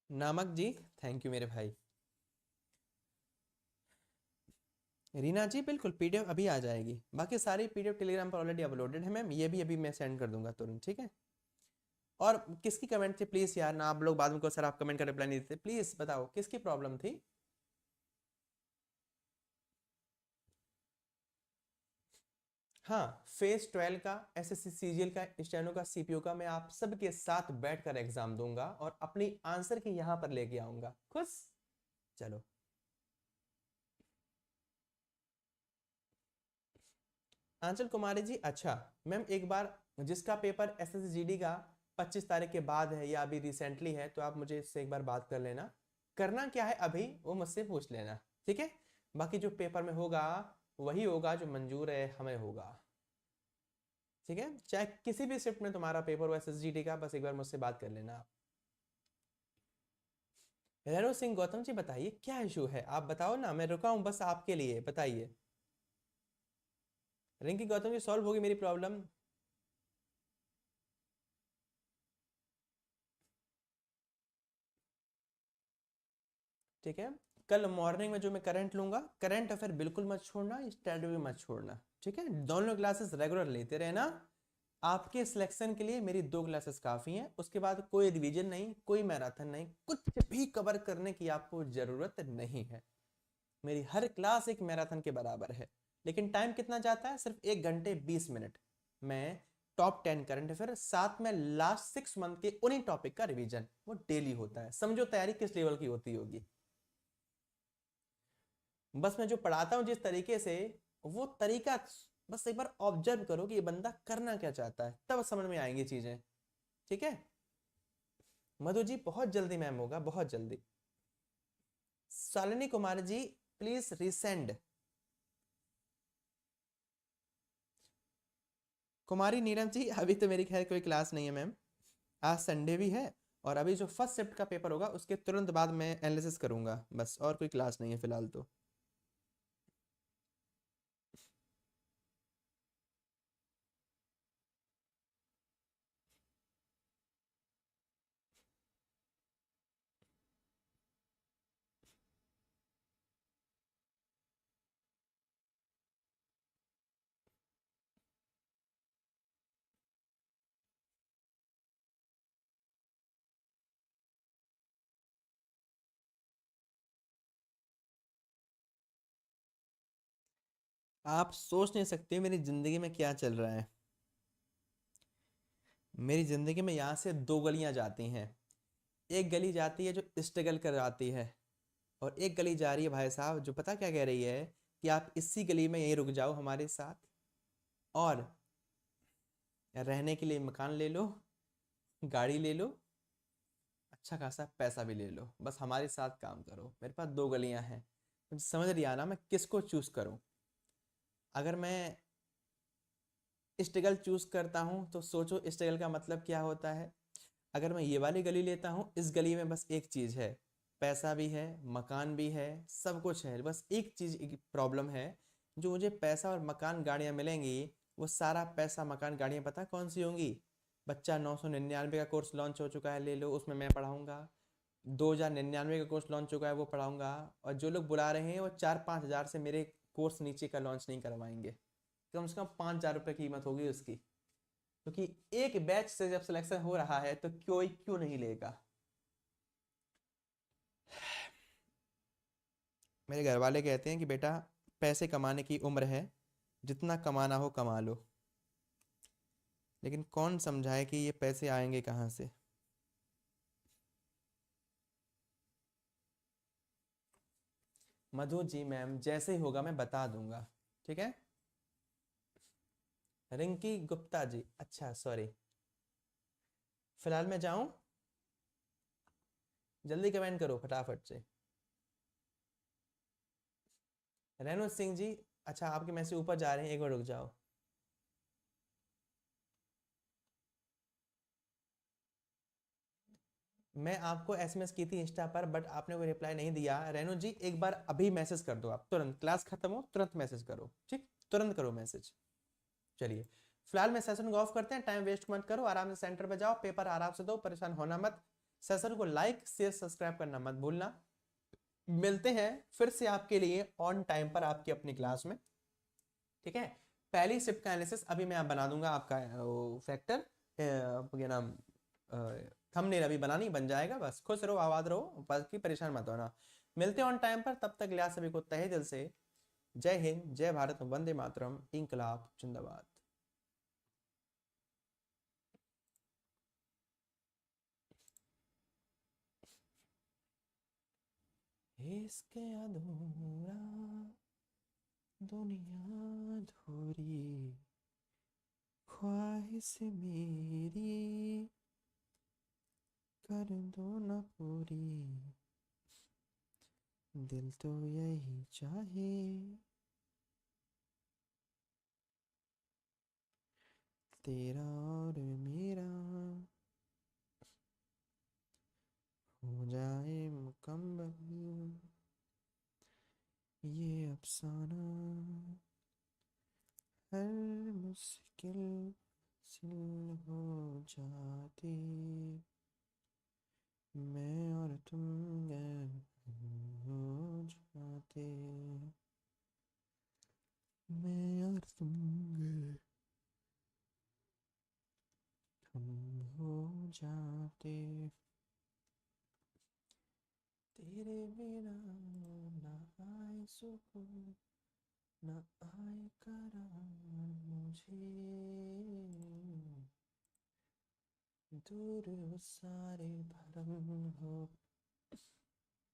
नामक जी, थैंक यू मेरे भाई। रीना जी बिल्कुल, पीडीएफ अभी आ जाएगी, बाकी सारी पीडीएफ टेलीग्राम पर ऑलरेडी अपलोडेड है मैम, ये भी अभी मैं सेंड कर दूंगा तुरंत। ठीक है। और किसकी कमेंट थी प्लीज यार ना, आप लोग बाद में को सर आप कमेंट का रिप्लाई नहीं देते, प्लीज बताओ किसकी प्रॉब्लम थी। हाँ, फेज 12 का, एसएससी सीजीएल का, स्टेनो का, सीपीयू का, मैं आप सबके साथ बैठकर एग्जाम दूंगा और अपनी आंसर की यहां पर लेके आऊंगा। खुश? चलो। आंचल कुमारी जी, अच्छा मैम एक बार, जिसका पेपर एसएससी जीडी का 25 तारीख के बाद है या अभी रिसेंटली है, तो आप मुझे इससे एक बार बात कर लेना। करना क्या है अभी वो मुझसे पूछ लेना। ठीक है। बाकी जो पेपर में होगा वही होगा जो मंजूर है हमें होगा। ठीक है, चाहे किसी भी शिफ्ट में तुम्हारा पेपर हो एसएसजीडी का, बस एक बार मुझसे बात कर लेना आप। रेणु सिंह गौतम जी, बताइए क्या इशू है, आप बताओ ना, मैं रुका हूं बस आपके लिए, बताइए। रिंकी गौतम जी, सॉल्व होगी मेरी प्रॉब्लम। ठीक है। कल मॉर्निंग में जो मैं करंट लूंगा, करंट अफेयर बिल्कुल मत छोड़ना, स्टडी भी मत छोड़ना। ठीक है, दोनों क्लासेस रेगुलर लेते रहना। आपके सिलेक्शन के लिए मेरी 2 क्लासेस काफी हैं, उसके बाद कोई रिवीजन नहीं, कोई मैराथन नहीं, कुछ भी कवर करने की आपको जरूरत नहीं है। मेरी हर क्लास एक मैराथन के बराबर है। लेकिन टाइम कितना जाता है? सिर्फ 1 घंटे 20 मिनट। मैं टॉप 10 करंट अफेयर, साथ में लास्ट 6 मंथ के उन्हीं टॉपिक का रिवीजन, वो डेली होता है। समझो तैयारी किस लेवल की होती होगी। बस मैं जो पढ़ाता हूं जिस तरीके से, वो तरीका बस एक बार ऑब्जर्व करो कि ये बंदा करना क्या चाहता है, तब समझ में आएंगी चीजें। ठीक है। मधु जी, बहुत जल्दी मैम होगा, बहुत जल्दी। Shalini Kumar ji, please resend. कुमारी नीरम जी, अभी तो मेरी खैर कोई क्लास नहीं है मैम, आज संडे भी है, और अभी जो फर्स्ट शिफ्ट का पेपर होगा उसके तुरंत बाद मैं एनालिसिस करूंगा, बस और कोई क्लास नहीं है फिलहाल तो। आप सोच नहीं सकते मेरी जिंदगी में क्या चल रहा है। मेरी जिंदगी में यहाँ से दो गलियां जाती हैं। एक गली जाती है जो स्ट्रगल कर आती है, और एक गली जा रही है भाई साहब जो पता क्या कह रही है कि आप इसी गली में यहीं रुक जाओ हमारे साथ, और रहने के लिए मकान ले लो, गाड़ी ले लो, अच्छा खासा पैसा भी ले लो, बस हमारे साथ काम करो। मेरे पास दो गलियां हैं, मुझे समझ नहीं आ रहा मैं किसको चूज करूं। अगर मैं स्ट्रगल चूज करता हूं तो सोचो स्ट्रगल का मतलब क्या होता है। अगर मैं ये वाली गली लेता हूँ, इस गली में बस एक चीज़ है, पैसा भी है, मकान भी है, सब कुछ है, बस एक चीज़ एक प्रॉब्लम है। जो मुझे पैसा और मकान गाड़ियाँ मिलेंगी, वो सारा पैसा मकान गाड़ियाँ पता कौन सी होंगी। बच्चा 999 का कोर्स लॉन्च हो चुका है, ले लो, उसमें मैं पढ़ाऊँगा। 2099 का कोर्स लॉन्च चुका है, वो पढ़ाऊँगा। और जो लोग बुला रहे हैं वो 4-5 हज़ार से मेरे कोर्स नीचे का लॉन्च नहीं करवाएंगे। कम से कम 5 हज़ार रुपये कीमत होगी उसकी, क्योंकि एक बैच से जब सिलेक्शन हो रहा है तो कोई क्यों नहीं लेगा। मेरे घर वाले कहते हैं कि बेटा, पैसे कमाने की उम्र है, जितना कमाना हो कमा लो, लेकिन कौन समझाए कि ये पैसे आएंगे कहाँ से। मधु जी मैम, जैसे ही होगा मैं बता दूंगा, ठीक है। रिंकी गुप्ता जी, अच्छा सॉरी। फिलहाल मैं जाऊं, जल्दी कमेंट करो फटाफट से। रेणु सिंह जी, अच्छा आपके मैसेज ऊपर जा रहे हैं, एक बार रुक जाओ। मैं आपको एसएमएस की थी इंस्टा पर, बट आपने कोई रिप्लाई नहीं दिया। रेणु जी एक बार अभी मैसेज कर दो, आप तुरंत क्लास खत्म हो तुरंत मैसेज करो, ठीक, तुरंत करो मैसेज। चलिए, फिलहाल मैं सेशन को ऑफ करते हैं, टाइम वेस्ट मत करो, आराम से सेंटर पे जाओ, पेपर आराम से दो, परेशान होना मत। सेशन को लाइक शेयर सब्सक्राइब करना मत भूलना। मिलते हैं फिर से आपके लिए ऑन टाइम पर आपकी अपनी क्लास में, ठीक है। पहली शिफ्ट का एनालिसिस अभी मैं बना दूंगा आपका, फैक्टर क्या नाम, थंबनेल अभी बनानी बन जाएगा, बस खुश रहो आबाद रहो, बाकी परेशान मत होना। मिलते हैं ऑन टाइम पर, तब तक लिया सभी को तहे दिल से जय हिंद, जय भारत, वंदे मातरम, इंकलाब जिंदाबाद। इसके अधूरा दुनिया अधूरी, ख्वाहिश मेरी कर दो न पूरी, दिल तो यही चाहे तेरा और मेरा हो जाए मुकम्मल ये अफसाना, हर मुश्किल सिल हो जाती, मैं और तुम गैर हो जाते, मैं और तुम गैर हम हो जाते, तेरे बिना ना आए सुकून, ना आए करार मुझे, दूर सारे भरम हो